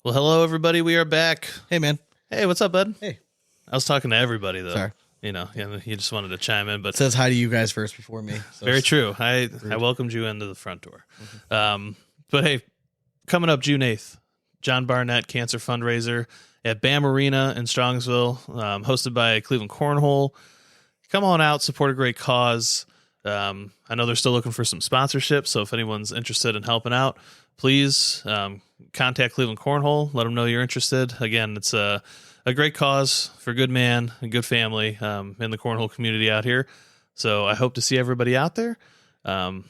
Well, hello, everybody. We are back. Hey, man. Hey, what's up, bud? Hey. I was talking to everybody, though. Sorry. You know, you just wanted to chime in, but It says hi to you guys first before me. So very true. I welcomed you into the front door. But hey, coming up June 8th, John Barnett Cancer Fundraiser at BAM Arena in Strongsville, hosted by Cleveland Cornhole. Come on out, support a great cause. I know they're still looking for some sponsorships, so if anyone's interested in helping out, please contact Cleveland Cornhole. Let them know you're interested. Again, it's a great cause for a good man, a good family in the cornhole community out here. So I hope to see everybody out there, and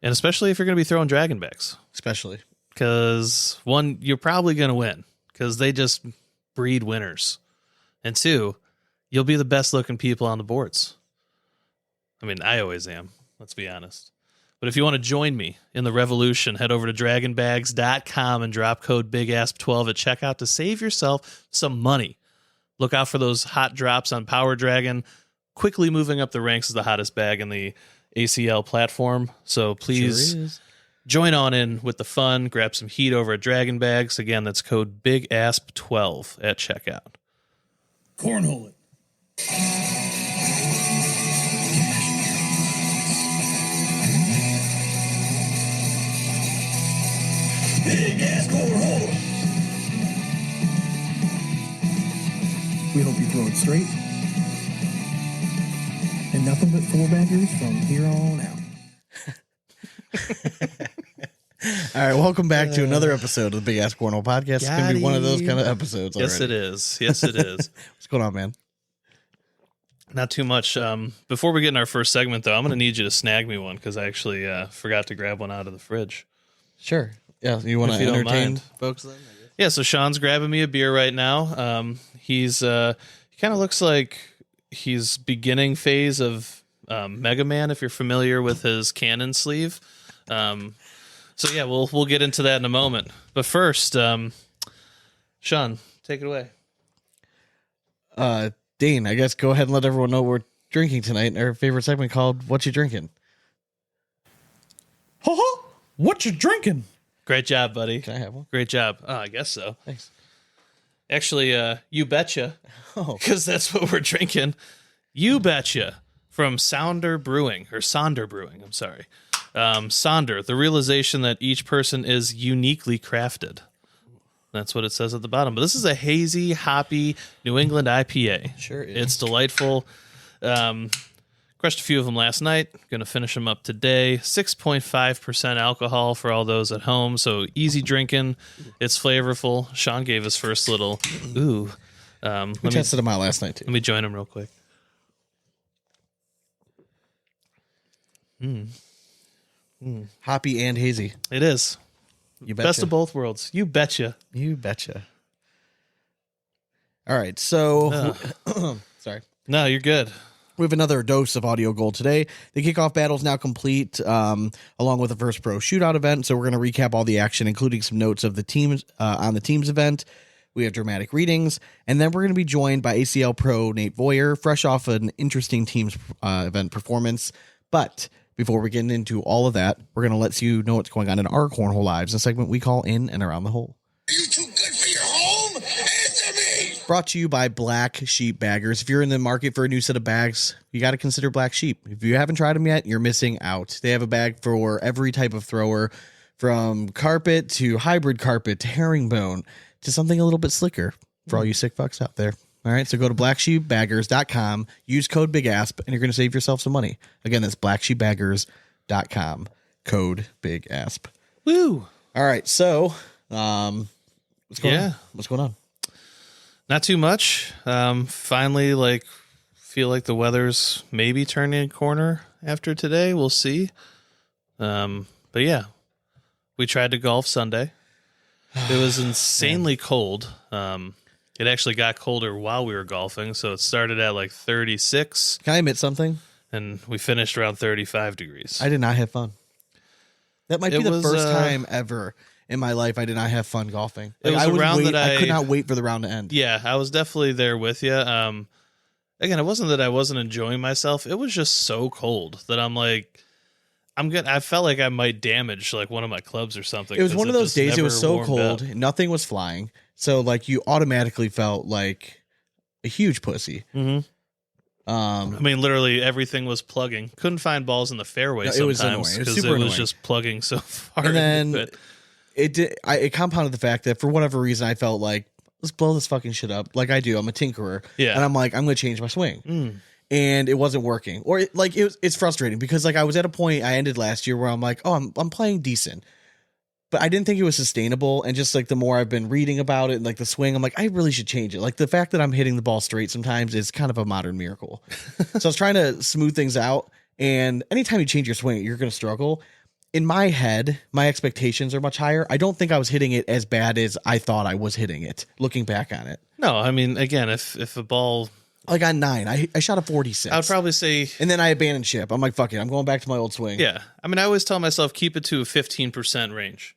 especially if you're going to be throwing Draggin Bags. Especially. Because, one, you're probably going to win because they just breed winners. And two, you'll be the best-looking people on the boards. I mean, I always am, let's be honest. But if you want to join me in the revolution, head over to DragginBags.com and drop code BIGASP12 at checkout to save yourself some money. Look out for those hot drops on Power Dragon, quickly moving up the ranks as the hottest bag in the ACL platform. So please join on in with the fun. Grab some heat over at Draggin Bags. Again, that's code BIGASP12 at checkout. Cornhole it. Big ass cornhole. We hope you throw it straight. And nothing but four baggers from here on out. All right, welcome back to another episode of the Big Asp Cornhole Podcast. It's going to be one of those kind of episodes already. Yes, it is. Yes, it is. What's going on, man? Not too much. Before we get in our first segment, though, I'm going to need you to snag me one because I actually forgot to grab one out of the fridge. Sure. Yeah, you want to If you don't entertain mind. folks then? I guess. Yeah, so Sean's grabbing me a beer right now. He kind of looks like he's beginning phase of Mega Man, if you're familiar with his cannon sleeve. So yeah, we'll get into that in a moment. But first, Sean, take it away. Dane, I guess go ahead and let everyone know we're drinking tonight in our favorite segment called What You Drinking? Ha-ha! What you drinking? Great job, buddy. Can I have one? Great job. Oh, I guess so. Thanks. Actually, you betcha, Oh, because that's what we're drinking. You betcha from Sonder Brewing. I'm sorry. Sonder, the realization that each person is uniquely crafted. That's what it says at the bottom. But this is a hazy, hoppy New England IPA. Sure is. It's delightful. Crushed a few of them last night. Going to finish them up today. 6.5% alcohol for all those at home. So easy drinking. It's flavorful. Sean gave his first little ooh. we tested them out last night, too. Let me join him real quick. Hoppy and hazy. It is. You betcha. Best of both worlds. You betcha. You betcha. All right, so... sorry. No, you're good. We have another dose of audio gold today. The kickoff battle is now complete, along with the first pro shootout event. So we're going to recap all the action, including some notes of the teams on the teams event. We have dramatic readings, and then we're going to be joined by ACL pro Nate Voyer, fresh off an interesting teams event performance. But before we get into all of that, we're going to let you know what's going on in our cornhole lives, a segment we call In and Around the Hole. Are you too good for your home? Answer me! Brought to you by Black Sheep Baggers. If you're in the market for a new set of bags, you got to consider Black Sheep. If you haven't tried them yet, you're missing out. They have a bag for every type of thrower, from carpet to hybrid carpet to herringbone to something a little bit slicker for all you sick fucks out there. All right, so go to blacksheepbaggers.com, use code BIGASP, and you're going to save yourself some money. Again, that's blacksheepbaggers.com, code BIGASP. Woo. All right, so what's going on? What's going on? Not too much. Finally, feel like the weather's maybe turning a corner after today. We'll see. But yeah, we tried to golf Sunday. It was insanely cold. It actually got colder while we were golfing, so it started at 36. Can I admit something? And we finished around 35 degrees. I did not have fun. That might be the first time ever in my life I did not have fun golfing. It was a round that I could not wait for the round to end. Yeah, I was definitely there with you. Again, it wasn't that I wasn't enjoying myself. It was just so cold that I'm I'm good. I felt like I might damage like one of my clubs or something. It was one of those days. It was so warmed cold. up. Nothing was flying. So like you automatically felt like a huge pussy. Mm-hmm. I mean, literally everything was plugging. Couldn't find balls in the fairway. No, it was annoying. It was super annoying. Just plugging so far. And then it compounded the fact that for whatever reason I felt like, let's blow this fucking shit up like I do. I'm a tinkerer. Yeah. And I'm like, I'm going to change my swing. And it wasn't working. Or it's frustrating because like I was at a point I ended last year where I'm like, oh, I'm playing decent. But I didn't think it was sustainable. And just like the more I've been reading about it and like the swing, I'm like, I really should change it. Like the fact that I'm hitting the ball straight sometimes is kind of a modern miracle. So I was trying to smooth things out. And anytime you change your swing, you're going to struggle. In my head, my expectations are much higher. I don't think I was hitting it as bad as I thought I was hitting it, looking back on it. No, I mean, again, if a ball... Like on 9, I shot a 46. I would probably say... And then I abandoned ship. I'm like, fuck it. I'm going back to my old swing. Yeah. I mean, I always tell myself, keep it to a 15% range.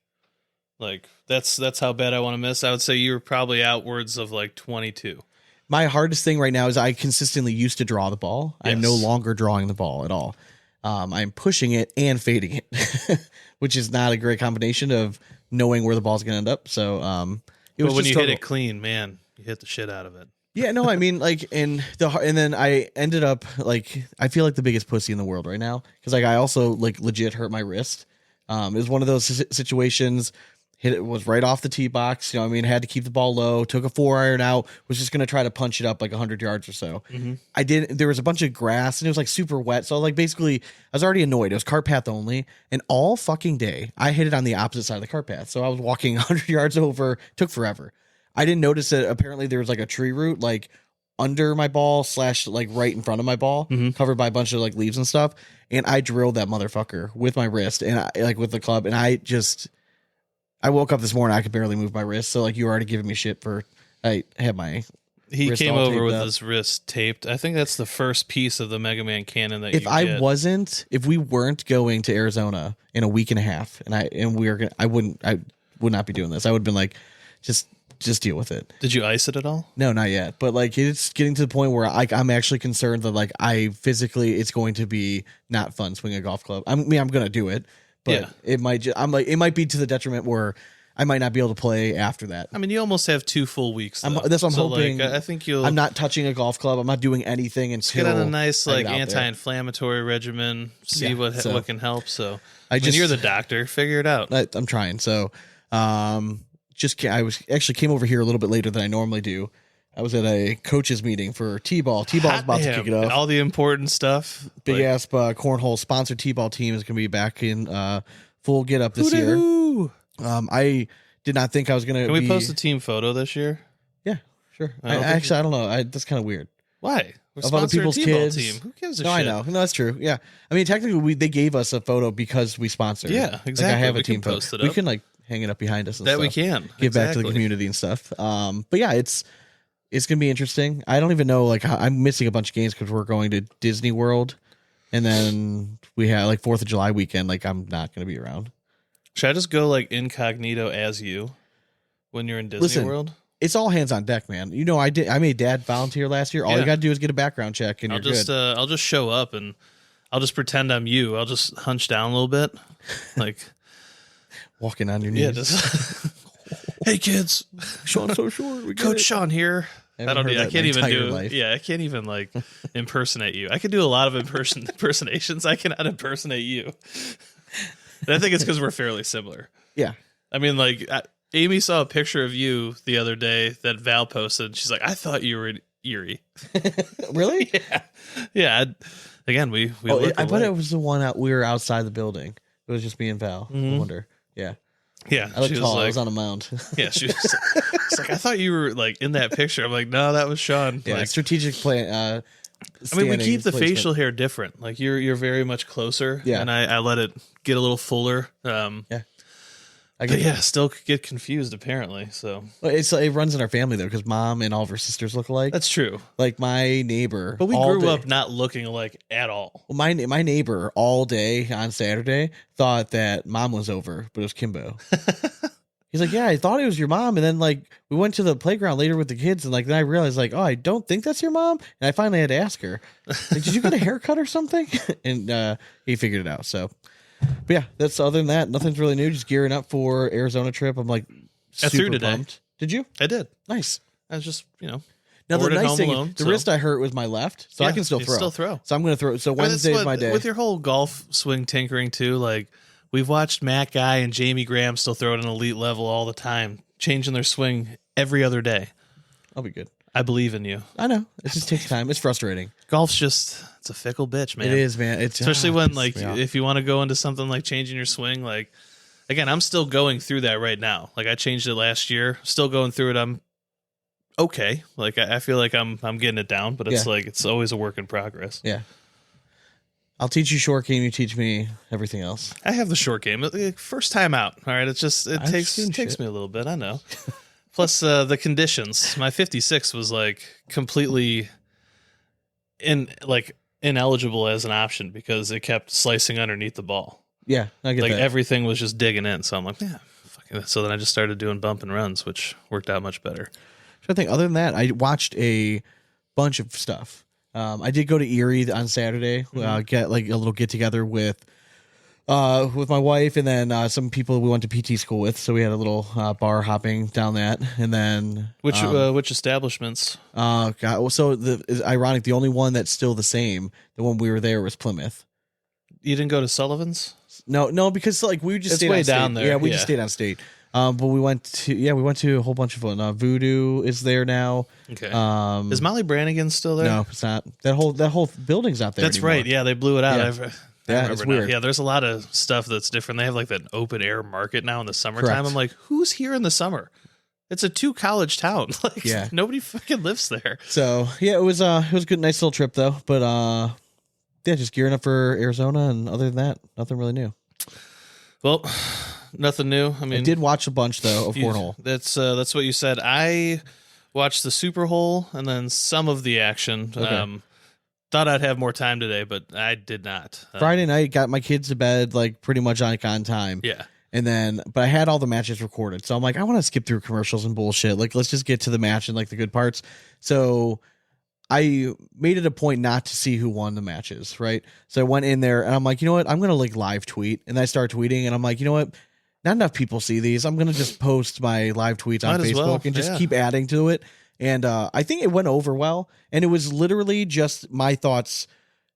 Like, that's how bad I want to miss. I would say you were probably outwards of like 22. My hardest thing right now is I consistently used to draw the ball. Yes. I'm no longer drawing the ball at all. I'm pushing it and fading it, which is not a great combination of knowing where the ball's going to end up. So it was when you struggle. hit it clean, man, you hit the shit out of it. Yeah, no, I mean, like, and then I ended up like, I feel like the biggest pussy in the world right now because like I also like legit hurt my wrist. It was one of those situations. Hit it was right off the tee box. You know, what I mean, had to keep the ball low. Took a 4-iron out. Was just gonna try to punch it up like 100 yards or so. I did. There was a bunch of grass and it was like super wet. So like basically, I was already annoyed. It was cart path only, and all fucking day I hit it on the opposite side of the cart path. So I was walking 100 yards over. Took forever. I didn't notice that apparently there was like a tree root like under my ball / like right in front of my ball, covered by a bunch of like leaves and stuff. And I drilled that motherfucker with my wrist and like with the club. And I woke up this morning, I could barely move my wrist. So like you were already giving me shit for, I had my He wrist came all over taped with up. his wrist taped. I think that's the first piece of the Mega Man cannon that If we weren't going to Arizona in a week and a half and we were going to, I would not be doing this. I would have been like, just deal with it. Did you ice it at all? No, not yet. But like it's getting to the point where I'm actually concerned that like it's going to be not fun swinging a golf club. I'm going to do it, but it might be to the detriment where I might not be able to play after that. I mean, you almost have 2 full weeks. That's what I'm hoping. Like, I think I'm not touching a golf club. I'm not doing anything until get on a nice I like get out there. anti-inflammatory regimen. See what can help. So you're the doctor, figure it out. I'm trying. So, I came over here a little bit later than I normally do. I was at a coaches meeting for T-ball. T-ball's about to kick it off. All the important stuff. Big Asp cornhole sponsored T-ball team is going to be back in full get up this year. I did not think I was going to. Can we post a team photo this year? Yeah, sure. I don't know. That's kind of weird. Why? We're of other people's kids. Team. Who gives a shit? I know. No, that's true. Yeah. I mean, technically, they gave us a photo because we sponsored. Yeah, exactly. Like I have we a team post photo. It up. We can like hang it up behind us and that stuff. we can give back to the community and stuff. But yeah, it's gonna be interesting. I don't even know like how, I'm missing a bunch of games because we're going to Disney World, and then we have like 4th of July weekend. Like I'm not gonna be around. Should I just go like incognito as you when you're in Disney World? It's all hands on deck, man. You know, I made Dad volunteer last year. All you got to do is get a background check, and I'll just show up and I'll just pretend I'm you. I'll just hunch down a little bit, like walking on your knees. Yeah, just hey kids, Sean's so short. Coach Sean here. I can't even do. Life. Yeah, I can't even like impersonate you. I can do a lot of impersonations. I cannot impersonate you. And I think it's because we're fairly similar. Yeah, I mean, like. Amy saw a picture of you the other day that Val posted. She's like, I thought you were Erie. Really? Yeah. Again, we look I bet it was the one we were outside the building. It was just me and Val. I wonder. Yeah. Yeah. I looked tall. I was on a mound. Yeah. She was like, I thought you were like in that picture. I'm like, no, that was Sean. Yeah. Like, strategic plan. I mean, we keep the facial hair different. Like you're very much closer. Yeah. And I let it get a little fuller. Yeah. Still get confused apparently. So it runs in our family though, because Mom and all of her sisters look alike. That's true. Like my neighbor, but we grew up not looking alike at all. Well, my neighbor all day on Saturday thought that Mom was over, but it was Kimbo. He's like, yeah, I thought it was your mom, and then like we went to the playground later with the kids, and like then I realized like, oh, I don't think that's your mom, and I finally had to ask her, like, did you get a haircut or something? And he figured it out. So. But yeah, that's other than that, nothing's really new. Just gearing up for Arizona trip. I'm like I super threw today. pumped. Did you? I did. Nice. I was just, Now the bored at nice home thing, alone, the so- wrist I hurt was my left, so I Yeah, can still you throw. still throw. So I'm going to throw. So I mean, that's Wednesday is what- my day. With your whole golf swing tinkering too, like we've watched Matt Guy and Jamie Graham still throw at an elite level all the time, changing their swing every other day. I'll be good. I believe in you. I know. It just takes time. It's frustrating. Golf's just, it's a fickle bitch, man. It is, man. It's Especially when, pisses like, me off. if you want to go into something like changing your swing, like, again, I'm still going through that right now. Like, I changed it last year, still going through it. I'm okay. Like, I feel like I'm getting it down, but it's Yeah. like, it's always a work in progress. Yeah. I'll teach you short game. You teach me everything else. I have the short game. First time out. All right. It's just, it I've takes seen shit. me a little bit. I know. Plus, the conditions. My 56 was like completely ineligible as an option because it kept slicing underneath the ball. Yeah, I get Like that. everything was just digging in. So I'm like, yeah, fuck it. So then I just started doing bump and runs, which worked out much better. I think other than that, I watched a bunch of stuff. I did go to Erie on Saturday. Get like a little get together with my wife, and then some people we went to PT school with. So we had a little bar hopping down that, and then Which establishments? so it's ironic. The only one that's still the same, the one we were there, was Plymouth. You didn't go to Sullivan's? No, because like we just It's stayed way on state. down there, Yeah, we yeah. just stayed on state. But we went to a whole bunch of fun. Voodoo is there now. Okay. Um, Is Molly Brannigan still there? no, it's not. That whole building's not there. That's anymore. right. Yeah, they blew it out. Yeah. I Yeah, remember it's now. weird. Yeah, there's a lot of stuff that's different. They have like that open air market now in the summertime. Correct. I'm like, who's here in the summer? It's a 2 college town. Like, Yeah. nobody fucking lives there. So yeah, it was a good, nice little trip though. But yeah, just gearing up for Arizona, and other than that, nothing really new. Well, nothing new. I mean, I did watch a bunch though of cornhole. That's what you said. I watched the Super Hole and then some of the action. Okay. Thought I'd have more time today, but I did not. Friday night, got my kids to bed like pretty much on time. Yeah. And then, but I had all the matches recorded. So I'm like, I want to skip through commercials and bullshit. Like, let's just get to the match and like the good parts. So I made it a point not to see who won the matches. Right. So I went in there and I'm like, you know what? I'm going to like live tweet. And I start tweeting and I'm like, you know what? Not enough people see these. I'm going to just post my live tweets on Might as Facebook well, and just yeah. keep adding to it. And I think it went over well. And it was literally just my thoughts.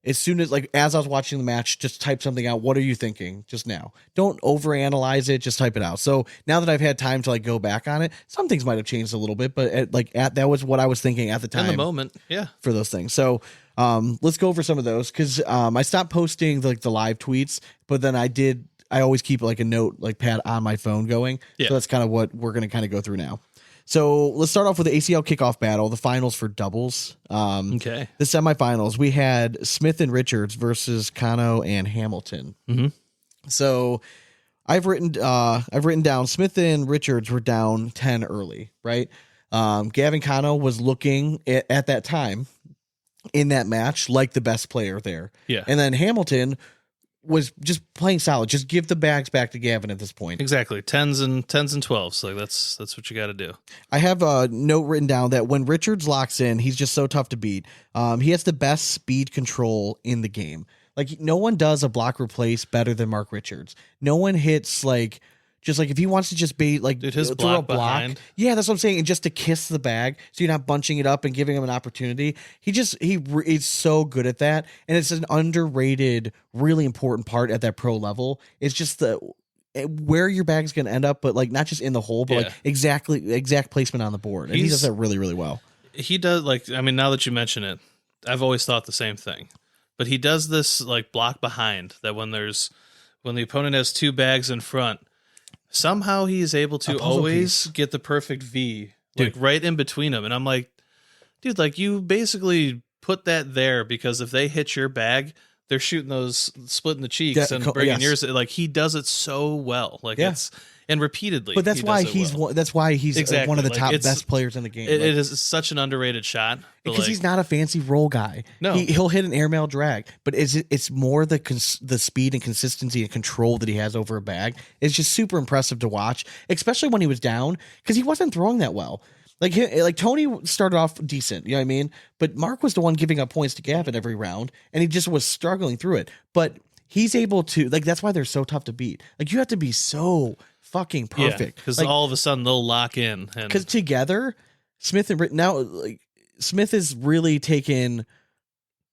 As soon as as I was watching the match, just type something out. What are you thinking just now? Don't overanalyze it. Just type it out. So now that I've had time to like go back on it, some things might have changed a little bit, but that was what I was thinking at the time In the moment. Yeah. for those things. So let's go over some of those because I stopped posting like the live tweets, but then I always keep like a note like pad on my phone going. Yeah. So that's kind of what we're going to kind of go through now. So let's start off with the ACL kickoff battle, the finals for doubles. Okay. The semifinals, we had Smith and Richards versus Kano and Hamilton. Mhm. So I've written down Smith and Richards were down 10 early, right? Gavin Kano was looking at that time in that match like the best player there. Yeah. And then Hamilton was just playing solid. Just give the bags back to Gavin at this point. Exactly. 10s and 12s. Like that's what you got to do. I have a note written down that when Richards locks in, he's just so tough to beat. He has the best speed control in the game. Like no one does a block replace better than Mark Richards. No one hits like just like if he wants to just be like Dude, his throw block a block. behind. Yeah, that's what I'm saying. And just to kiss the bag, so you're not bunching it up and giving him an opportunity. He's so good at that, and it's an underrated, really important part at that pro level. It's just where your bag's going to end up, but like not just in the hole, but like exact placement on the board. And he does that really, really well. He does now that you mention it, I've always thought the same thing. But he does this like block behind that when the opponent has 2 bags in front, somehow he is able to always get the perfect V like right in between them. And I'm like, dude, like you basically put that there because if they hit your bag, they're shooting those splitting the cheeks and bringing yours. Like he does it so well. Like it's and repeatedly. But that's why he's one of the top best players in the game. It is such an underrated shot because he's not a fancy roll guy. No, he'll hit an airmail drag, but it's more the speed and consistency and control that he has over a bag. It's just super impressive to watch, especially when he was down because he wasn't throwing that well. Like Tony started off decent, you know what I mean? But Mark was the one giving up points to Gavin every round, and he just was struggling through it. But he's able to, like, that's why they're so tough to beat. Like, you have to be so fucking perfect. Because like, all of a sudden they'll lock in. Because together, Smith and now, like, Smith is really taken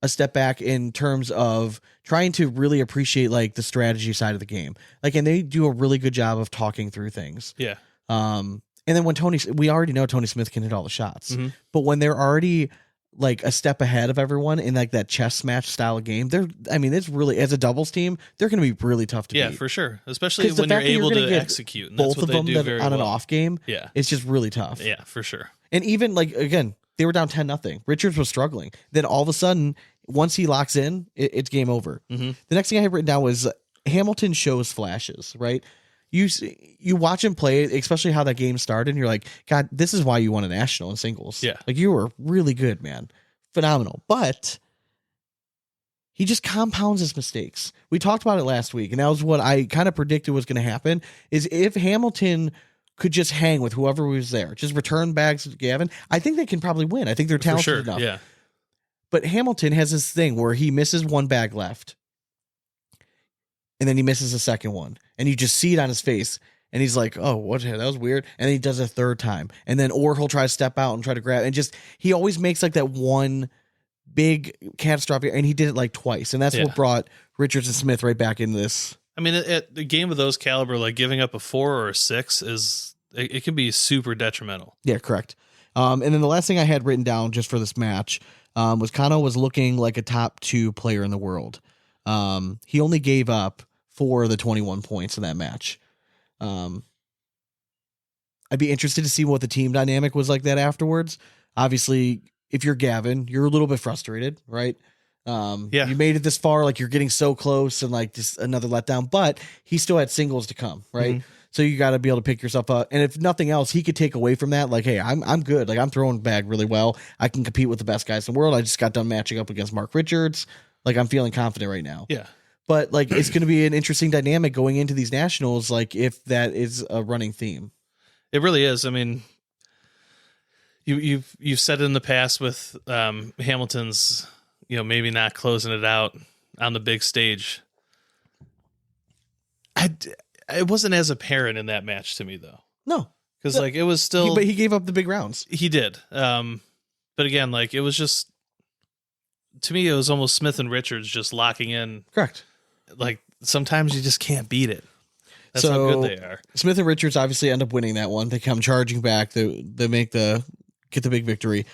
a step back in terms of trying to really appreciate like the strategy side of the game. Like, and they do a really good job of talking through things. Yeah. And then when we already know Tony Smith can hit all the shots, Mm-hmm. but when they're already like a step ahead of everyone in like that chess match style of game, it's really, as a doubles team, they're going to be really tough to beat. Yeah, for sure. Especially 'Cause the when you're fact that you're able gonna to get execute. And both that's what of them they do that very on an well. off game. Yeah. It's just really tough. Yeah, for sure. And even like, again, they were down 10-0. Richards was struggling. Then all of a sudden, once he locks in, it's game over. Mm-hmm. The next thing I had written down was Hamilton shows flashes, right? You watch him play, especially how that game started, and you're like, God, this is why you won a national in singles. Yeah. Like, you were really good, man. Phenomenal. But he just compounds his mistakes. We talked about it last week, and that was what I kind of predicted was going to happen, is if Hamilton could just hang with whoever was there, just return bags to Gavin, I think they can probably win. I think they're talented For sure. enough. Yeah. But Hamilton has this thing where he misses one bag left, and then he misses a second one, and you just see it on his face, and he's like, "Oh, what? That was weird." And then he does a third time, and then or he'll try to step out and try to grab, and just he always makes like that one big catastrophic, and he did it like twice, and that's what brought Richards and Smith right back into this. I mean, at the game of those caliber, like giving up a 4 or a 6 it can be super detrimental. Yeah, correct. And then the last thing I had written down just for this match was Kano was looking like a top 2 player in the world. He only gave up 4 of the 21 points in that match. I'd be interested to see what the team dynamic was like that afterwards. Obviously, if you're Gavin, you're a little bit frustrated, right? You made it this far, like you're getting so close and like just another letdown, but he still had singles to come, right? Mm-hmm. So you got to be able to pick yourself up. And if nothing else, he could take away from that. Like, hey, I'm good. Like, I'm throwing bag really well. I can compete with the best guys in the world. I just got done matching up against Mark Richards. Like, I'm feeling confident right now. Yeah. But like, it's going to be an interesting dynamic going into these nationals. Like, if that is a running theme, it really is. I mean, you've said it in the past with Hamilton's, maybe not closing it out on the big stage. It wasn't as apparent in that match to me, though. No, because like it was still, but he gave up the big rounds. He did. But again, like it was just, to me, it was almost Smith and Richards just locking in. Correct. Like sometimes you just can't beat it. That's so, how good they are. Smith and Richards obviously end up winning that one. They come charging back. They get the big victory.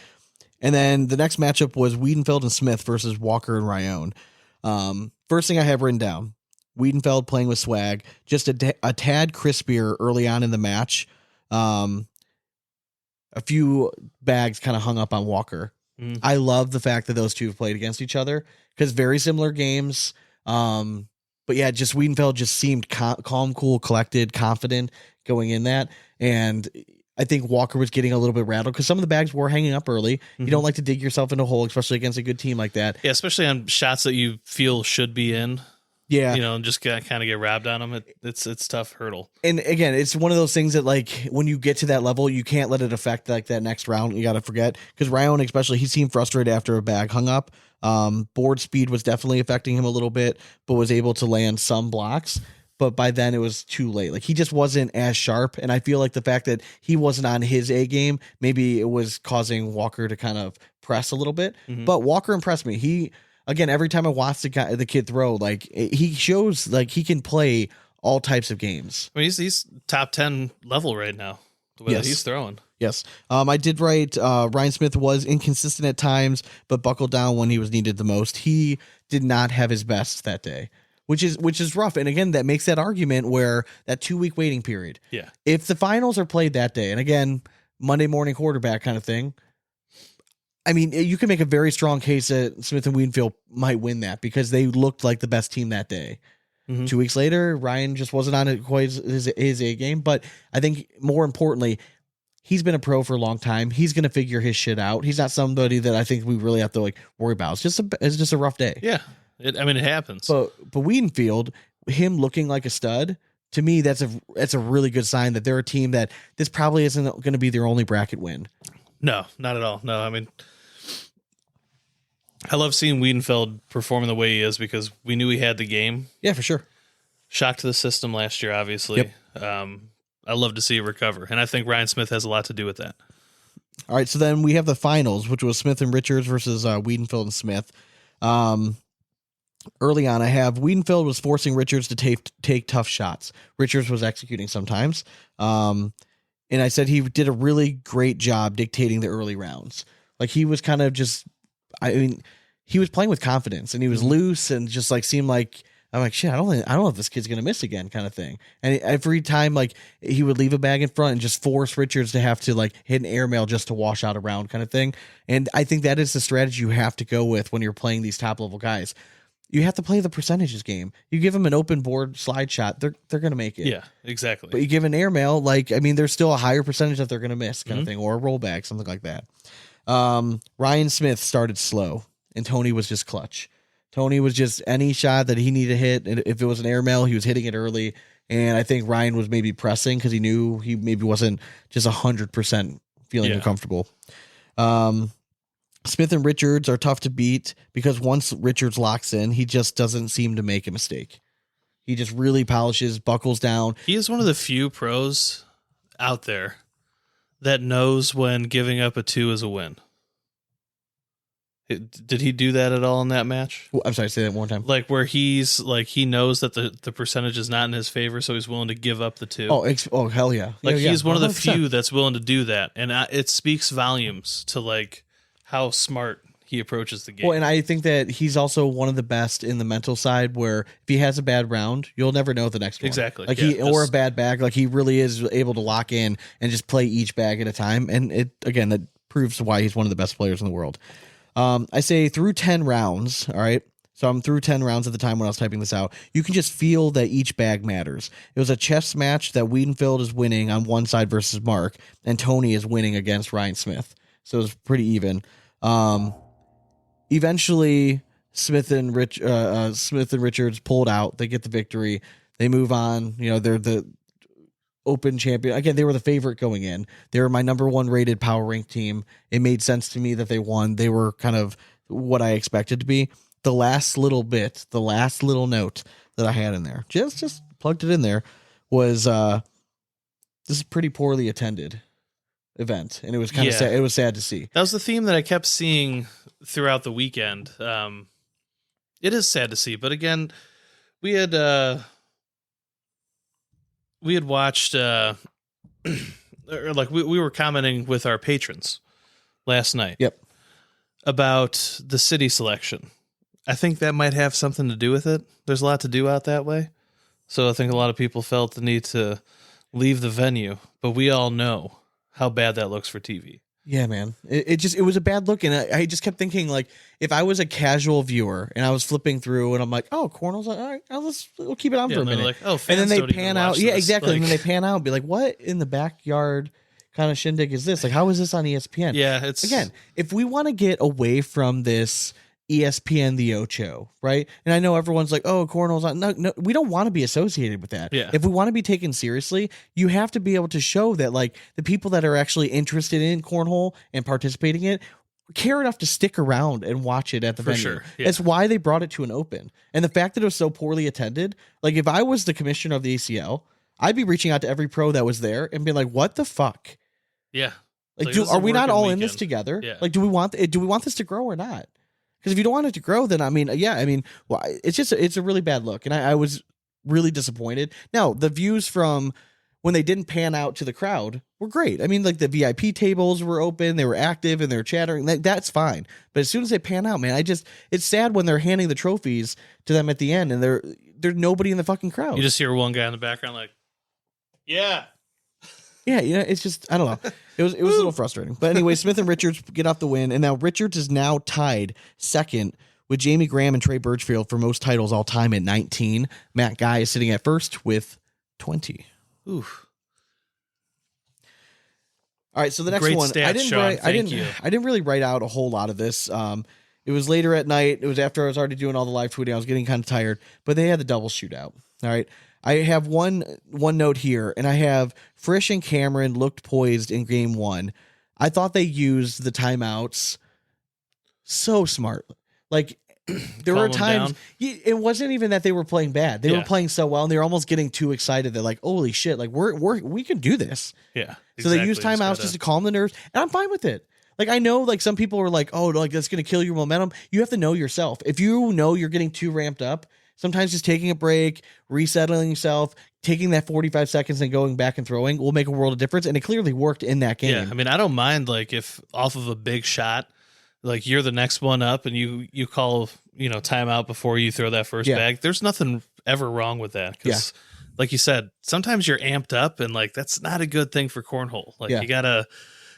And then the next matchup was Wiedenfeld and Smith versus Walker and Ryan. First thing I have written down, Wiedenfeld playing with swag, just a tad crispier early on in the match. A few bags kind of hung up on Walker. I love the fact that those two have played against each other because very similar games. But yeah, just Wiedenfeld just seemed calm, cool, collected, confident going in that. And I think Walker was getting a little bit rattled because some of the bags were hanging up early. Mm-hmm. You don't like to dig yourself in a hole, especially against a good team like that. Yeah, especially on shots that you feel should be in. Yeah. And just kind of get wrapped on them. It's tough hurdle. And again, it's one of those things that like when you get to that level, you can't let it affect like that next round. You got to forget because Ryan, especially, he seemed frustrated after a bag hung up. Board speed was definitely affecting him a little bit, but was able to land some blocks. But by then it was too late. Like he just wasn't as sharp. And I feel like the fact that he wasn't on his A game, maybe it was causing Walker to kind of press a little bit. Mm-hmm. But Walker impressed me. Again, every time I watch the kid throw, like he shows like he can play all types of games. I mean, he's top 10 level right now. The way that he's throwing. Yes. I did write Ryan Smith was inconsistent at times, but buckled down when he was needed the most. He did not have his best that day, which is rough. And again, that makes that argument where that 2-week waiting period. Yeah. If the finals are played that day, and again, Monday morning quarterback kind of thing, I mean, you can make a very strong case that Smith and Wiedenfeld might win that because they looked like the best team that day. Mm-hmm. 2 weeks later, Ryan just wasn't on it quite his A game. But I think more importantly, he's been a pro for a long time. He's going to figure his shit out. He's not somebody that I think we really have to like worry about. It's just a rough day. Yeah. It happens. But Wiedenfeld, him looking like a stud, to me, that's a really good sign that they're a team that this probably isn't going to be their only bracket win. No, not at all. No, I mean, I love seeing Wiedenfeld performing the way he is because we knew he had the game. Yeah, for sure. Shock to the system last year, obviously. Yep. I love to see it recover, and I think Ryan Smith has a lot to do with that. All right, so then we have the finals, which was Smith and Richards versus Wiedenfeld and Smith. Early on, I have Wiedenfeld was forcing Richards to take tough shots. Richards was executing sometimes. And I said he did a really great job dictating the early rounds. Like he was kind of just, I mean, he was playing with confidence and he was loose and just like seemed like, I'm like, shit, I don't know if this kid's going to miss again kind of thing. And every time like he would leave a bag in front and just force Richards to have to like hit an airmail just to wash out a round kind of thing. And I think that is the strategy you have to go with when you're playing these top level guys. You have to play the percentages game. You give them an open board slide shot, they're going to make it. Yeah, exactly. But you give an airmail, like, I mean, there's still a higher percentage that they're going to miss kind of thing, or a rollback, something like that. Ryan Smith started slow and Tony was just clutch. Tony was just any shot that he needed to hit. And if it was an airmail, he was hitting it early. And I think Ryan was maybe pressing because he knew he maybe wasn't just 100% feeling uncomfortable. Smith and Richards are tough to beat because once Richards locks in, he just doesn't seem to make a mistake. He just really polishes, buckles down. He is one of the few pros out there that knows when giving up a 2 is a win. Did he do that at all in that match? I'm sorry, say that one time. Like where he's like, he knows that the percentage is not in his favor, so he's willing to give up the 2. Oh, hell yeah. Like yeah, he's one of the 100%. few that's willing to do that. And it speaks volumes to like how smart he approaches the game. Well, and I think that he's also one of the best in the mental side where if he has a bad round, you'll never know the next one. Exactly. Like or a bad bag, like he really is able to lock in and just play each bag at a time. And that proves why he's one of the best players in the world. I say through 10 rounds. All right. So I'm through 10 rounds at the time when I was typing this out. You can just feel that each bag matters. It was a chess match that Wiedenfeld is winning on one side versus Mark, and Tony is winning against Ryan Smith. So it was pretty even. Eventually Smith and Richards pulled out. They get the victory. They move on. You know, they're the open champion. Again, they were the favorite going in. They were my number 1 rated power rank team. It made sense to me that they won. They were kind of what I expected to be. The last little note that I had in there, just plugged it in there, was this is pretty poorly attended event, and it was kind of sad. It was sad to see. That was the theme that I kept seeing throughout the weekend. It is sad to see, but again, we had watched or like we were commenting with our patrons last night. Yep. About the city selection. I think that might have something to do with it. There's a lot to do out that way. So I think a lot of people felt the need to leave the venue, but we all know how bad that looks for TV. Yeah, man. It was a bad look. And I just kept thinking, like, if I was a casual viewer and I was flipping through and I'm like, oh, Cornell's like, all right, we'll keep it on for a minute. Like, oh, and then they pan out. Yeah, this. exactly. Like, and then they pan out and be like, what in the backyard kind of shindig is this? Like, how is this on ESPN? Yeah, it's again, if we want to get away from this ESPN the Ocho, right? And I know everyone's like, oh, Cornell's on. No, we don't want to be associated with that. Yeah. If we want to be taken seriously, you have to be able to show that like the people that are actually interested in cornhole and participating in it care enough to stick around and watch it at the venue. Sure. Yeah. That's why they brought it to an open. And the fact that it was so poorly attended, like if I was the commissioner of the ACL, I'd be reaching out to every pro that was there and be like, what the fuck? Yeah. Like, this is are we not working all weekend. in this together? Yeah. Like, do we want this to grow or not? Because if you don't want it to grow, then well, it's a really bad look. And I was really disappointed. Now, the views from when they didn't pan out to the crowd were great. I mean, like the VIP tables were open, they were active and they were chattering. That's fine. But as soon as they pan out, man, it's sad when they're handing the trophies to them at the end and there's nobody in the fucking crowd. You just hear one guy in the background like, yeah. Yeah, it's just, I don't know. It was a little frustrating. But anyway, Smith and Richards get off the win, and now Richards is now tied second with Jamie Graham and Trey Birchfield for most titles all time at 19. Matt Guy is sitting at first with 20. Oof. All right, so the next Great one, stats, Sean. Thank you. I didn't really write out a whole lot of this. It was later at night. It was after I was already doing all the live tweeting. I was getting kind of tired, but they had the double shootout. All right. I have one note here, and I have Frisch and Cameron looked poised in game 1. I thought they used the timeouts so smart. Like there were Calm 'em times it wasn't even that they were playing bad. They were Yeah. playing so well, and they were almost getting too excited. They're like, "Holy shit! Like we can do this." Yeah. So they use exactly. timeouts just to calm the nerves, and I'm fine with it. Like I know, like some people are like, "Oh, like that's going to kill your momentum." You have to know yourself. If you know you're getting too ramped up, sometimes just taking a break, resettling yourself, taking that 45 seconds and going back and throwing will make a world of difference. And it clearly worked in that game. Yeah, I mean, I don't mind like if off of a big shot, like you're the next one up and you call timeout before you throw that first bag. There's nothing ever wrong with that because, like you said, sometimes you're amped up and like that's not a good thing for cornhole. Like you gotta.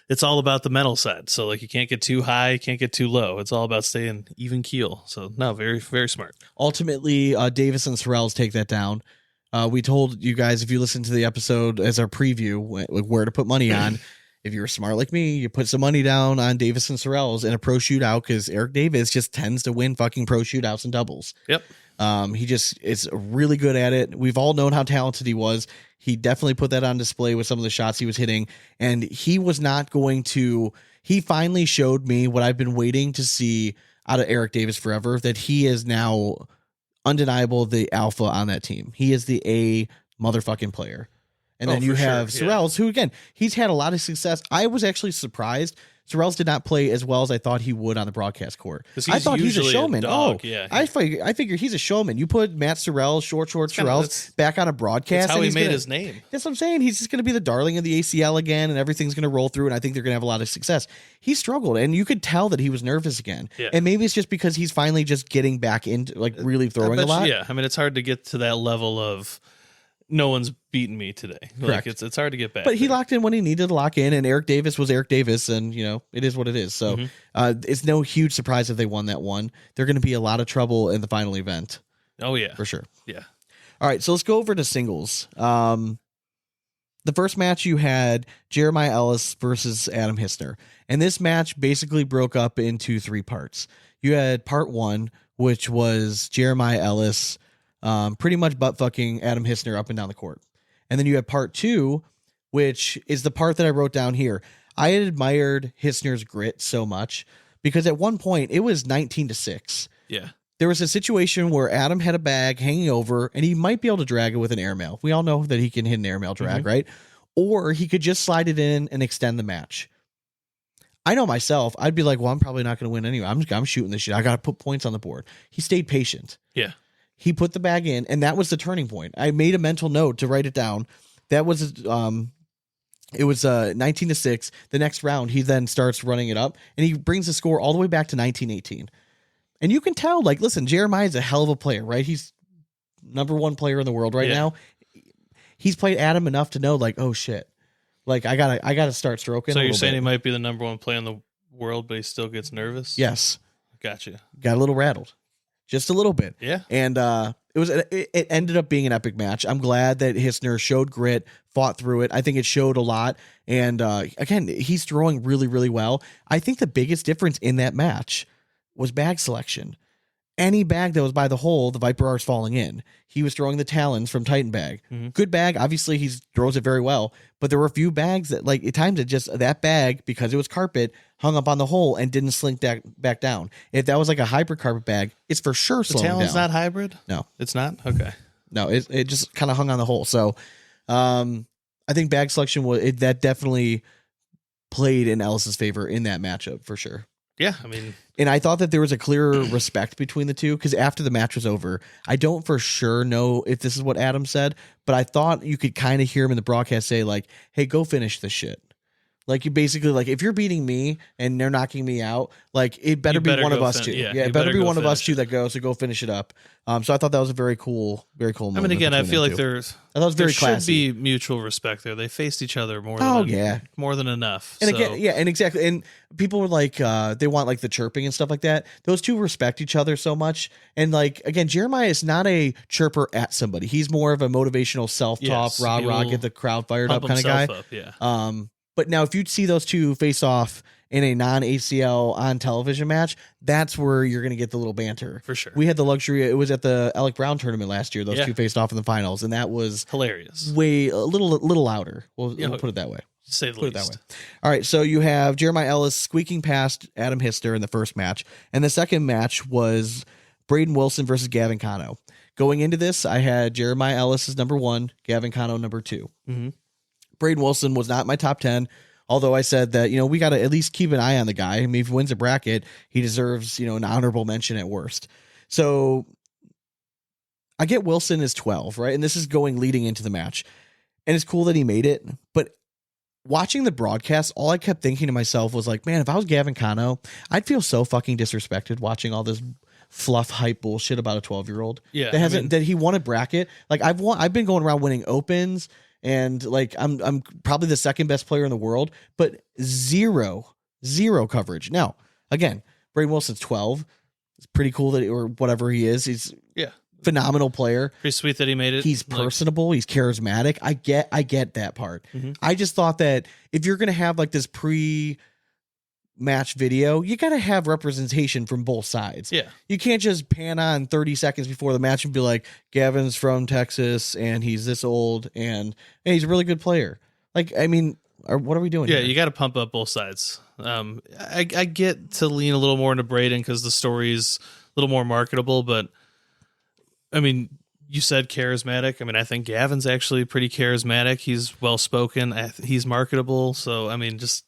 It's all about the mental side. So like you can't get too high, can't get too low. It's all about staying even keel. So no, very, very smart. Ultimately, Davis and Sorrells take that down. We told you guys, if you listen to the episode as our preview, where to put money on. If you're smart like me, you put some money down on Davis and Sorrells in a pro shootout because Eric Davis just tends to win fucking pro shootouts and doubles. Yep. He just is really good at it. We've all known how talented he was. He definitely put that on display with some of the shots he was hitting, and he was not going to. He finally showed me what I've been waiting to see out of Eric Davis forever, that he is now undeniable the alpha on that team. He is the A motherfucking player. And then you have Sorrells, who, again, he's had a lot of success. I was actually surprised. Sorrells did not play as well as I thought he would on the broadcast court. I thought he's a showman. I figure he's a showman. You put Matt Sorrells, short Sorrells back on a broadcast. That's how he made his name. That's what I'm saying. He's just going to be the darling of the ACL again, and everything's going to roll through, and I think they're going to have a lot of success. He struggled, and you could tell that he was nervous again. Yeah. And maybe it's just because he's finally just getting back into, like, really throwing a lot. Yeah, I mean, it's hard to get to that level of no one's beaten me today. Correct. Like it's hard to get back. But he locked in when he needed to lock in, and Eric Davis was Eric Davis, and it is what it is. So it's no huge surprise if they won that one. They're going to be a lot of trouble in the final event. Oh yeah, for sure. Yeah. All right, so let's go over to singles. The first match you had Jeremiah Ellis versus Adam Hissner, and this match basically broke up into 3 parts. You had part 1, which was Jeremiah Ellis pretty much butt fucking Adam Hissner up and down the court. And then you had part 2, which is the part that I wrote down here. I had admired Hissner's grit so much because at one point it was 19-6. Yeah. There was a situation where Adam had a bag hanging over and he might be able to drag it with an airmail. We all know that he can hit an airmail drag, right? Or he could just slide it in and extend the match. I know myself, I'd be like, well, I'm probably not going to win anyway. I'm shooting this shit. I got to put points on the board. He stayed patient. Yeah. He put the bag in, and that was the turning point. I made a mental note to write it down. That was, it was 19-6. The next round, he then starts running it up, and he brings the score all the way back to 19-18. And you can tell, like, listen, Jeremiah's a hell of a player, right? He's #1 player in the world right now. He's played Adam enough to know, like, oh shit, like I gotta start stroking. So you're saying he might be the #1 player in the world, but he still gets nervous? Yes. Gotcha. Got a little rattled. Just a little bit. Yeah. And it ended up being an epic match. I'm glad that Hissner showed grit, fought through it. I think it showed a lot. And again, he's throwing really, really well. I think the biggest difference in that match was bag selection. Any bag that was by the hole, the Viper R's falling in. He was throwing the Talons from Titan bag. Good bag. Obviously, he throws it very well. But there were a few bags that, like, at times, that bag, because it was carpet, hung up on the hole and didn't slink back down. If that was like a hybrid carpet bag, it's for sure slowing down. The Talon's not hybrid? No. It's not? Okay. No, it just kind of hung on the hole. So I think bag selection, that definitely played in Ellis's favor in that matchup, for sure. Yeah, I mean... And I thought that there was a clear respect between the two, because after the match was over, I don't for sure know if this is what Adam said, but I thought you could kind of hear him in the broadcast say, like, hey, go finish this shit. Like, you basically, like, if you're beating me and they're knocking me out, like, it better be one of us two. Yeah, it better be one of us two that goes, so go finish it up. So I thought that was a very cool moment. I mean, again, I feel like I thought it was very classy. Should be mutual respect there. They faced each other more than enough. And again, and exactly. And people were like, they want like the chirping and stuff like that. Those two respect each other so much. And like, again, Jeremiah is not a chirper at somebody. He's more of a motivational self-talk, rah, get the crowd fired up kind of guy. Yeah. But now if you'd see those two face off in a non-ACL on television match, that's where you're going to get the little banter. For sure. We had the luxury. It was at the Alec Brown tournament last year. Those two faced off in the finals, and that was hilarious. A little louder. We'll put it that way. to say the Put it least. that way. All right, so you have Jeremiah Ellis squeaking past Adam Hister in the first match, and the second match was Braden Wilson versus Gavin Cano. Going into this, I had Jeremiah Ellis as number 1, Gavin Cano number 2. Mm-hmm. Braden Wilson was not my top 10, although I said that, we got to at least keep an eye on the guy. I mean, if he wins a bracket, he deserves, an honorable mention at worst. So I get Wilson as 12, right? And this is leading into the match. And it's cool that he made it, but watching the broadcast, all I kept thinking to myself was like, man, if I was Gavin Cano, I'd feel so fucking disrespected watching all this fluff hype bullshit about a 12-year-old. Yeah, that he won a bracket. Like I've been going around winning opens, and like I'm probably the second best player in the world, but zero coverage. Now, again, Braden Wilson's 12. It's pretty cool that, or whatever he is. He's phenomenal player. Pretty sweet that he made it. He's personable. He's charismatic. I get that part. Mm-hmm. I just thought that if you're going to have like this pre-match video, you got to have representation from both sides. Yeah. You can't just pan on 30 seconds before the match and be like, Gavin's from Texas and he's this old and he's a really good player. Like, I mean, what are we doing? Yeah, here? you got to pump up both sides. I get to lean a little more into Braden because the story's a little more marketable, but I mean, you said charismatic. I mean, I think Gavin's actually pretty charismatic. He's well-spoken. He's marketable. So, I mean, just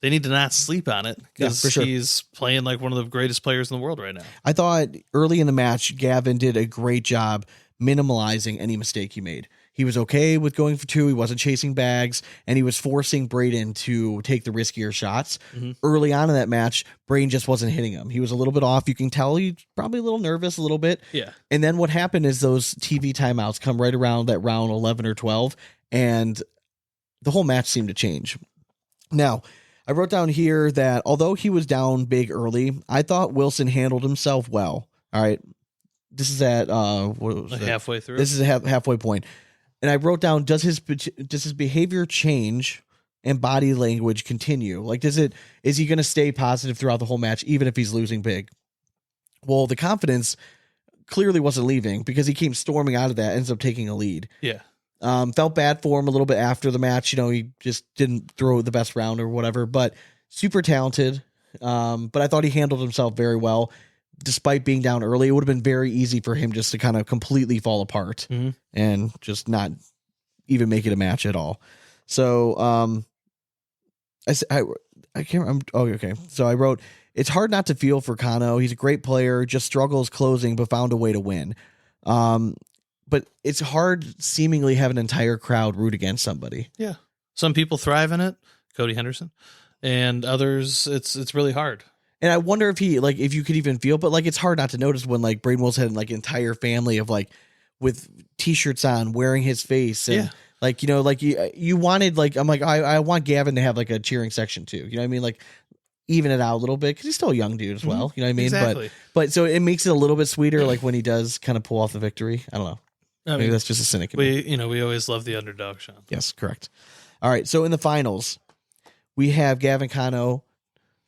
they need to not sleep on it because he's playing like one of the greatest players in the world right now. I thought early in the match, Gavin did a great job minimalizing any mistake he made. He was okay with going for 2. He wasn't chasing bags, and he was forcing Braden to take the riskier shots. Mm-hmm. Early on in that match, Braden just wasn't hitting him. He was a little bit off. You can tell he's probably a little nervous a little bit. Yeah. And then what happened is those TV timeouts come right around that round 11 or 12, and the whole match seemed to change. Now, I wrote down here that although he was down big early, I thought Wilson handled himself well. All right. This is at halfway through. This is a halfway point. And I wrote down, does his behavior change and body language continue? Like, is he going to stay positive throughout the whole match, even if he's losing big? Well, the confidence clearly wasn't leaving because he came storming out of that, ends up taking a lead. Yeah. Felt bad for him a little bit after the match. He just didn't throw the best round or whatever, but super talented. But I thought he handled himself very well. Despite being down early, it would have been very easy for him just to kind of completely fall apart and just not even make it a match at all. So, I can't remember. Oh, okay. So I wrote, it's hard not to feel for Cano. He's a great player, just struggles closing, but found a way to win. But it's hard seemingly have an entire crowd root against somebody. Yeah. Some people thrive in it, Cody Henderson, and others it's really hard. And I wonder if if you could even feel, but like, it's hard not to notice when like Braden Wilson had like an entire family of like with t-shirts on wearing his face. And like, you wanted like, I'm like, I want Gavin to have like a cheering section too. You know what I mean? Like even it out a little bit. Cause he's still a young dude as well. You know what I mean? Exactly. But so it makes it a little bit sweeter. Like when he does kind of pull off the victory. I don't know. Maybe that's just a cynic. We always love the underdog, Sean. Yes, correct. All right. So in the finals, we have Gavin Cano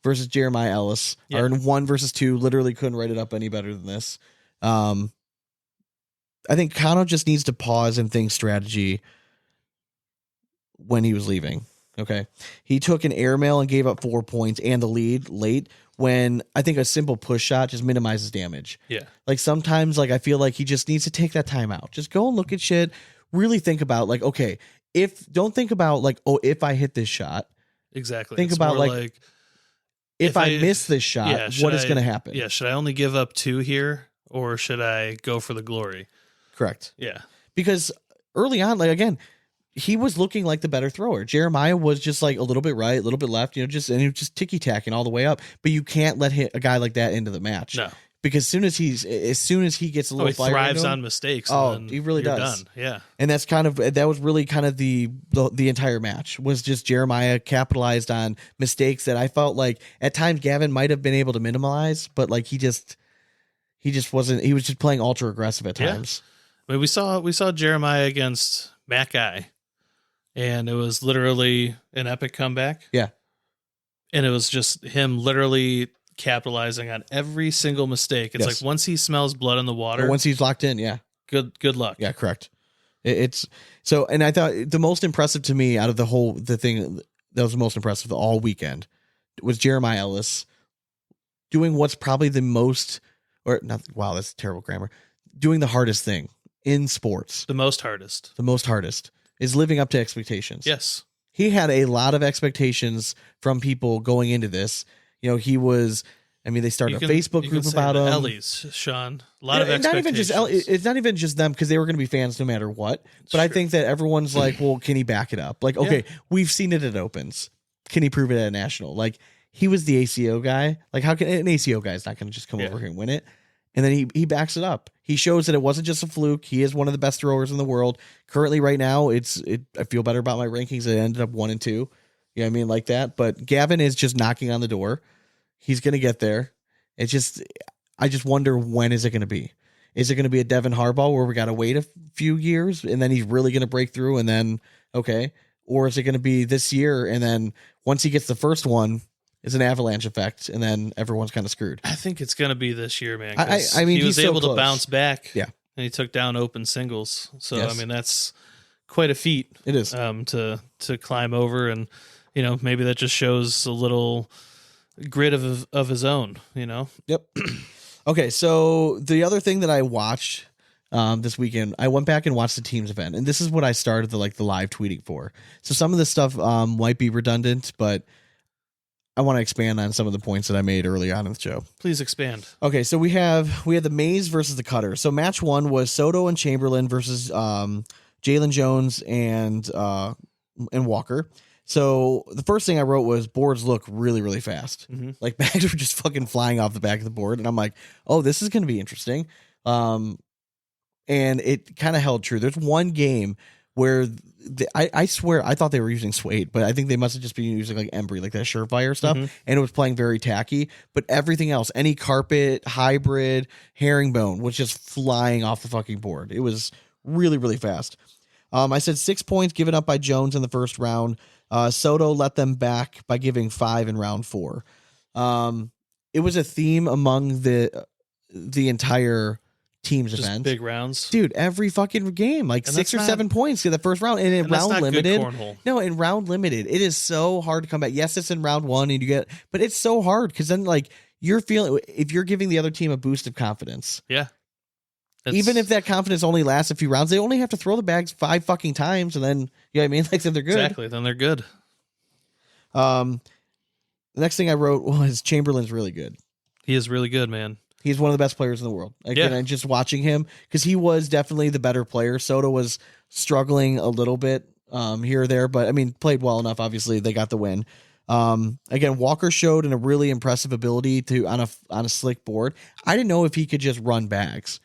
versus Jeremiah Ellis. Or in 1 versus 2, literally couldn't write it up any better than this. I think Cano just needs to pause and think strategy when he was leaving. Okay. He took an airmail and gave up 4 points and the lead late when I think a simple push shot just minimizes damage. Yeah. Like sometimes like I feel like he just needs to take that time out. Just go and look at shit. Really think about like, okay, don't think about like, oh, if I hit this shot. Exactly. Think about like if I miss this shot, what is going to happen? Yeah. Should I only give up 2 here or should I go for the glory? Correct. Yeah. Because early on, like again, he was looking like the better thrower. Jeremiah was just like a little bit right, a little bit left, and he was just ticky tacking all the way up. But you can't let a guy like that into the match. No. Because as soon as he gets a little he fire thrives into him, on mistakes. He really does. Done. Yeah. And that was really kind of the entire match was just Jeremiah capitalized on mistakes that I felt like at times Gavin might have been able to minimize, but like he just wasn't. He was just playing ultra aggressive at times. I mean, we saw Jeremiah against Matt Guy, and it was literally an epic comeback. Yeah. And it was just him literally capitalizing on every single mistake. It's like once he smells blood in the water, or once he's locked in, good luck. Yeah, correct. It's so, and I thought the most impressive to me out of the thing that was the most impressive all weekend was Jeremiah Ellis doing what's probably the most, or not, wow, that's terrible grammar, doing the hardest thing in sports. The most hardest is living up to expectations. Yes. He had a lot of expectations from people going into this. You know, he was, I mean, they started a Facebook group about him. ELLIS, Sean. A lot of expectations. It's not even just them because they were going to be fans no matter what. But I think that everyone's like, well, can he back it up? Like, okay, we've seen it at Opens. Can he prove it at a national? Like, he was the ACO guy. Like, how can an ACO guy is not going to just come over here and win it? And then he backs it up. He shows that it wasn't just a fluke. He is one of the best throwers in the world. Currently, right now, I feel better about my rankings. It ended up 1 and 2. You know what I mean? Like that. But Gavin is just knocking on the door. He's going to get there. It's just, I just wonder, when is it going to be? Is it going to be a Devin Harbaugh where we got to wait a few years and then he's really going to break through and then, okay. Or is it going to be this year and then once he gets the first one, it's an avalanche effect, and then everyone's kind of screwed. I think it's going to be this year, man. I mean, he was able to bounce back. Yeah. And he took down open singles. So, Yes. I mean, that's quite a feat. It is. To climb over. And, you know, maybe that just shows a little grit of his own, you know? Yep. Okay, so the other thing that I watched this weekend, I went back and watched the team's event, and this is what I started the live tweeting for. So some of this stuff might be redundant, but I want to expand on some of the points that I made early on in the show. Please expand. Okay, so we had the Mays versus the Cutter. So match 1 was Soto and Chamberlain versus Jalen Jones and Walker. So the first thing I wrote was boards look really, really fast. Mm-hmm. Like bags were just fucking flying off the back of the board. And I'm like, oh, this is going to be interesting. And it kind of held true. There's one game where I swear I thought they were using suede, but I think they must have just been using like Embry, like that Surefire stuff. Mm-hmm. And it was playing very tacky, but everything else, any carpet, hybrid, herringbone was just flying off the fucking board. It was really, really fast. I said 6 points given up by Jones in the first round. Soto let them back by giving 5 in round 4. It was a theme among the entire team's Just event. big rounds. Dude, every fucking game, like And 6 or that's 7 points in the first round. And in that's round not good limited. cornhole. No, in round limited, it is so hard to come back. Yes, it's in round 1 and you get, but it's so hard because then like you're feeling, if you're giving the other team a boost of confidence. Yeah. Even if that confidence only lasts a few rounds, they only have to throw the bags 5 fucking times and then, you know what I mean? Like then they're good. Exactly. Then they're good. The next thing I wrote was Chamberlain's really good. He is really good, man. He's one of the best players in the world. Again, and just watching him, because he was definitely the better player. Soto was struggling a little bit here or there, but I mean, played well enough. Obviously, they got the win. Again, Walker showed a really impressive ability to on a slick board. I didn't know if he could just run bags.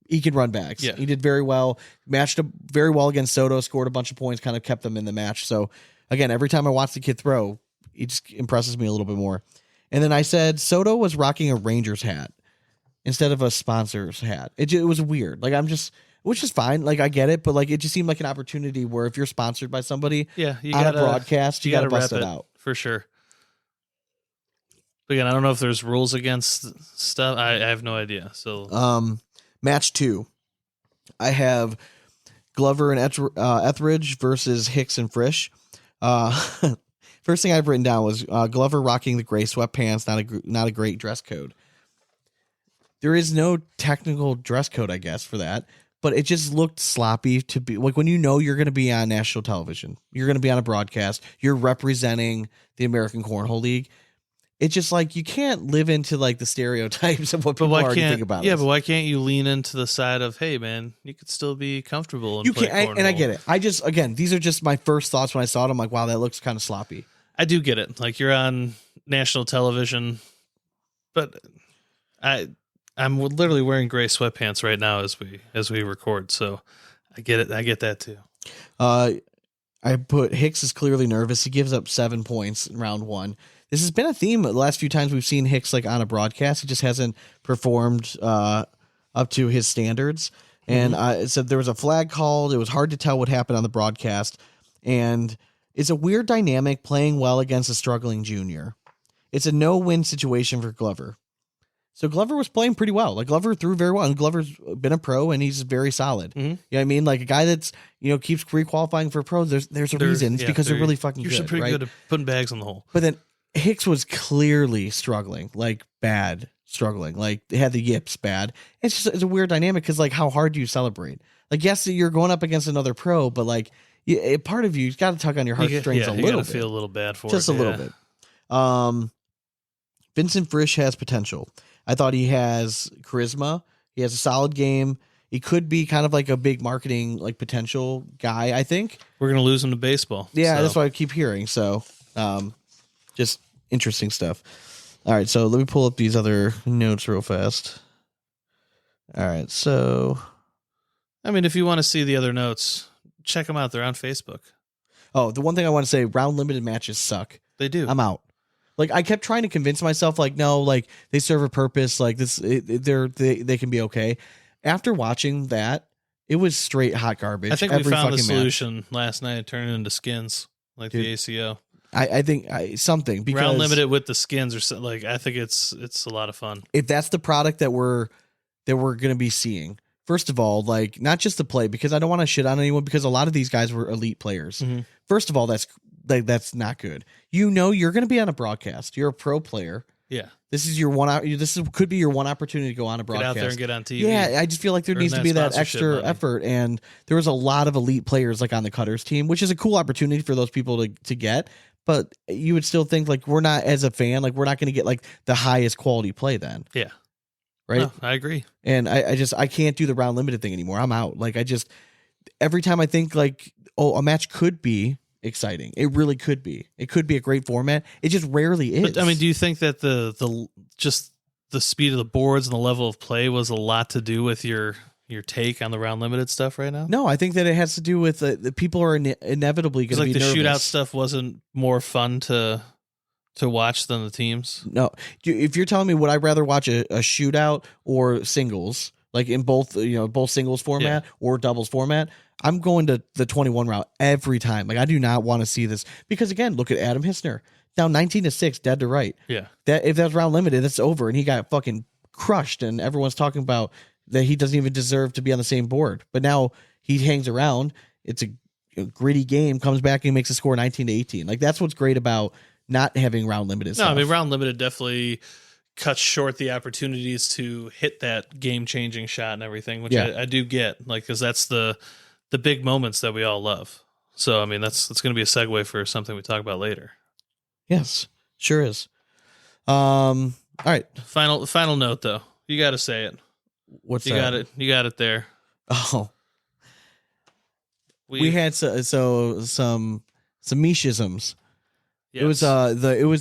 He could run bags. Yeah. He did very well. Matched up very well against Soto. Scored a bunch of points. Kind of kept them in the match. So again, every time I watch the kid throw, it just impresses me a little bit more. And then I said Soto was rocking a Rangers hat instead of a sponsor's hat. It was weird. Like which is fine. Like I get it, but like it just seemed like an opportunity where if you're sponsored by somebody, you on gotta, a broadcast, you gotta bust it out for sure. But again, I don't know if there's rules against stuff. I have no idea. So match 2, I have Glover and Etheridge versus Hicks and Frisch. First thing I've written down was Glover rocking the gray sweatpants. Not a great dress code. There is no technical dress code, I guess, for that, but it just looked sloppy to be like when you know you're going to be on national television, you're going to be on a broadcast, you're representing the American Cornhole League. It's just like you can't live into like the stereotypes of what people already think about. Yeah, us. but why can't you lean into the side of, hey, man, you could still be comfortable and you play can, cornhole. and I get it. I just these are just my first thoughts when I saw it. I'm like, wow, that looks kind of sloppy. I do get it. Like you're on national television, but I'm literally wearing gray sweatpants right now as we record. So I get it. I get that too. I put Hicks is clearly nervous. He gives up 7 points in round 1. This has been a theme the last few times we've seen Hicks like on a broadcast. He just hasn't performed up to his standards. And it said there was a flag called. It was hard to tell what happened on the broadcast. And it's a weird dynamic playing well against a struggling junior. It's a no-win situation for Glover. So Glover was playing pretty well. Like Glover threw very well, and Glover's been a pro, and he's very solid. Mm-hmm. You know what I mean? Like a guy that's keeps re-qualifying for pros. There's a reason. It's because they're really fucking usually good. Pretty right? good at putting bags on the hole. But then Hicks was clearly struggling, like bad struggling. Like they had the yips bad. It's a weird dynamic because like how hard do you celebrate? Like yes, you're going up against another pro, but like part of you's got to tug on your heartstrings a little bit. Feel a little bad for just it, a little bit. Vincent Frisch has potential. I thought he has charisma. He has a solid game. He could be kind of like a big marketing like potential guy, I think. We're going to lose him to baseball. Yeah, that's what I keep hearing. So just interesting stuff. All right, so let me pull up these other notes real fast. All right, so. I mean, if you want to see the other notes, check them out. They're on Facebook. Oh, the one thing I want to say, round limited matches suck. They do. I'm out. Like I kept trying to convince myself, like no, like they serve a purpose. Like this, they can be okay. After watching that, it was straight hot garbage. I think we found the solution last night, turning into skins like the ACO. I think something because round limited with the skins or something. Like I think it's a lot of fun. If that's the product that we're gonna be seeing. First of all, like not just the play, because I don't want to shit on anyone because a lot of these guys were elite players. Mm-hmm. First of all, that's not good. You're going to be on a broadcast. You're a pro player. Yeah. This is your could be your one opportunity to go on a broadcast. Get out there and get on TV. Yeah, I just feel like there needs to be that extra effort. And there was a lot of elite players like on the Cutters team, which is a cool opportunity for those people to get. But you would still think like we're not, as a fan, like we're not going to get like the highest quality play then. Yeah. Right. No, I agree. And I can't do the round limited thing anymore. I'm out. Like every time I think like, oh, a match could be exciting. It really could be. It could be a great format. It just rarely is. But I mean, do you think that the just the speed of the boards and the level of play was a lot to do with your take on the round limited stuff right now? No, I think that it has to do with the people are inevitably going to be the nervous. Shootout stuff wasn't more fun to watch than the teams. No, if you're telling me would I rather watch a shootout or singles, like in both both singles format or doubles format, I'm going to the 21 route every time. Like I do not want to see this because again, look at Adam Hissner down 19-6, dead to right. Yeah, that if that's round limited, that's over, and he got fucking crushed, and everyone's talking about that he doesn't even deserve to be on the same board. But now he hangs around. It's a gritty game. Comes back and makes a score 19-18. Like that's what's great about not having round limited stuff. I mean, round limited definitely cuts short the opportunities to hit that game changing shot and everything, which I do get, like, because that's the big moments that we all love. So, I mean, that's going to be a segue for something we talk about later. Yes, sure is. All right. Final note though. You got to say it. What's you that? got it. You got it there. Oh, we had some Mishisms. Yes.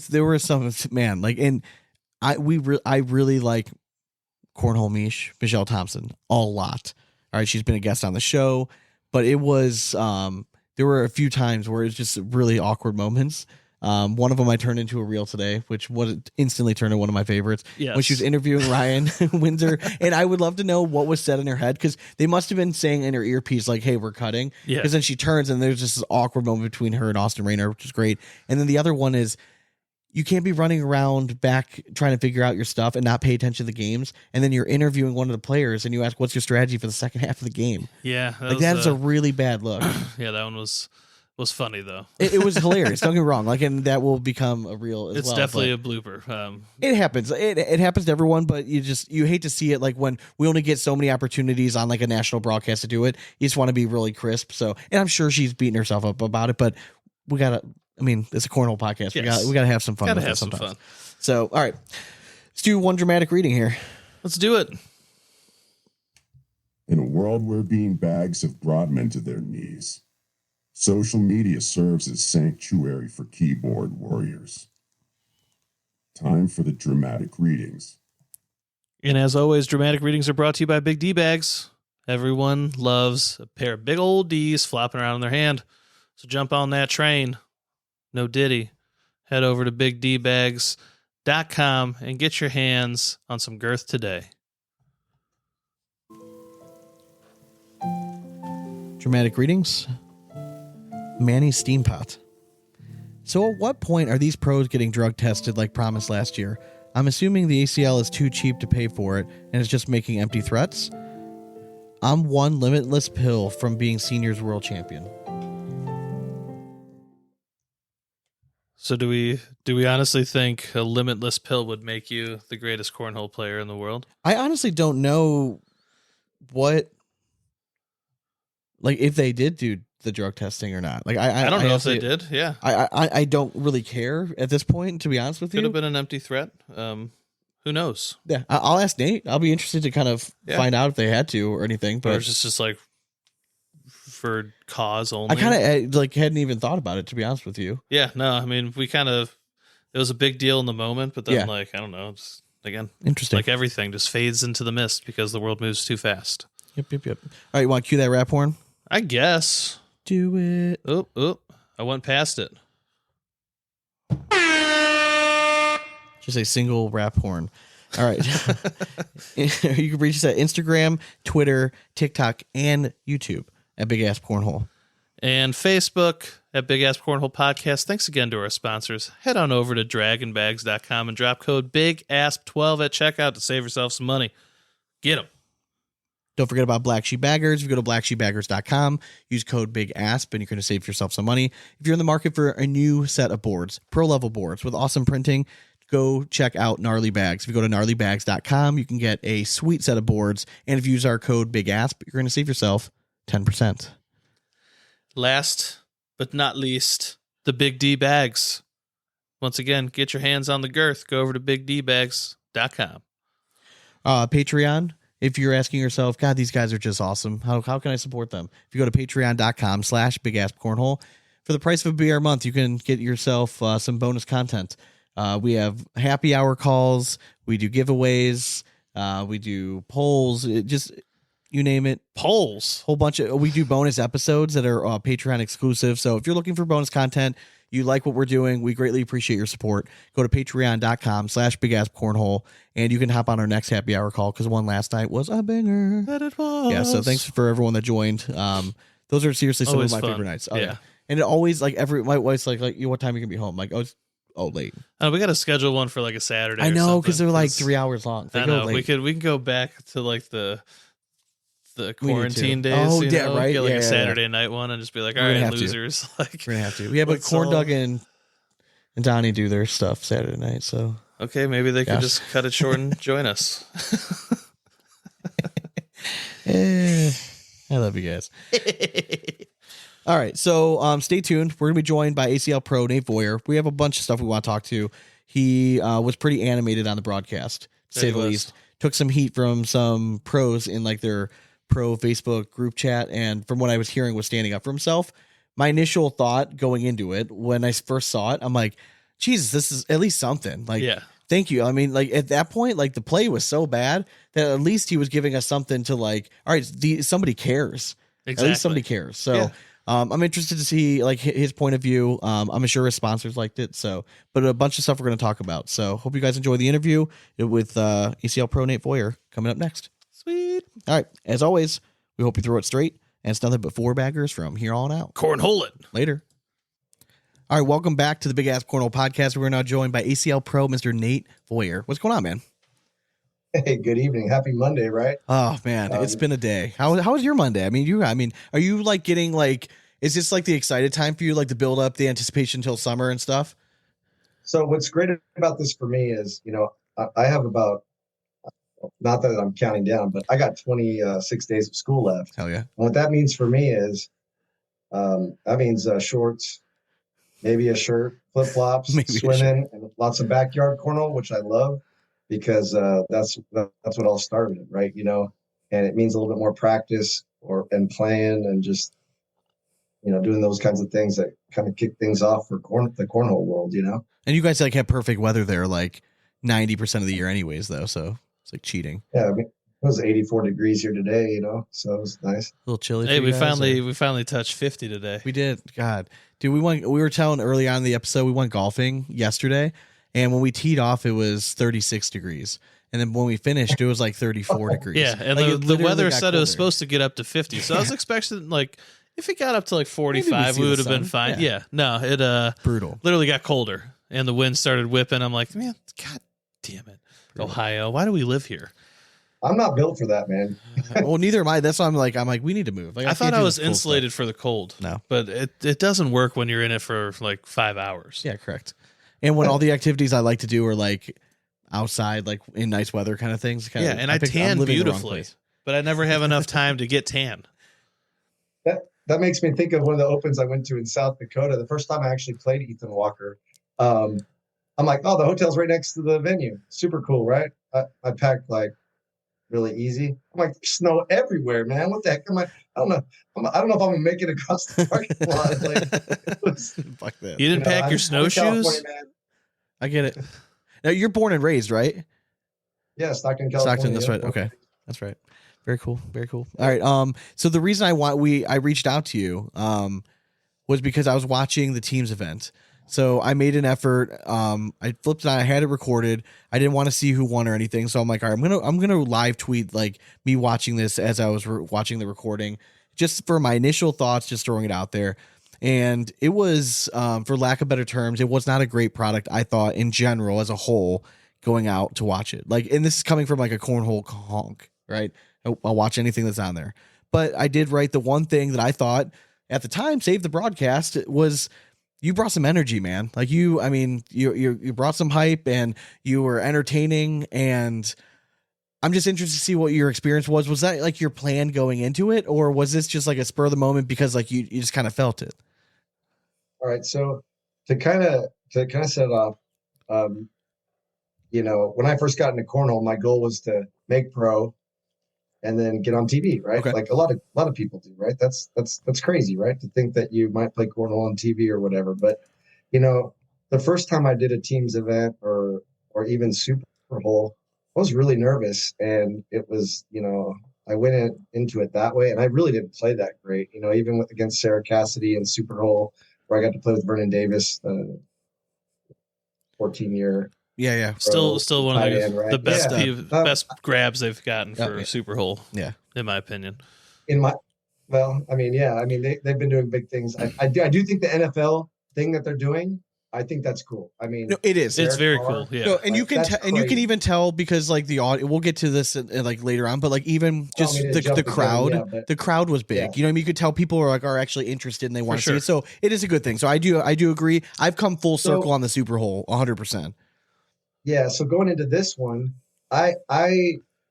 There were some, man, like, and I really like Cornhole Michelle Thompson a lot. All right, she's been a guest on the show, but it was there were a few times where it's just really awkward moments. One of them I turned into a reel today, which was instantly turned into one of my favorites. Yes. When she was interviewing Ryan Windsor, and I would love to know what was said in her head, because they must have been saying in her earpiece like, "Hey, we're cutting." Yeah. Because then she turns and there's just this awkward moment between her and Austin Rayner, which is great. And then the other one is, you can't be running around back trying to figure out your stuff and not pay attention to the games. And then you're interviewing one of the players and you ask, "What's your strategy for the second half of the game?" Yeah, that's a really bad look. Yeah, that one was funny though. It was hilarious. Don't get me wrong. Like, and that will become a reel as it's well. It's definitely a blooper. It happens. It happens to everyone, but you hate to see it. Like when we only get so many opportunities on like a national broadcast to do it, you just want to be really crisp. So, and I'm sure she's beating herself up about it, but we gotta. I mean, it's a cornhole podcast. Yes. We gotta have some fun. Gotta with have it some sometimes. fun. So, all right, let's do one dramatic reading here. Let's do it. In a world where bean bags have brought men to their knees, social media serves as sanctuary for keyboard warriors. Time for the dramatic readings. And as always, dramatic readings are brought to you by Big D Bags. Everyone loves a pair of big old D's flopping around in their hand. So jump on that train. No diddy. Head over to bigdbags.com and get your hands on some girth today. Dramatic readings. Manny Steampot. So at what point are these pros getting drug tested like promised last year? I'm assuming the ACL is too cheap to pay for it and is just making empty threats. I'm one limitless pill from being seniors world champion. So do we honestly think a limitless pill would make you the greatest cornhole player in the world? I honestly don't know what, like, if they did do the drug testing or not. Like, I don't know honestly, if they did. Yeah, I don't really care at this point, to be honest with could you. have been an empty threat. Who knows? Yeah, I'll ask Nate. I'll be interested to kind of find out if they had to or anything. But or it's just like for cause only. I kind of like hadn't even thought about it, to be honest with you. Yeah, no, I mean, it was a big deal in the moment, but then Yeah. like, I don't know, just, again, Interesting. like everything just fades into the mist because the world moves too fast. Yep. All right, you want to cue that rap horn? I guess. Do it. Oh, I went past it. Just a single rap horn. All right. You can reach us at Instagram, Twitter, TikTok, and YouTube at Big Asp Cornhole. And Facebook at Big Asp Cornhole Podcast. Thanks again to our sponsors. Head on over to DragginBags.com and drop code BIGASP12 at checkout to save yourself some money. Get them. Don't forget about Black Sheep Baggers. If you go to blacksheepbaggers.com, use code BIGASP, and you're going to save yourself some money. If you're in the market for a new set of boards, pro-level boards with awesome printing, go check out Gnarly Bags. If you go to gnarlybags.com, you can get a sweet set of boards. And if you use our code BIGASP, you're going to save yourself 10%. Last but not least, the Big D Bags. Once again, get your hands on the girth. Go over to bigdbags.com. Patreon. If you're asking yourself, God, these guys are just awesome. How can I support them? If you go to patreon.com/bigaspcornhole, for the price of a beer a month, you can get yourself some bonus content. We have happy hour calls. We do giveaways. We do polls. You name it. Polls. Whole bunch of. We do bonus episodes that are Patreon exclusive. So if you're looking for bonus content, you like what we're doing, we greatly appreciate your support. Go to patreon.com/bigaspcornhole, and you can hop on our next happy hour call because one last night was a banger. That it was. Yeah, so thanks for everyone that joined. Those are seriously some Always of my fun. favorite nights. Oh, Yeah. And it always, like, my wife's like, what time are you gonna be home? Like, late. We got to schedule one for like a Saturday. I know, because because they're like 3 hours long. They I go know. late. We can go back to like the We need quarantine to. days. Oh, you yeah, know? right? Get like Yeah, a yeah, Saturday night one and just be like, all We're gonna right, have to. losers. Like, We're gonna have to. We have a Let's Corn all- Dog and Donnie do their stuff Saturday night. So okay, maybe they could Yes. just cut it short and join us. I love you guys. All right, so stay tuned. We're gonna be joined by ACL Pro Nate Voyer. We have a bunch of stuff we want to talk to. He was pretty animated on the broadcast, to say Yeah, the he was. least. Took some heat from some pros in like their pro Facebook group chat, and from what I was hearing, was standing up for himself. My initial thought going into it, when I first saw it, I'm like, Jesus, this is at least something. Like, Yeah. thank you. I mean, like at that point, like the play was so bad that at least he was giving us something to like, all right, somebody cares. Exactly. At least somebody cares. So Yeah. I'm interested to see like his point of view. I'm sure his sponsors liked it. So, but a bunch of stuff we're going to talk about. So hope you guys enjoy the interview with ACL Pro Nate Voyer coming up next. Sweet. All right. As always, we hope you throw it straight, and it's nothing but four baggers from here on out. Cornhole it. Later. All right. Welcome back to the Big Asp Cornhole Podcast. We're now joined by ACL Pro, Mr. Nate Voyer. What's going on, man? Hey, good evening. Happy Monday, right? Oh man, it's been a day. How was your Monday? I mean, are you like getting like, is this like the excited time for you, like to build up the anticipation till summer and stuff? So what's great about this for me is, I have about, not that I'm counting down, but I got 26 days of school left. Hell yeah. And what that means for me is, that means shorts, maybe a shirt, flip-flops, Maybe a swimming, and lots of backyard cornhole, which I love because that's what all started it, right? And it means a little bit more practice and playing and just, doing those kinds of things that kind of kick things off for the cornhole world, And you guys like have perfect weather there, like 90% of the year anyways, though. So it's like cheating. Yeah, I mean, it was 84 degrees here today, so it was nice. A little chilly. Hey, for you we guys, or- we finally touched 50 today. We did. God, dude, we were telling early on in the episode, we went golfing yesterday. And when we teed off, it was 36 degrees. And then when we finished, it was like 34 degrees. Yeah, and Like, the it literally weather got said it was colder. supposed to get up to 50. So I was expecting like if it got up to like 45, see we the would have been sun. fine. Yeah. Yeah. No, it Brutal. literally got colder and the wind started whipping. I'm like, man, god Damn it. Ohio. Why do we live here? I'm not built for that, man. Well, neither am I. That's why I'm like, we need to move. Like, I thought can't I do was this cool insulated stuff. for the cold. No. But it doesn't work when you're in it for like 5 hours. Yeah, correct. And when all the activities I like to do are like outside, like in nice weather kind of things. Yeah, and I tan beautifully, but I never have enough time to get tan. That makes me think of one of the opens I went to in South Dakota. The first time I actually played Ethan Walker, I'm like, oh, the hotel's right next to the venue. Super cool, right? I packed like really easy. I'm like, there's snow everywhere, man. What the heck? I'm like, I don't know if I'm gonna make it across the parking lot. Like, fuck that. You didn't pack your snowshoes? I get it. Now you're born and raised, right? Yeah, Stockton, California. Stockton, that's right. Okay, that's right. Very cool. Very cool. All right. So the reason I reached out to you was because I was watching the team's event. So I made an effort. I flipped it on. I had it recorded. I didn't want to see who won or anything. So I'm like, all right, I'm gonna live tweet like me watching this as I was watching the recording, just for my initial thoughts, just throwing it out there. And it was, for lack of better terms, it was not a great product, I thought, in general, as a whole, going out to watch it. Like, and this is coming from like a cornhole honk, right? I'll watch anything that's on there. But I did write the one thing that I thought at the time saved the broadcast was you brought some energy, man. Like you brought some hype and you were entertaining, and I'm just interested to see what your experience was. Was that like your plan going into it, or was this just like a spur of the moment because like you just kind of felt it? All right. So to kind of set it off, when I first got into cornhole, my goal was to make pro and then get on TV, right? Okay. Like a lot of people do, right? That's crazy, right? To think that you might play cornhole on TV or whatever. But the first time I did a teams event or even Super Bowl, I was really nervous, and it was, I went into it that way, and I really didn't play that great, even against Sarah Cassidy and Super Bowl, where I got to play with Vernon Davis, 14-year. Yeah. Still one of the best Yeah. best grabs they've gotten for Super Bowl. Yeah, in my opinion. They've been doing big things. I do think the NFL thing that they're doing, I think that's cool. I mean, no, it is. It's very cool. Yeah, no, and you can even tell because like the audio. We'll get to this like later on, but like even just the crowd, the crowd was big. Yeah. You know what I mean? You could tell people are actually interested and they want to see it. sure. So it is a good thing. So I do agree. I've come full circle on the Super Bowl 100%. Yeah. So going into this one, I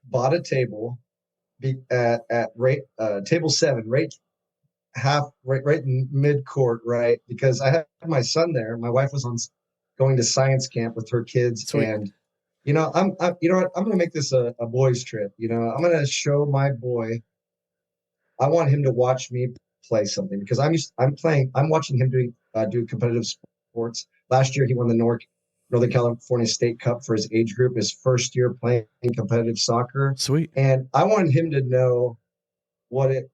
bought a table at table 7, right in mid court, right? Because I had my son there. My wife was going to science camp with her kids. Sweet. And, I'm going to make this a boys trip. I'm going to show my boy. I want him to watch me play something because I'm watching him do competitive sports. Last year, he won the Northern California State Cup for his age group, his first year playing competitive soccer. Sweet. And I wanted him to know what it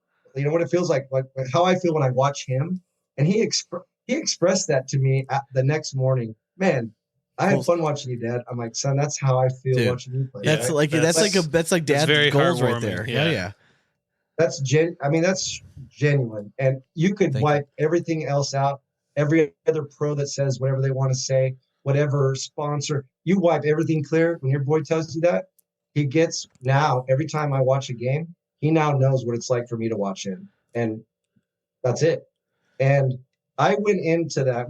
feels like how I feel when I watch him. And he expressed that to me the next morning. Man, I had fun watching you, Dad. I'm like, son, that's how I feel watching you play. That's right? that's like dad's very goals right heartwarming. there. Yeah. That's genuine. And you could wipe everything else out. Every other pro that says whatever they want to say, whatever sponsor, you wipe everything clear. When your boy tells you that, he gets now, every time I watch a game, he now knows what it's like for me to watch him. And that's it. And I went into that,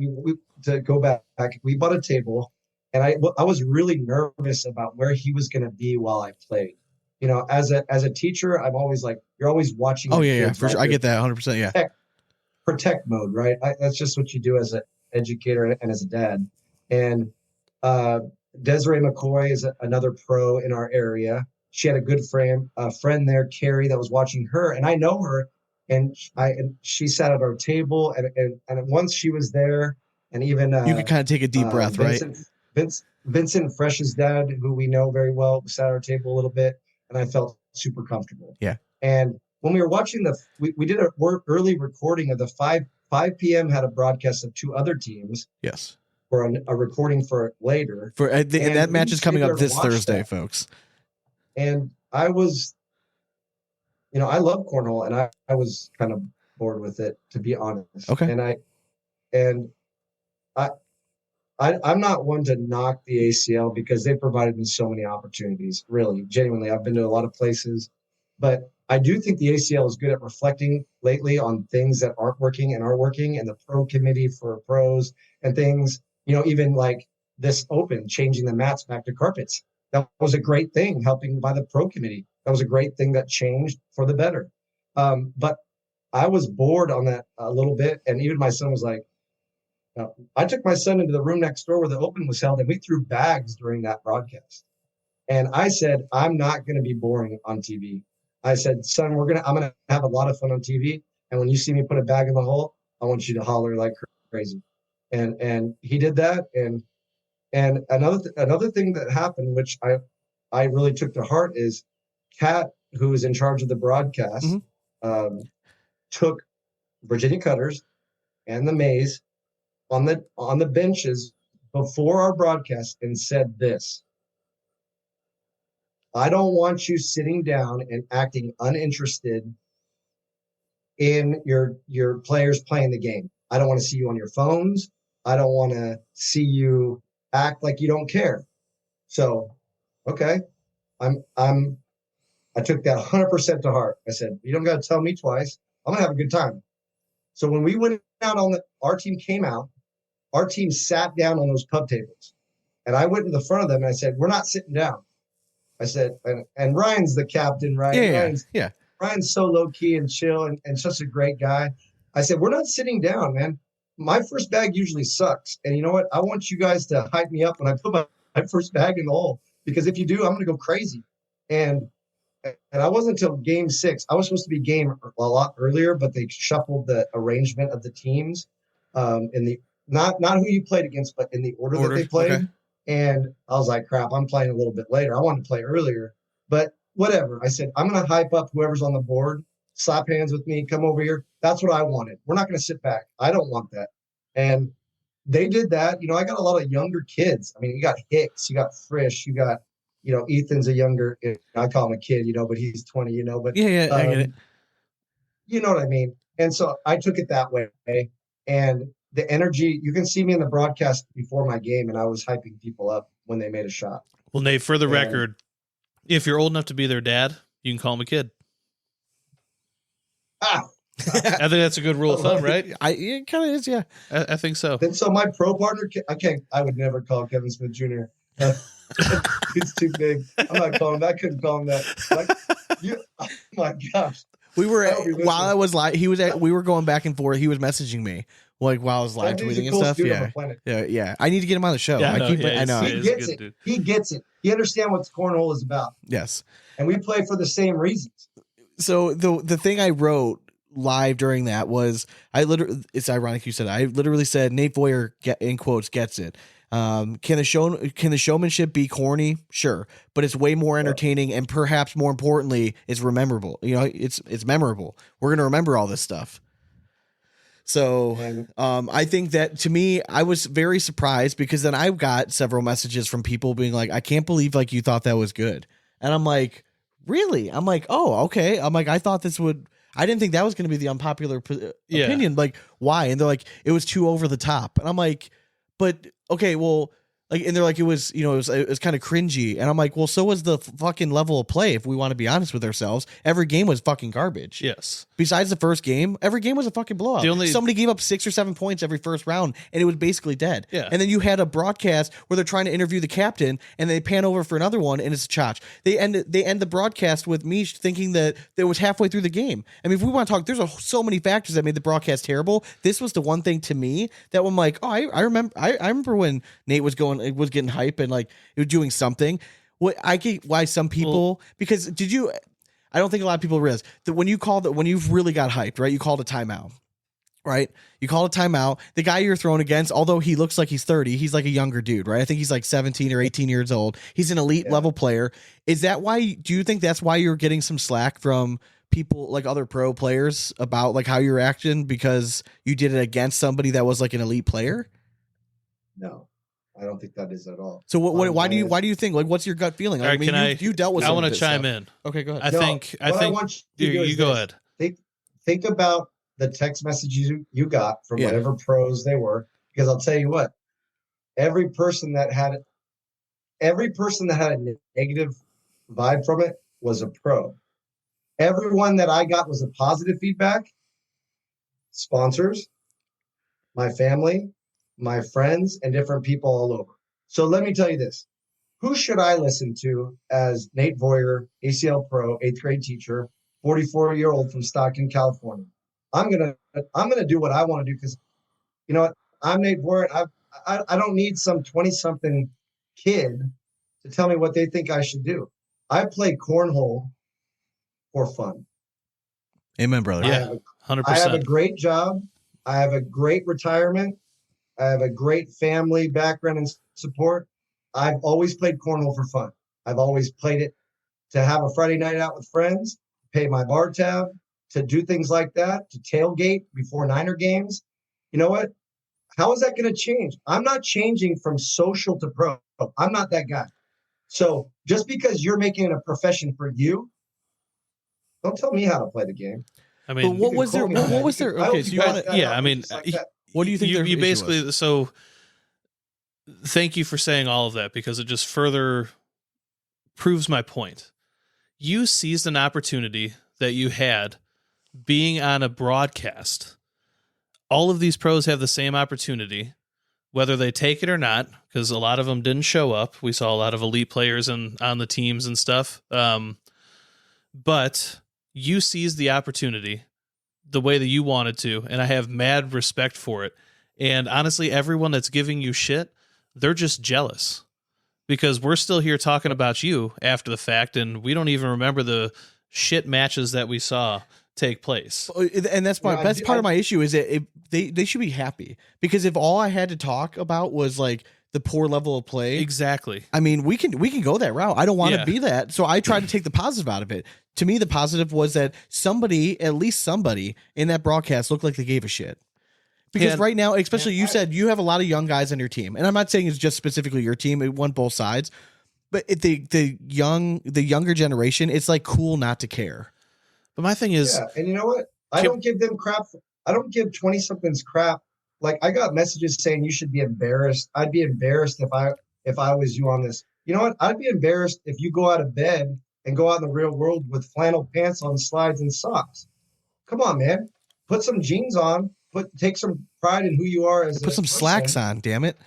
to go back, we bought a table, and I was really nervous about where he was going to be while I played. As a teacher, I'm always like, you're always watching. Oh yeah, for right? sure. I get that 100%. Yeah. Protect mode, right? That's just what you do as an educator and as a dad. And Desiree McCoy is another pro in our area. She had a good friend there, Carrie, that was watching her, and I know her. And she sat at our table, and once she was there, and even You could kind of take a deep breath, Vincent, right? Vincent Fresh's dad, who we know very well, sat at our table a little bit, and I felt super comfortable. Yeah. And when we were watching we did a early recording of the 5 p.m. had a broadcast of 2 other teams. Yes. For a recording for later. And that match is coming up this Thursday, folks. And I was, I love cornhole, and I was kind of bored with it, to be honest. Okay. And I I'm not one to knock the ACL because they provided me so many opportunities. Really, genuinely, I've been to a lot of places, but I do think the ACL is good at reflecting lately on things that aren't working and are working, and the pro committee for pros and things. Even like this Open, changing the mats back to carpets. That was a great thing, helping by the pro committee. That was a great thing that changed for the better. But I was bored on that a little bit, and even my son was like, I took my son into the room next door where the Open was held, and we threw bags during that broadcast. And I said, I'm not going to be boring on TV. I said, son, I'm going to have a lot of fun on TV. And when you see me put a bag in the hole, I want you to holler like crazy. And he did that. And another thing that happened, which I really took to heart, is Kat, who was in charge of the broadcast, took Virginia Cutters and the Mays on the benches before our broadcast and said this: I don't want you sitting down and acting uninterested in your players playing the game. I don't want to see you on your phones. I don't want to see you act like you don't care. So, okay, I took that 100% to heart. I said, you don't got to tell me twice. I'm gonna have a good time. So when we went out our team came out. Our team sat down on those pub tables, and I went to the front of them and I said, we're not sitting down. I said, and Ryan's the captain, right? Yeah. Ryan's so low key and chill and such a great guy. I said, we're not sitting down, man. My first bag usually sucks. And you know what? I want you guys to hype me up when I put my first bag in the hole, because if you do, I'm going to go crazy. And I wasn't until game 6. I was supposed to be game a lot earlier, but they shuffled the arrangement of the teams in the not who you played against, but in the order that they played. Okay. And I was like, crap, I'm playing a little bit later. I wanted to play earlier, but whatever. I said, I'm going to hype up whoever's on the board, slap hands with me, come over here. That's what I wanted. We're not going to sit back. I don't want that. And they did that. I got a lot of younger kids. I mean, you got Hicks, you got Frisch, you got, Ethan's a younger, I call him a kid, but he's 20, but yeah, I get it. You know what I mean? And so I took it that way. And the energy, you can see me in the broadcast before my game, and I was hyping people up when they made a shot. Well, Nate, for the record, if you're old enough to be their dad, you can call him a kid. I think that's a good rule of thumb, right? It kind of is, yeah. I think so. And so my pro partner, I would never call Kevin Smith Jr. He's too big. I'm not calling him that. I couldn't call him that. Oh my gosh. We were while I was live. We were going back and forth. He was messaging me while I was live tweeting and stuff. Yeah. I need to get him on the show. Yeah, I know. He gets it. Dude. He gets it. He understands what cornhole is about. Yes. And we play for the same reasons. So the thing I wrote live during that was it's ironic you said it. I literally said Nate Voyer in quotes gets it. Can the showmanship be corny? Sure, but it's way more entertaining, and perhaps more importantly, it's memorable. It's memorable. We're gonna remember all this stuff. So, I think that, to me, I was very surprised, because then I got several messages from people being like, "I can't believe you thought that was good," and I'm like, "Really?" I'm like, "Oh, okay." I'm like, "I thought this would." I didn't think that was going to be the unpopular opinion. Like, why? And they're like, "It was too over the top," and I'm like, "But." Okay, well, and they're like, it was kind of cringy, and I'm like, well, so was the fucking level of play. If we want to be honest with ourselves, every game was fucking garbage. Yes. Besides the first game, every game was a fucking blowout. Somebody gave up 6 or 7 points every first round, and it was basically dead. Yeah. And then you had a broadcast where they're trying to interview the captain, and they pan over for another one, and it's a chotch. They end the broadcast with me thinking that it was halfway through the game. I mean, if we want to talk, there's so many factors that made the broadcast terrible. This was the one thing to me that I'm like, oh, I remember when Nate was getting hype and it was doing something. What I get why some people, because I don't think a lot of people realize that when you've really got hyped, right? You called a timeout, right? You called a timeout. The guy you're throwing against, although he looks like he's 30, he's like a younger dude, right? I think he's like 17 or 18 years old. He's an elite level player. Is that why? Do you think that's why you're getting some slack from people like other pro players about how you're acting because you did it against somebody that was like an elite player? No. I don't think that is at all. So why do you think, what's your gut feeling? I mean, you dealt with. I want to chime in. Okay, go ahead. I think I want you go ahead. Think about the text messages you got from whatever pros they were, because I'll tell you what, every person that had a negative vibe from it was a pro. Everyone that I got was a positive feedback. Sponsors, my family, my friends, and different people all over. So let me tell you this. Who should I listen to as Nate Voyer, ACL pro, 8th grade teacher, 44-year-old from Stockton, California? I'm gonna do what I want to do because, you know what? I'm Nate Voyer. I don't need some 20-something kid to tell me what they think I should do. I play cornhole for fun. Amen, brother. Yeah, 100%. I have a great job. I have a great retirement. I have a great family background and support. I've always played cornhole for fun. I've always played it to have a Friday night out with friends, pay my bar tab, to do things like that, to tailgate before Niner games. You know what? How is that going to change? I'm not changing from social to pro. I'm not that guy. So just because you're making it a profession for you, don't tell me how to play the game. I But mean, what was their? What was their? Okay, so you want to? yeah, I mean, What do you think? You basically was? So. Thank you for saying all of that because it just further proves my point. You seized an opportunity that you had being on a broadcast. All of these pros have the same opportunity, whether they take it or not, because a lot of them didn't show up. We saw a lot of elite players on the teams and stuff. But you seized the opportunity the way that you wanted to, and I have mad respect for it. And honestly, everyone that's giving you shit, they're just jealous because we're still here talking about you after the fact, and we don't even remember the shit matches that we saw take place. And that's part of my issue is that they should be happy, because if all I had to talk about was like the poor level of play, exactly. I mean, we can go that route. I don't want to be that, so I try to take the positive out of it. To me, the positive was that at least somebody in that broadcast looked like they gave a shit. Because right now, especially you said you have a lot of young guys on your team, and I'm not saying it's just specifically your team; it won both sides. But the younger generation, it's like cool not to care. But my thing is, and you know what? I don't give them crap. I don't give 20-somethings crap. Like, I got messages saying you should be embarrassed. I'd be embarrassed if I was you on this. You know what? I'd be embarrassed if you go out of bed and go out in the real world with flannel pants on, slides, and socks. Come on, man. Put some jeans on. Take some pride in who you are as put some slacks on, damn it.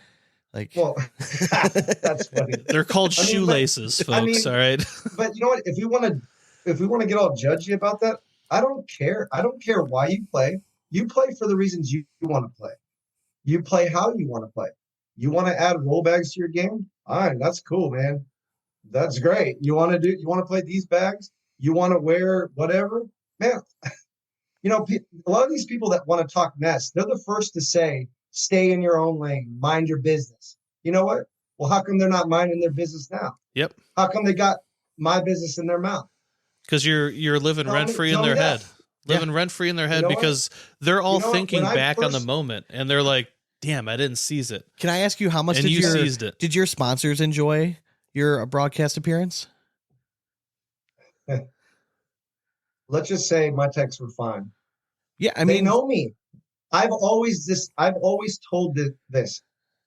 Like, well, that's funny. They're called shoelaces, folks. All right. But you know what? If we want to get all judgy about that, I don't care. I don't care why you play. You play for the reasons you want to play. You play how you want to play. You want to add roll bags to your game? All right, that's cool, man. That's great. You want to play these bags? You want to wear whatever? Man, you know, a lot of these people that want to talk mess, they're the first to say, stay in your own lane, mind your business. You know what? Well, how come they're not minding their business now? Yep. How come they got my business in their mouth? Because you're living rent-free in their head. Living rent-free in their head, because they're all thinking back on the moment, and they're like, damn, I didn't seize it. Can I ask you how much did your sponsors enjoy your broadcast appearance? Let's just say my texts were fine. Yeah, I mean, they know me. I've always told this.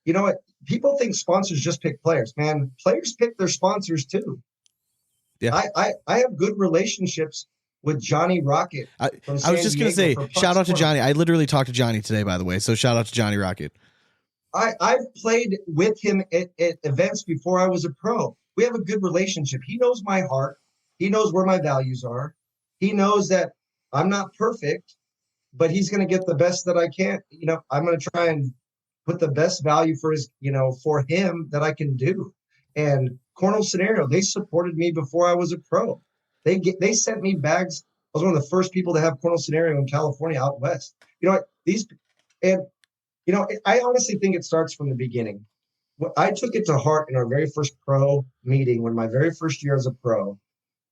You know what? People think sponsors just pick players. Man, players pick their sponsors too. Yeah, I have good relationships with Johnny Rocket. I was just going to say, shout out to Johnny. I literally talked to Johnny today, by the way. So shout out to Johnny Rocket. I've played with him at events before I was a pro. We have a good relationship. He knows my heart. He knows where my values are. He knows that I'm not perfect, but he's going to get the best that I can. You know, I'm going to try and put the best value for him that I can do. And Cornell Scenario, they supported me before I was a pro. They sent me bags. I was one of the first people to have Cornell Scenario in California out west. You know, I honestly think it starts from the beginning. I took it to heart in our very first pro meeting when my very first year as a pro,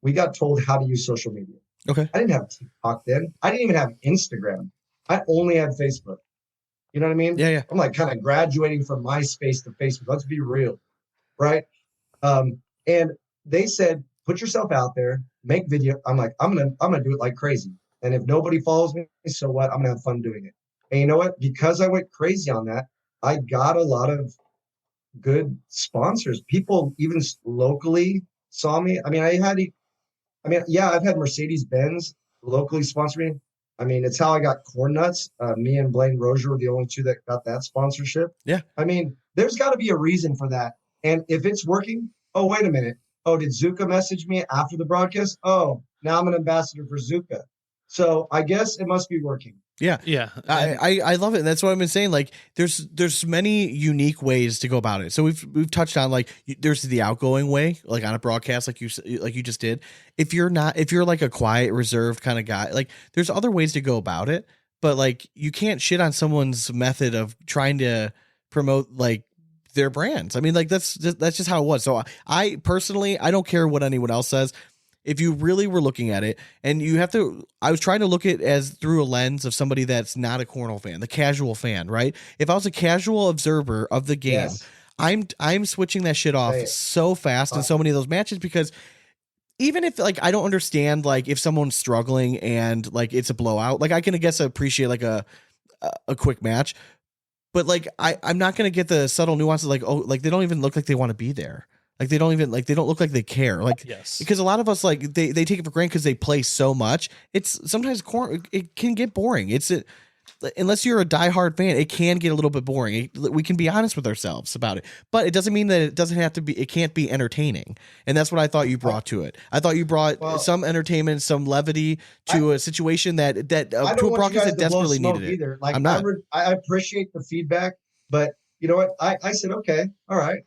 we got told how to use social media. Okay. I didn't have TikTok then. I didn't even have Instagram. I only had Facebook. You know what I mean? Yeah. I'm like kind of graduating from MySpace to Facebook. Let's be real, right? And they said, put yourself out there, make video. I'm like, I'm gonna do it like crazy. And if nobody follows me, so what? I'm gonna have fun doing it. And you know what? Because I went crazy on that, I got a lot of good sponsors. People even locally saw me. I mean, I've had Mercedes-Benz locally sponsor me. I mean, it's how I got Corn Nuts. Me and Blaine Rozier were the only two that got that sponsorship. Yeah. I mean, there's got to be a reason for that. And if it's working, oh, wait a minute. Oh, did Zuka message me after the broadcast? Oh, now I'm an ambassador for Zuka. So I guess it must be working. Yeah. Yeah. I love it. That's what I've been saying. Like there's many unique ways to go about it. So we've touched on like there's the outgoing way, like on a broadcast, like you just did. If you're like a quiet, reserved kind of guy, like there's other ways to go about it, but like you can't shit on someone's method of trying to promote like their brands. I mean, like that's just how it was. So I personally, I don't care what anyone else says. If you really were looking at it, and I was trying to look at it as through a lens of somebody that's not a Cornhole fan, the casual fan, right? If I was a casual observer of the game, Yes. I'm switching that shit off so fast in so many of those matches, because even if like I don't understand like if someone's struggling and like it's a blowout, like I can appreciate like a quick match, but like I'm not gonna get the subtle nuances like, oh, like they don't even look like they want to be there. Like they don't look like they care. Like, Yes. because a lot of us like they take it for granted because they play so much. It's sometimes it can get boring. Unless you're a diehard fan, it can get a little bit boring. We can be honest with ourselves about it, but it doesn't mean that it doesn't have to be. It can't be entertaining, and that's what I thought you brought to it. I thought you brought some entertainment, some levity to a situation that to a broadcast that desperately needed it. Either. Like I'm not. I appreciate the feedback, but you know what? I said, okay, all right.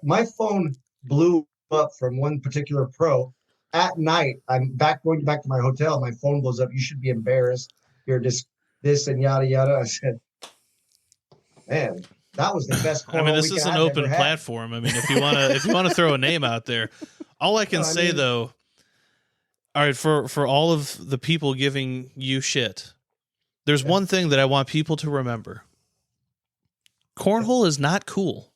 My phone blew up from one particular pro. At night, I'm going back to my hotel. My phone blows up. You should be embarrassed. You're just this and yada yada. I said, man, that was the best. I mean, this is an open platform. I mean, if you want to throw a name out there, all I can say though, all right, for all of the people giving you shit, there's one thing that I want people to remember: cornhole is not cool.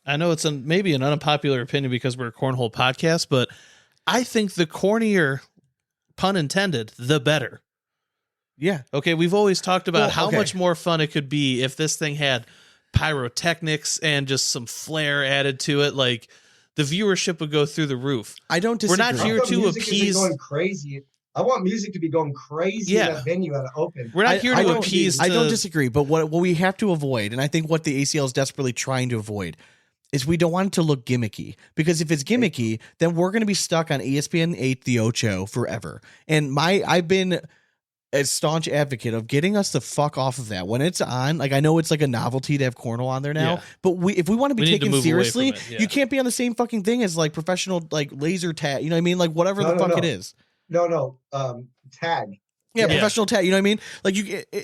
I know it's maybe an unpopular opinion because we're a cornhole podcast, but I think the cornier, pun intended, the better. Yeah. Okay. We've always talked about how much more fun it could be if this thing had pyrotechnics and just some flair added to it. Like the viewership would go through the roof. I don't disagree. We're not here to appease. Going crazy. I want music to be going crazy in a venue at an open. We're not here to appease. I don't disagree, but what we have to avoid, and I think what the ACL is desperately trying to avoid, is we don't want it to look gimmicky, because if it's gimmicky, then we're going to be stuck on ESPN 8 The Ocho forever. And I've been a staunch advocate of getting us the fuck off of that when it's on. Like, I know it's like a novelty to have cornhole on there now, but if we want to be taken seriously, you can't be on the same fucking thing as like professional, like laser tag, you know what I mean? Like whatever it is. Tag. Yeah, professional tag. You know what I mean? Like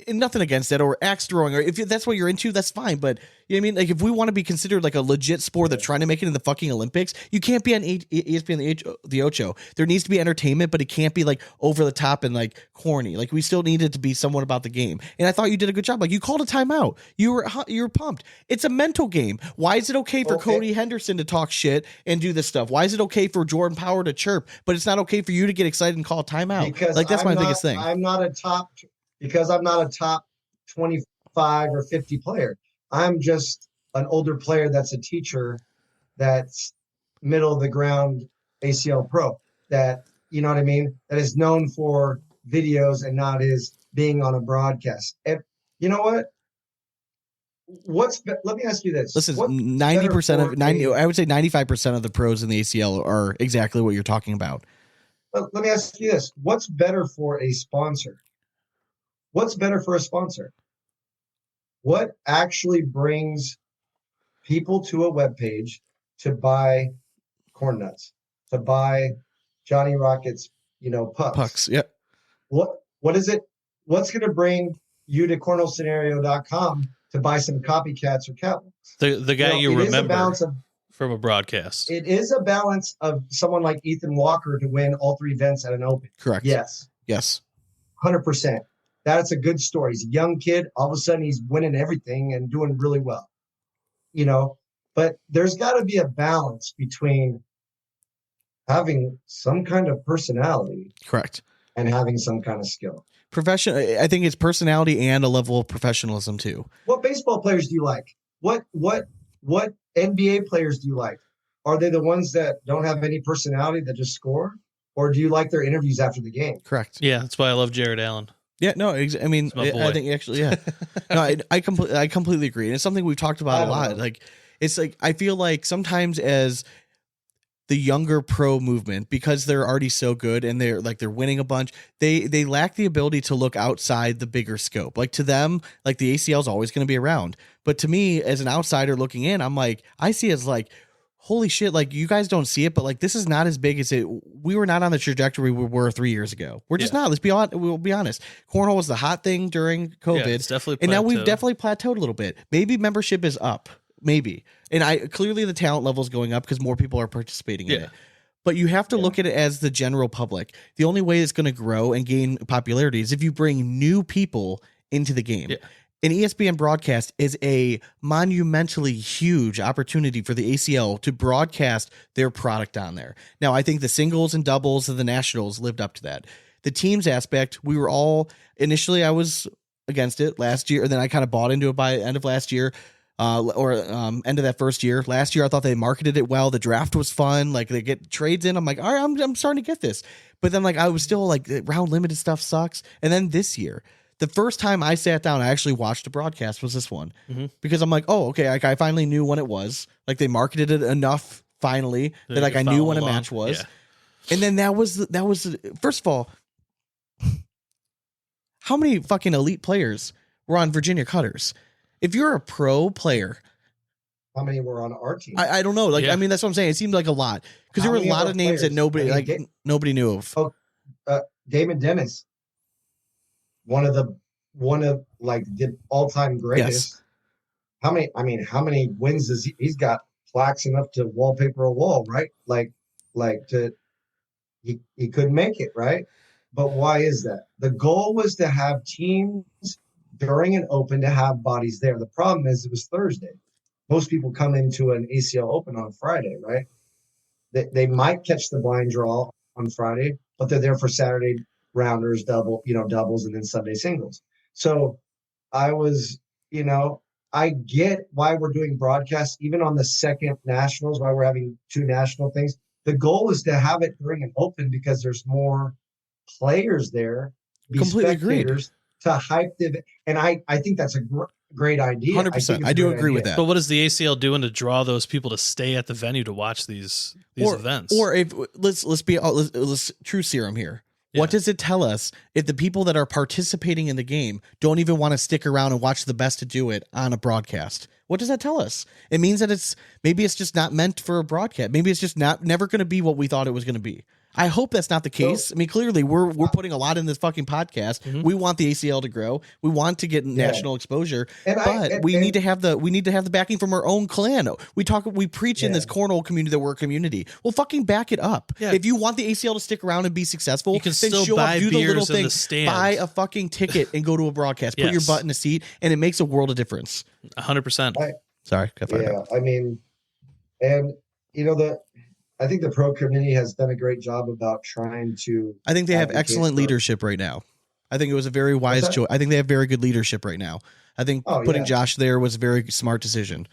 nothing against that, or axe throwing, or if that's what you're into, that's fine. But you know what I mean? Like if we want to be considered like a legit sport that's trying to make it in the fucking Olympics, you can't be on ESPN the Ocho. There needs to be entertainment, but it can't be like over the top and like corny. Like we still need it to be somewhat about the game. And I thought you did a good job. Like you called a timeout. You were pumped. It's a mental game. Why is it okay for Cody Henderson to talk shit and do this stuff? Why is it okay for Jordan Power to chirp, but it's not okay for you to get excited and call a timeout? Because like that's my biggest thing. I'm not a top 25 or 50 player. I'm just an older player that's a teacher, that's middle of the ground ACL pro, that, you know what I mean, that is known for videos and not is being on a broadcast. And you know what? Let me ask you this. Listen, 90% of 90, I would say 95% of the pros in the ACL are exactly what you're talking about. Let me ask you this. What's better for a sponsor? What's better for a sponsor? What actually brings people to a webpage to buy corn nuts, to buy Johnny Rockets, pucks? Yep. What is it? What's going to bring you to cornholescenario.com to buy some copycats or catwalks? The guy you remember from a broadcast. It is a balance of someone like Ethan Walker to win all three events at an open. Correct. Yes. 100%. That's a good story. He's a young kid. All of a sudden, he's winning everything and doing really well. But there's got to be a balance between having some kind of personality, correct, and having some kind of skill. I think it's personality and a level of professionalism too. What baseball players do you like? What what NBA players do you like? Are they the ones that don't have any personality that just score? Or do you like their interviews after the game? Correct. Yeah, that's why I love Jared Allen. Yeah, no, I mean, my boy. I think actually, yeah, no, I completely agree, and it's something we've talked about a lot. know. Like, it's like I feel like sometimes as the younger pro movement, because they're already so good and they're winning a bunch, they lack the ability to look outside the bigger scope. Like to them, like the ACL is always going to be around, but to me as an outsider looking in, I'm like, I see it as like, holy shit, like you guys don't see it, but like this is not as big as it. We were not on the trajectory we were 3 years ago. We're just not. We'll be honest. Cornhole was the hot thing during COVID, it's definitely and now plateaued. we've definitely plateaued a little bit. Maybe membership is up, maybe, and clearly the talent level is going up because more people are participating in it. But you have to look at it as the general public. The only way it's going to grow and gain popularity is if you bring new people into the game. Yeah. An ESPN broadcast is a monumentally huge opportunity for the ACL to broadcast their product on there. Now, I think the singles and doubles of the Nationals lived up to that. The teams aspect, we were all initially, I was against it last year, and then I kind of bought into it by the end of last year. End of that first year. Last year, I thought they marketed it well. The draft was fun. Like they get trades in. I'm like, all right, I'm starting to get this. But then like I was still like, round limited stuff sucks. And then this year, the first time I sat down, I actually watched a broadcast was this one because I'm like, oh, okay. Like I finally knew when it was. Like they marketed it enough finally that like I knew when a match was. Yeah. And then that was first of all, how many fucking elite players were on Virginia Cutters? If you're a pro player, How many were on our team? I don't know. Like, I mean, that's what I'm saying. It seemed like a lot because there were a lot of names that nobody nobody knew of. Damon Dennis, one of like the all-time greatest. Yes. How many wins does he's got plaques enough to wallpaper a wall, right? He couldn't make it, right? But why is that? The goal was to have teams during an open to have bodies there. The problem is it was Thursday. Most people come into an ACL open on Friday, right? They might catch the blind draw on Friday, but they're there for Saturday rounders, doubles, and then Sunday singles. So I was, I get why we're doing broadcasts, even on the second nationals, why we're having 2 national things. The goal is to have it during an open because there's more players there, Completely spectators to hype the event. And I think that's a great idea. 100%. I do agree with that. But what is the ACL doing to draw those people to stay at the venue to watch these events? Or if let's true serum here. Yeah. What does it tell us if the people that are participating in the game don't even want to stick around and watch the best to do it on a broadcast? What does that tell us? It means that maybe it's just not meant for a broadcast. Maybe it's just never going to be what we thought it was going to be. I hope that's not the case. I mean, clearly we're putting a lot in this fucking podcast. Mm-hmm. We want the ACL to grow. We want to get national exposure, but we need to have the backing from our own clan. We preach in this cornhole community that we're a community. Well, fucking back it up. Yeah. If you want the ACL to stick around and be successful, you can then still show buy up, do the little thing, buy a fucking ticket and go to a broadcast. Put your butt in a seat, and it makes a world of difference. 100%. Sorry. I mean, and I think the pro community has done a great job about trying to. I think they have excellent leadership right now. I think it was a very wise choice. I think they have very good leadership right now. I think putting Josh there was a very smart decision.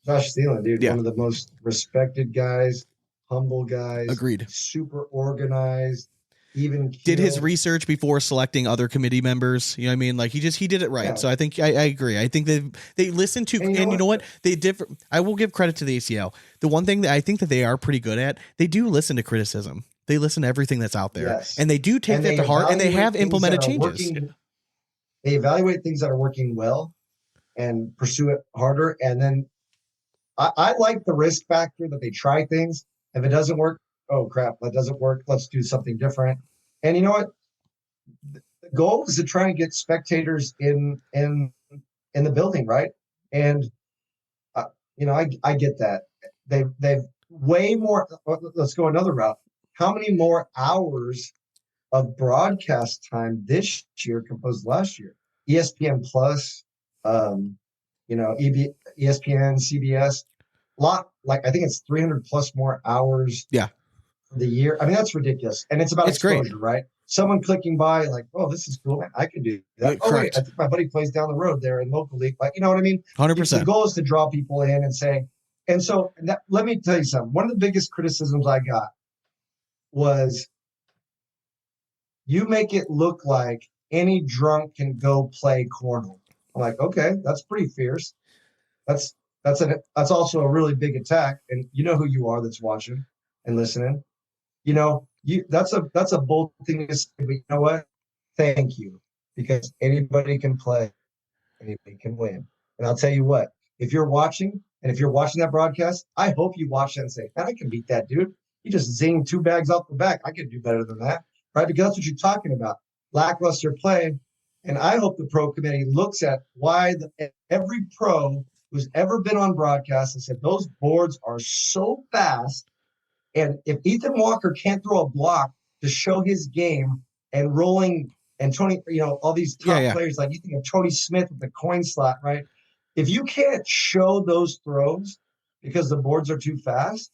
Josh Thielen, dude, one of the most respected guys, humble guys. Agreed. Super organized. Even did his research before selecting other committee members. You know what I mean? Like he did it right. Yeah. So I think I agree. I think they listened to, and you know what? They did. I will give credit to the ACL. The one thing that I think that they are pretty good at, they do listen to criticism. They listen to everything that's out there, and they do take that to heart, and they have implemented changes. They evaluate things that are working well and pursue it harder. And then I like the risk factor that they try things. If it doesn't work, oh crap, that doesn't work. Let's do something different. And you know what? The goal is to try and get spectators in the building, right? And I get that. They've way more. Let's go another route. How many more hours of broadcast time this year composed last year? ESPN Plus, ESPN, CBS, I think it's 300 plus more hours. Yeah. the year. I mean, that's ridiculous. And it's about It's great. exposure, right? Someone clicking by like, oh, this is cool, man. I can do that. Yeah, oh, wait, correct. I think my buddy plays down the road there in local league. Like, you know what I mean? 100%. The goal is to draw people in and say, and so let me tell you something. One of the biggest criticisms I got was you make it look like any drunk can go play cornhole. I'm like, okay, that's pretty fierce. That's also a really big attack. And you know who you are that's watching and listening. You know, that's a bold thing to say, but you know what? Thank you. Because anybody can play, anybody can win. And I'll tell you what, if you're watching that broadcast, I hope you watch that and say, man, I can beat that dude. He just zinged 2 bags off the back. I can do better than that. Right? Because that's what you're talking about. Lackluster play. And I hope the pro committee looks at why every pro who's ever been on broadcast and said those boards are so fast. And if Ethan Walker can't throw a block to show his game and rolling and Tony, all these top players, like you think of Tony Smith with the coin slot, right? If you can't show those throws because the boards are too fast,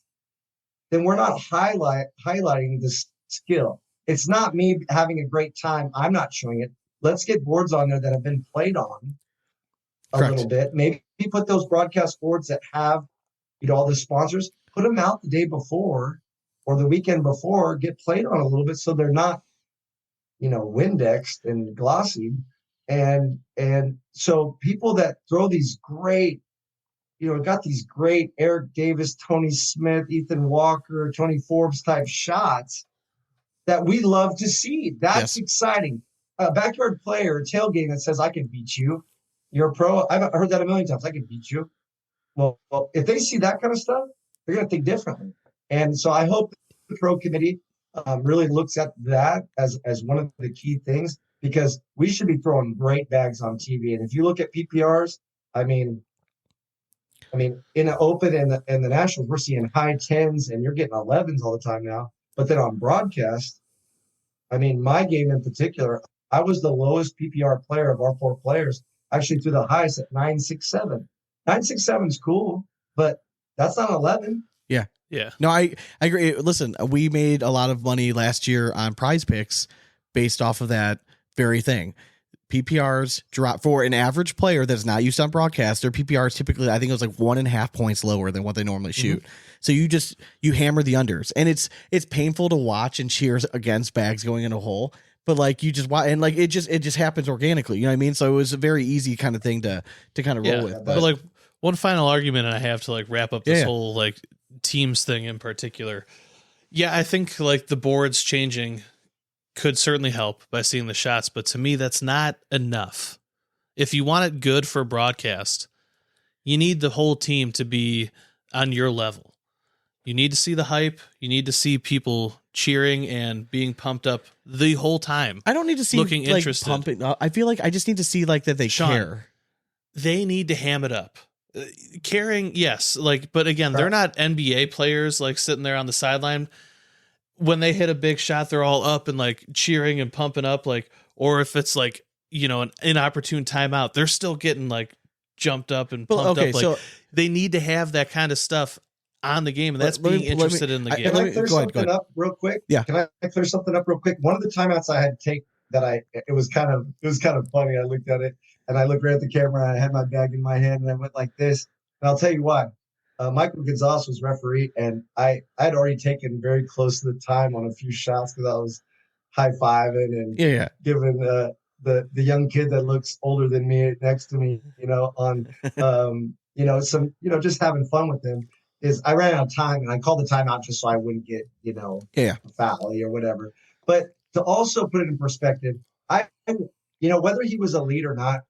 then we're not highlighting the skill. It's not me having a great time. I'm not showing it. Let's get boards on there that have been played on a little bit. Maybe put those broadcast boards that have, all the sponsors, put them out the day before or the weekend before, get played on a little bit so they're not, Windexed and glossy. And so people that throw these great, got these great Eric Davis, Tony Smith, Ethan Walker, Tony Forbes type shots that we love to see. That's exciting. A backyard player, tailgate that says, I can beat you. You're a pro. I've heard that a million times. I can beat you. Well, if they see that kind of stuff, they're going to think differently. And so I hope the pro committee really looks at that as one of the key things, because we should be throwing great bags on TV. And if you look at PPRs, I mean, in the Open and the Nationals, we're seeing high 10s and you're getting 11s all the time now. But then on broadcast, my game in particular, I was the lowest PPR player of our 4 players. Actually, through the highest at 9.67. 9.67 is cool, but that's not 11. Yeah. Yeah. No, I agree. Listen, we made a lot of money last year on prize picks based off of that very thing. PPRs drop for an average player that's not used on broadcast. Their PPRs typically, I think it was like 1.5 points lower than what they normally shoot. So you hammer the unders, and it's painful to watch and cheer against bags going in a hole. But like you just watch, and like it just happens organically. You know what I mean? So it was a very easy kind of thing to kind of roll with. But like one final argument, and I have to like wrap up this whole like teams thing in particular. Yeah, I think like the boards changing could certainly help by seeing the shots, but to me that's not enough. If you want it good for broadcast, you need the whole team to be on your level. You need to see the hype. You need to see people cheering and being pumped up the whole time. I don't need to see looking like interested. Pumping. I feel like I just need to see like that they care. They need to ham it up. Caring, yes, like, but again, they're not NBA players like sitting there on the sideline. When they hit a big shot, they're all up and like cheering and pumping up, like, or if it's like, an inopportune timeout, they're still getting like jumped up and pumped up. Like so they need to have that kind of stuff on the game, and that's being interested in the game. Can I clear something up real quick? Yeah. Can I clear something up real quick? One of the timeouts I had to take it was kind of funny. I looked at it and I looked right at the camera and I had my bag in my hand and I went like this. And I'll tell you why. Michael Gonzalez was referee, and I'd already taken very close to the time on a few shots because I was high-fiving and giving the young kid that looks older than me next to me, on some just having fun with him. Is I ran out of time and I called the timeout just so I wouldn't get a foul or whatever. But to also put it in perspective, whether he was a lead or not,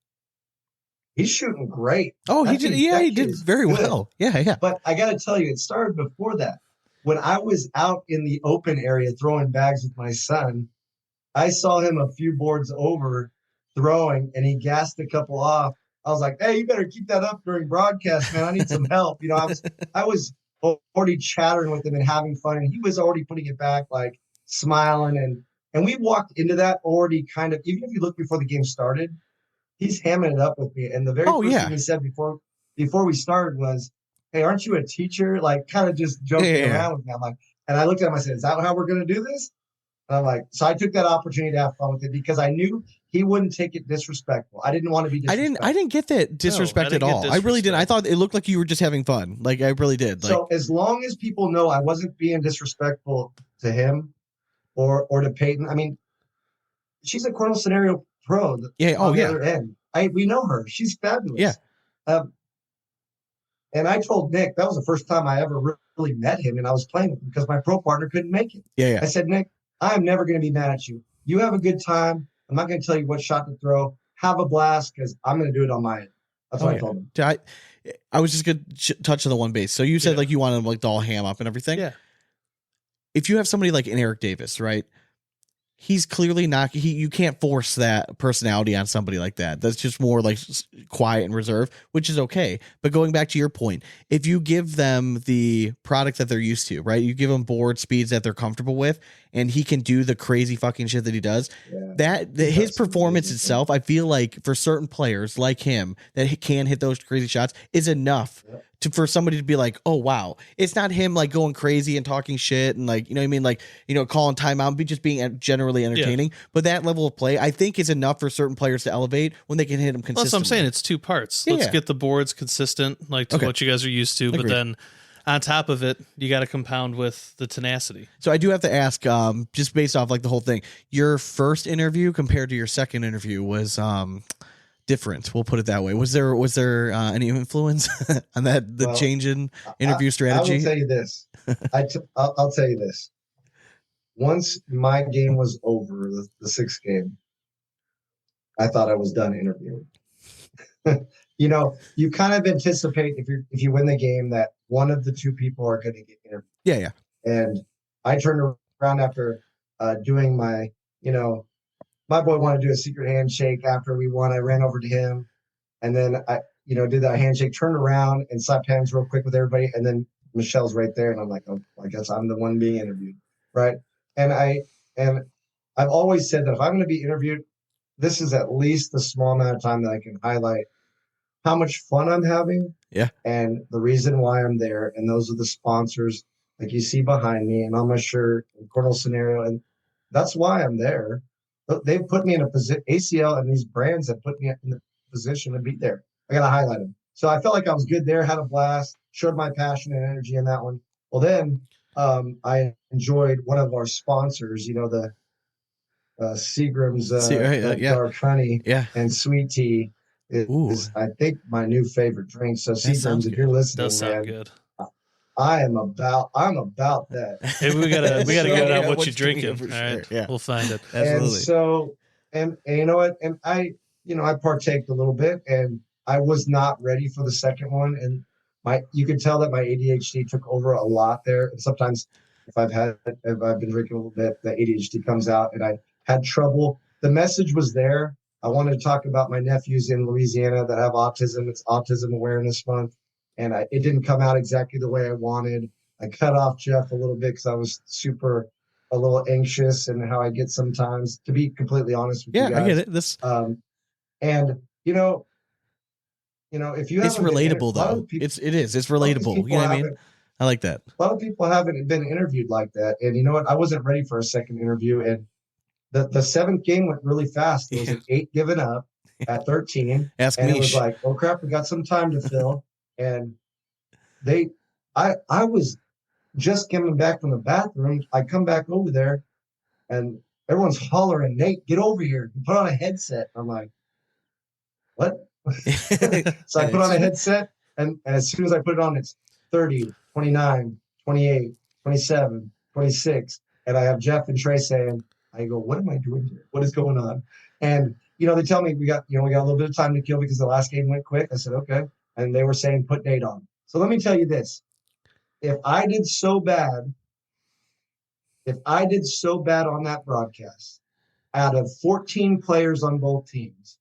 he's shooting great. Oh, he did. Yeah, he did very well. Yeah. But I got to tell you, it started before that. When I was out in the open area throwing bags with my son, I saw him a few boards over throwing, and he gassed a couple off. I was like, "Hey, you better keep that up during broadcast, man. I need some help." I was already chattering with him and having fun, and he was already putting it back, like smiling, and we walked into that already kind of. Even if you look before the game started, he's hamming it up with me. And the very first thing he said before we started was, hey, aren't you a teacher? Like, kind of just joking around with me. I'm like, and I looked at him, I said, is that how we're going to do this? And I'm like, so I took that opportunity to have fun with it because I knew he wouldn't take it disrespectful. I didn't want to be disrespectful. I didn't get that disrespect at all. I really didn't. I thought it looked like you were just having fun. Like, I really did. Like, so as long as people know I wasn't being disrespectful to him or to Peyton, I mean, she's a Cornell Scenario pro. On the other end. We know her. She's fabulous. Yeah. And I told Nick, that was the first time I ever really met him, and I was playing with him because my pro partner couldn't make it. Yeah. I said, Nick, I'm never going to be mad at you. You have a good time. I'm not going to tell you what shot to throw. Have a blast because I'm going to do it on my end. That's what I told him. I was just going to touch on the one base. So you said like you wanted like to all ham up and everything. Yeah. If you have somebody like an Eric Davis, right? He's clearly not. You can't force that personality on somebody like that. That's just more like quiet and reserved, which is okay. But going back to your point, if you give them the product that they're used to, right? You give them board speeds that they're comfortable with, and he can do the crazy fucking shit that he does. Yeah. His performance itself, I feel like for certain players like him that can hit those crazy shots is enough. Yeah. For somebody to be like, oh wow, it's not him like going crazy and talking shit and like, you know what I mean, like, you know, calling timeout, be just being generally entertaining. But that level of play, I think, is enough for certain players to elevate when they can hit them consistently. That's what I'm saying. It's two parts. Let's get the boards consistent, like to what you guys are used to. Agreed. But then on top of it, you got to compound with the tenacity. So I do have to ask, just based off like the whole thing, your first interview compared to your second interview was different. We'll put it that way. Was there any influence on that? The change in interview strategy? I will tell you this. I'll tell you this. Once my game was over, the sixth game, I thought I was done interviewing. You know, you kind of anticipate if you win the game that one of the two people are going to get interviewed. Yeah. And I turned around after doing my, you know, my boy wanted to do a secret handshake after we won. I ran over to him, and then I, you know, did that handshake, turned around and slapped hands real quick with everybody. And then Michelle's right there, and I'm like, oh, I guess I'm the one being interviewed, right? And I've always said that if I'm going to be interviewed, this is at least the small amount of time that I can highlight how much fun I'm having, and the reason why I'm there. And those are the sponsors, like you see behind me, and on my shirt, and Cornell Scenario, and that's why I'm there. They've put me in a position, ACL and these brands have put me in the position to be there. I got to highlight them. So I felt like I was good there, had a blast, showed my passion and energy in that one. Well, then I enjoyed one of our sponsors, you know, the Seagram's Dark Honey and Sweet Tea is I think, my new favorite drink. So Seagram's, if you're listening, does sound good. I'm about that. Hey, we gotta get on what you're drinking. All right, yeah, we'll find it. Absolutely. And so, and you know what? And I partaked a little bit, and I was not ready for the second one. And you could tell that my ADHD took over a lot there. And sometimes, if I've been drinking a little bit, the ADHD comes out, and I had trouble. The message was there. I wanted to talk about my nephews in Louisiana that have autism. It's Autism Awareness Month. And it didn't come out exactly the way I wanted. I cut off Jeff a little bit because I was a little anxious and how I get sometimes, to be completely honest with you guys. Yeah, I get it. And you know, if you it's relatable though. It's relatable. You know what I mean? I like that. A lot of people haven't been interviewed like that. And you know what? I wasn't ready for a second interview. And the seventh game went really fast. There was an 8 given up at 13. Ask and me. It was like, oh crap, we got some time to fill. And I was just coming back from the bathroom. I come back over there and everyone's hollering, Nate, get over here. Put on a headset. I'm like, what? So I put on a headset, and as soon as I put it on, it's 30, 29, 28, 27, 26. And I have Jeff and Trey saying, I go, what am I doing here? What is going on? And, you know, they tell me we got a little bit of time to kill because the last game went quick. I said, okay. And they were saying, put Nate on. So let me tell you this. If I did so bad on that broadcast, out of 14 players on both teams,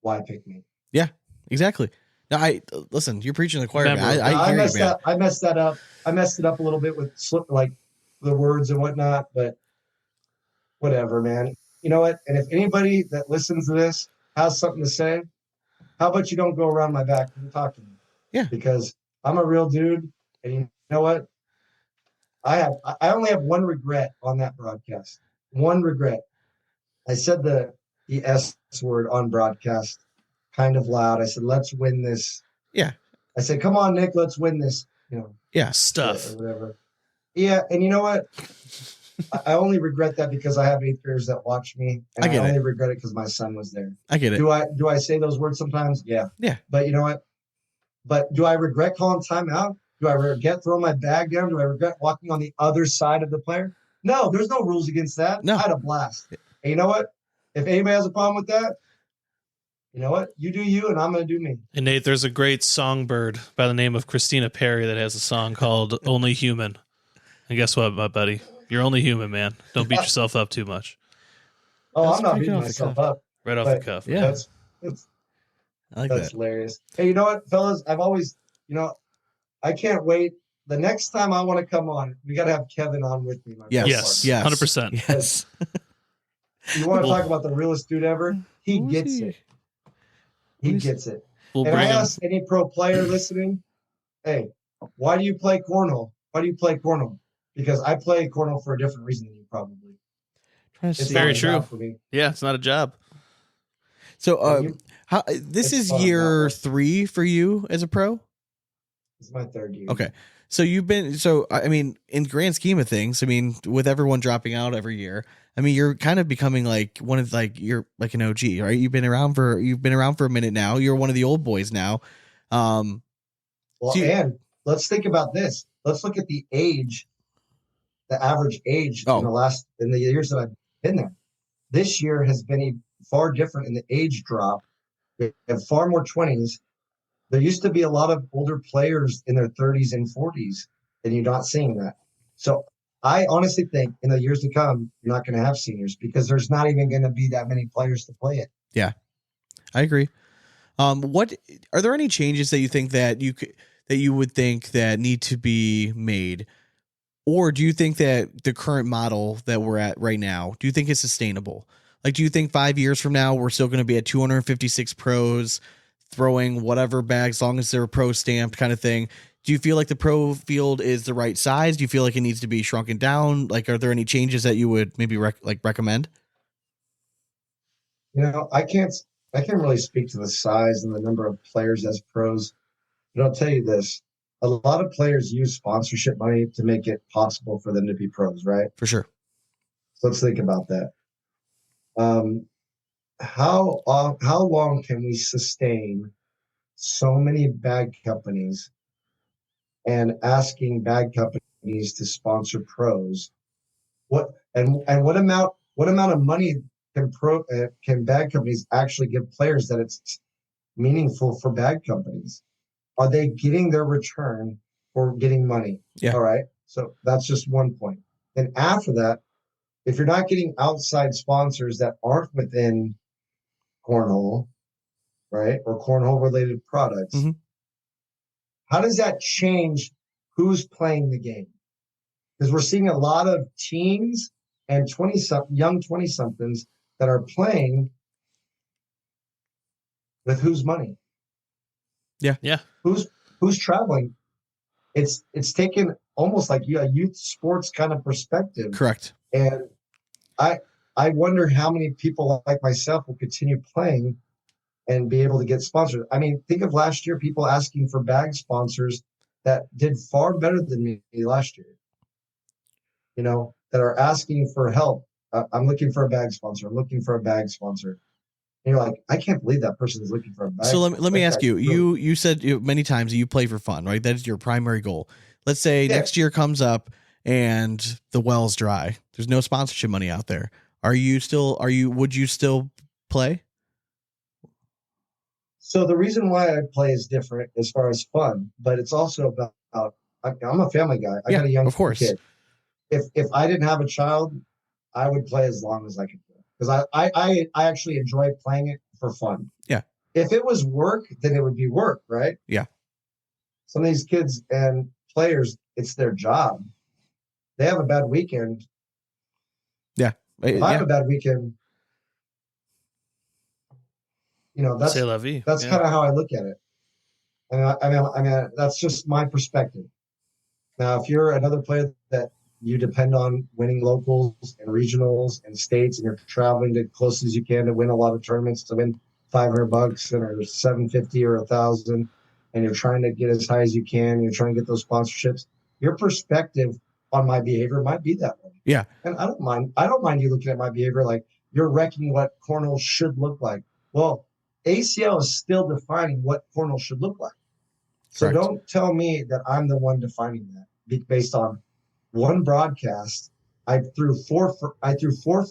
why pick me? Yeah, exactly. Now, listen, you're preaching to the choir. I messed that up. I messed it up a little bit with like the words and whatnot, but whatever, man. You know what? And if anybody that listens to this has something to say, how about you don't go around my back and talk to me? Yeah. Because I'm a real dude, and you know what? I only have one regret on that broadcast. One regret. I said the S word on broadcast kind of loud. I said, "Let's win this." Yeah. I said, "Come on, Nick, let's win this." Yeah. Stuff. Or whatever. Yeah, and you know what? I only regret that because I have 8th graders that watch me, and I only regret it because my son was there. I get it. Do I say those words sometimes? Yeah. Yeah. But you know what? But do I regret calling timeout? Do I regret throwing my bag down? Do I regret walking on the other side of the player? No, there's no rules against that. No. I had a blast. And you know what? If anybody has a problem with that, you know what? You do you, and I'm going to do me. And Nate, there's a great songbird by the name of Christina Perry that has a song called Only Human. And guess what, my buddy? You're only human, man. Don't beat yourself up too much. Oh, That's I'm not pretty beating good off the myself cuff. up. Right off the cuff. Yeah. That's I like that's that. hilarious. Hey, you know what, fellas? I've always, I can't wait. The next time I want to come on, we got to have Kevin on with me. My Yes. Yes. 100%. Yes. You want to talk about the realest dude ever? He Who is gets he? it. He gets it. We'll And I bring him. ask any pro player listening, hey, why do you play cornhole? Why do you play cornhole? Because I play cornhole for a different reason than you probably. Trying to It's see. not Very a job true. for me. Yeah, it's not a job. So, how this It's is fun, year not 3 for you as a pro? It's my 3rd year. Okay. So you've been, I mean, in grand scheme of things, I mean, with everyone dropping out every year, I mean, you're kind of becoming like one of you're like an OG, right? You've been around for a minute now. You're one of the old boys now. Well, and let's think about this. Let's look at the average age in the years that I've been there. This year has been far different in the age drop. We have far more 20s. There used to be a lot of older players in their 30s and 40s, and you're not seeing that. So I honestly think in the years to come, you're not going to have seniors because there's not even going to be that many players to play it. Yeah, I agree. What are there any changes that you think that you would think that need to be made, or do you think that the current model that we're at right now, do you think is sustainable? Like, do you think 5 years from now we're still going to be at 256 pros throwing whatever bags, as long as they're pro stamped kind of thing? Do you feel like the pro field is the right size? Do you feel like it needs to be shrunken down? Like, are there any changes that you would maybe recommend? I can't really speak to the size and the number of players as pros, but I'll tell you this. A lot of players use sponsorship money to make it possible for them to be pros, right? For sure. So let's think about that. How long can we sustain so many bag companies and asking bag companies to sponsor pros? What amount of money can bag companies actually give players that it's meaningful for bag companies? Are they getting their return for getting money? Yeah. All right. So that's just one point. And after that, if you're not getting outside sponsors that aren't within cornhole, right, or cornhole related products, how does that change who's playing the game? Because we're seeing a lot of teens and young 20-somethings that are playing with whose money? Yeah. Who's traveling? It's taken almost like a youth sports kind of perspective. Correct. And I wonder how many people like myself will continue playing and be able to get sponsored. I mean, think of last year, people asking for bag sponsors that did far better than me last year. That are asking for help. I'm looking for a bag sponsor. I'm looking for a bag sponsor. And you're like, I can't believe that person is looking for a bag. So let me ask you. You said many times that you play for fun, right? That is your primary goal. Let's say next year comes up and the well's dry. There's no sponsorship money out there. Would you still play? So the reason why I play is different as far as fun, but it's also about I'm a family guy. I got a young kid. If I didn't have a child, I would play as long as I could play because I actually enjoy playing it for fun. Yeah. If it was work, then it would be work, right? Yeah. Some of these kids and players, it's their job. They have a bad weekend. Yeah. If I have a bad weekend, that's C'est la vie. that's kind of how I look at it. I mean, that's just my perspective. Now, if you're another player that you depend on winning locals and regionals and states, and you're traveling to close as you can to win a lot of tournaments, to win $500 or 750 or 1,000, and you're trying to get as high as you can, you're trying to get those sponsorships. Your perspective on my behavior might be that way. Yeah, and I don't mind. I don't mind you looking at my behavior like you're wrecking what cornhole should look like. Well, ACL is still defining what cornhole should look like. So Correct. don't tell me that I'm the one defining that based on one broadcast. I threw four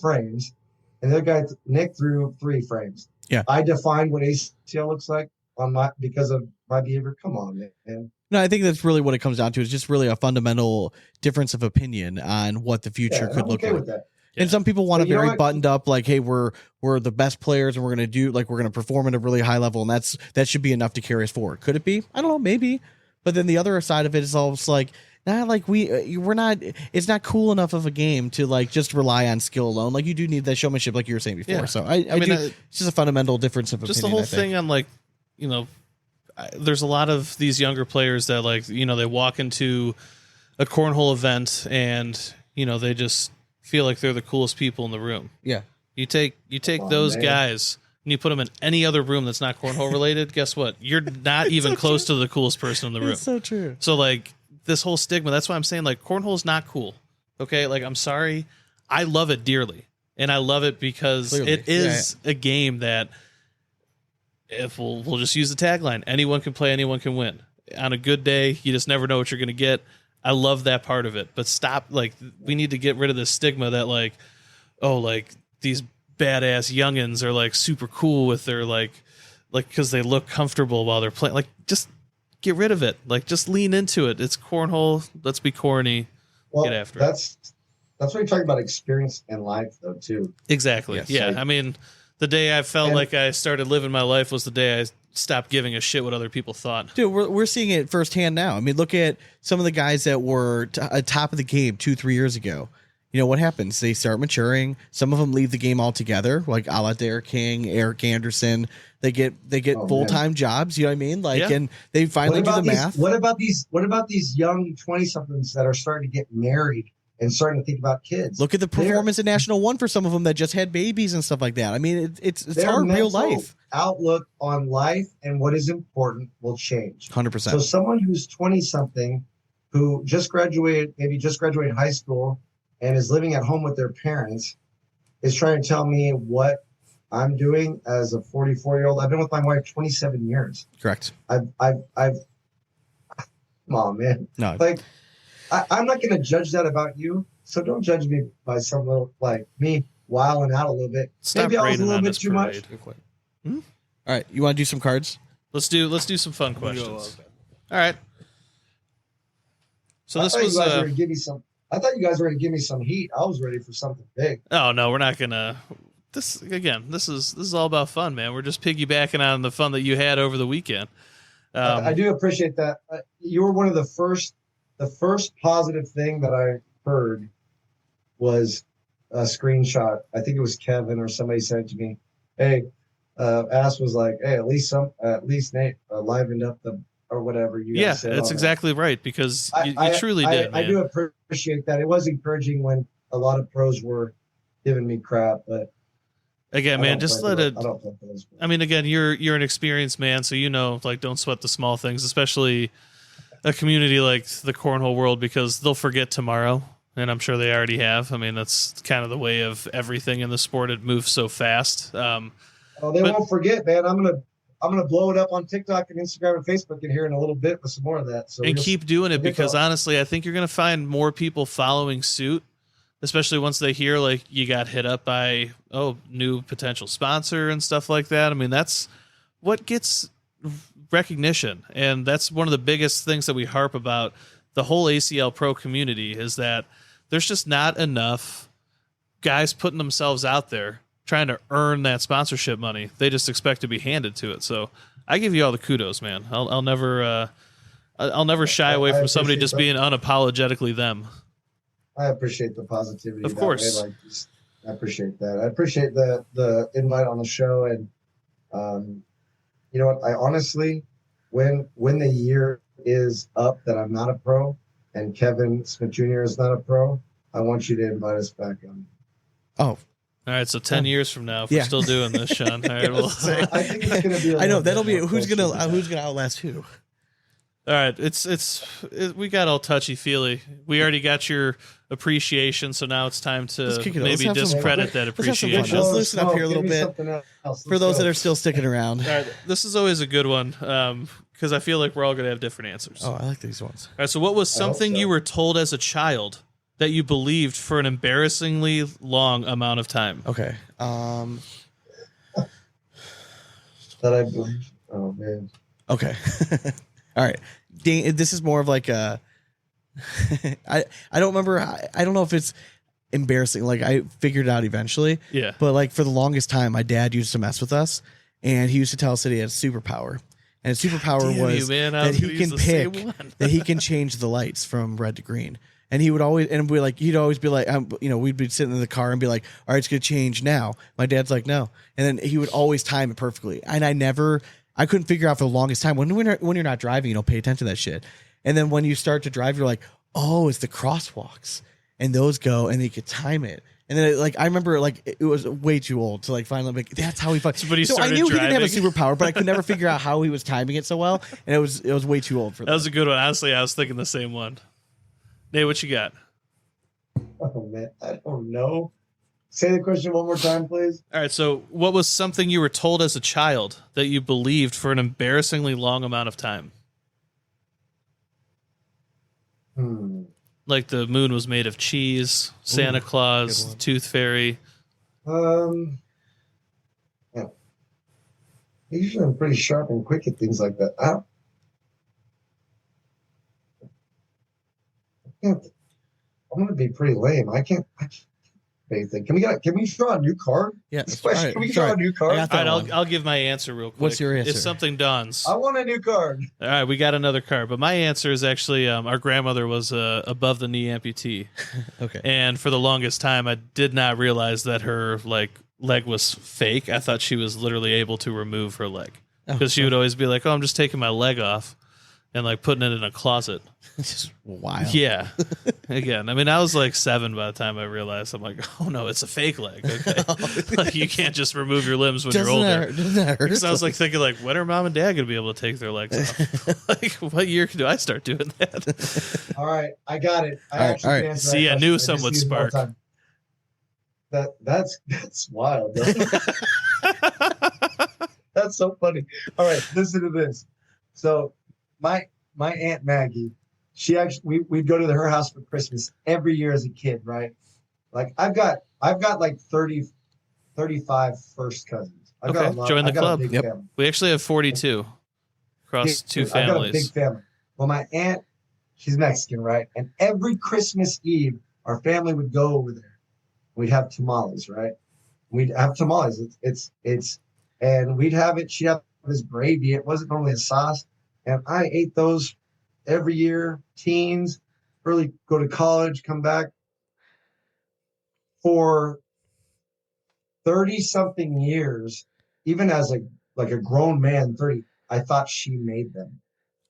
frames, and the other guy Nick threw 3 frames. Yeah. I defined what ACL looks like because of my behavior. Come on, man. No, I think that's really what it comes down to. Is just really a fundamental difference of opinion on what the future could look like. With that. And some people want to But very buttoned up, like, hey, we're the best players, and we're gonna perform at a really high level, and that should be enough to carry us forward. Could it be? I don't know, maybe. But then the other side of it is almost like, nah, like we're not. It's not cool enough of a game to like just rely on skill alone. Like you do need that showmanship, like you were saying before. Yeah. So I mean, it's just a fundamental difference of just opinion. the whole thing on like, there's a lot of these younger players that like, they walk into a cornhole event and they just feel like they're the coolest people in the room. Yeah. You take those guys and you put them in any other room that's not cornhole related. Guess what? You're not even close to the coolest person in the room. It's so true. So like this whole stigma, that's why I'm saying like cornhole is not cool. Okay. Like I'm sorry. I love it dearly. And I love it because it is a game that if we'll just use the tagline, anyone can play, anyone can win. On a good day, you just never know what you're going to get. I love that part of it, but stop. Like we need to get rid of this stigma that like, oh, like these badass youngins are like super cool with their like because they look comfortable while they're playing. Like just get rid of it. Like just lean into it. It's cornhole. Let's be corny. Well, get after it. That's what you're talking about, experience in life, though, too. Exactly. Yes. Yeah. I mean, the day I felt like I started living my life was the day I stopped giving a shit what other people thought. Dude, we're seeing it firsthand now. I mean, look at some of the guys that were top of the game 2-3 years ago. What happens? They start maturing. Some of them leave the game altogether, like a la Derek King, Eric Anderson. They get full-time jobs. You know what I mean? Like, and they finally do the math. What about these young 20-somethings that are starting to get married and starting to think about kids? Look at the performance in National One for some of them that just had babies and stuff like that. I mean, it's hard real life. Outlook on life and what is important will change. 100%. So someone who's 20-something who just graduated high school and is living at home with their parents is trying to tell me what I'm doing as a 44-year-old. I've been with my wife 27 years. Correct. I've come on, man. No. Like, I'm not going to judge that about you. So don't judge me by some little, like me wilding out a little bit. Stop Maybe I was a little on bit this too much. All right. You want to do some cards? Let's do some fun questions. All right. So this was I thought you guys were going to give me some heat. I was ready for something big. Oh no, we're not gonna. This is all about fun, man. We're just piggybacking on the fun that you had over the weekend. I do appreciate that. You were one of the first positive thing that I heard was a screenshot. I think it was Kevin or somebody sent it to me. Hey, Asp was like, hey, at least Nate livened up the or whatever you guys said. That's exactly right, because you truly did, man. I do appreciate that. It was encouraging when a lot of pros were giving me crap, but again, man, just let it. I mean, again, you're an experienced man, so like don't sweat the small things, especially a community like the cornhole world, because they'll forget tomorrow, and I'm sure they already have. I mean, that's kind of the way of everything in the sport. It moves so fast. They won't forget, man. I'm gonna blow it up on TikTok and Instagram and Facebook in here in a little bit with some more of that. So and keep doing it, because honestly, I think you're gonna find more people following suit, especially once they hear like you got hit up by new potential sponsor and stuff like that. I mean, that's what gets recognition, and that's one of the biggest things that we harp about the whole ACL Pro community, is that there's just not enough guys putting themselves out there trying to earn that sponsorship money. They just expect to be handed to it. So I give you all the kudos, man. I'll never shy away from somebody just being unapologetically them. I appreciate the positivity. Of course. I appreciate that. I appreciate the invite on the show. And you know what? I honestly when the year is up that I'm not a pro and Kevin Smith Jr. is not a pro, I want you to invite us back on. Oh, All right, so 10 years from now, if we're still doing this, Sean. All right, well, I think it's gonna be. I know that'll be who's gonna outlast who. all right, we got all touchy feely. We already got your appreciation, so now it's time to maybe discredit that appreciation. Let's loosen up here a little bit for those that are still sticking around. All right, this is always a good one because I feel like we're all going to have different answers. Oh, I like these ones. All right, so what was something you were told as a child that you believed for an embarrassingly long amount of time? Okay. That I believe. Oh man. Okay. All right. Dane, this is more of like a I don't remember. I don't know if it's embarrassing. Like I figured it out eventually. Yeah. But like for the longest time, my dad used to mess with us, and he used to tell us that he had a superpower. And his superpower was that he can pick that he can change the lights from red to green. And he would always, and we like, he'd always be like, we'd be sitting in the car and be like, all right, it's going to change now. My dad's like, no. And then he would always time it perfectly. And I couldn't figure out for the longest time when you're not driving, you don't pay attention to that shit. And then when you start to drive, you're like, oh, it's the crosswalks, and those go, and you could time it. And then I remember it was way too old to like finally make. That's how he fucking. So I knew he didn't have a superpower, but I could never figure out how he was timing it so well, and it was way too old for that. That was a good one. Honestly, I was thinking the same one. Nate, what you got? Oh man, I don't know. Say the question one more time, please. All right. So, what was something you were told as a child that you believed for an embarrassingly long amount of time? Like the moon was made of cheese, Santa Claus, Tooth Fairy. Yeah. Usually I'm pretty sharp and quick at things like that. I'm going to be pretty lame. I can't anything. Can we draw a new card? Yeah. Can we draw a new card? All right, I'll give my answer real quick. What's your answer? If something dawns. I want a new card. All right, we got another card. But my answer is actually our grandmother was above the knee amputee. Okay. And for the longest time, I did not realize that her leg was fake. I thought she was literally able to remove her leg. Because she would always be like, oh, I'm just taking my leg off and like putting it in a closet. It's just wild. Yeah. Again, I mean, I was like 7 by the time I realized. I'm like, oh no, it's a fake leg. Okay, like you can't just remove your limbs when you're older. Doesn't that hurt? Because I was like thinking, like, when are mom and dad gonna be able to take their legs off? Like, what year do I start doing that? All right, I got it. All right. See, I knew some would spark. That's wild. That's so funny. All right, listen to this. So my Aunt Maggie, she actually we'd go to her house for Christmas every year as a kid, right? Like I've got like 35 first cousins. Join the club. A big family. We actually have 42 across 2 families. I've got a big family. Well, my aunt, she's Mexican, right? And every Christmas Eve, our family would go over there. We'd have tamales, right? We'd have tamales. And we'd have it. She'd have this gravy. It wasn't normally a sauce. And I ate those every year, teens, early go to college, come back. For 30-something years, even as a grown man, 30, I thought she made them.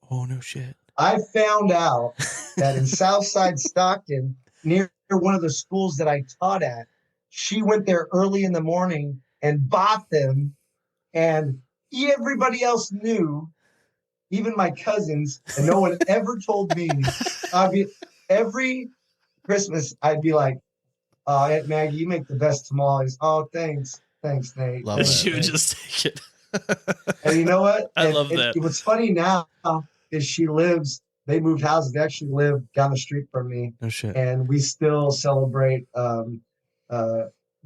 Oh, no shit. I found out that in Southside Stockton, near one of the schools that I taught at, she went there early in the morning and bought them. And everybody else knew, even my cousins, and no one ever told me. Every Christmas, I'd be like, Aunt Maggie, you make the best tamales. Oh, thanks, Nate. Love that. She would just take it. And you know what? I love that. What's funny now is they moved houses. They actually live down the street from me. No shit. And we still celebrate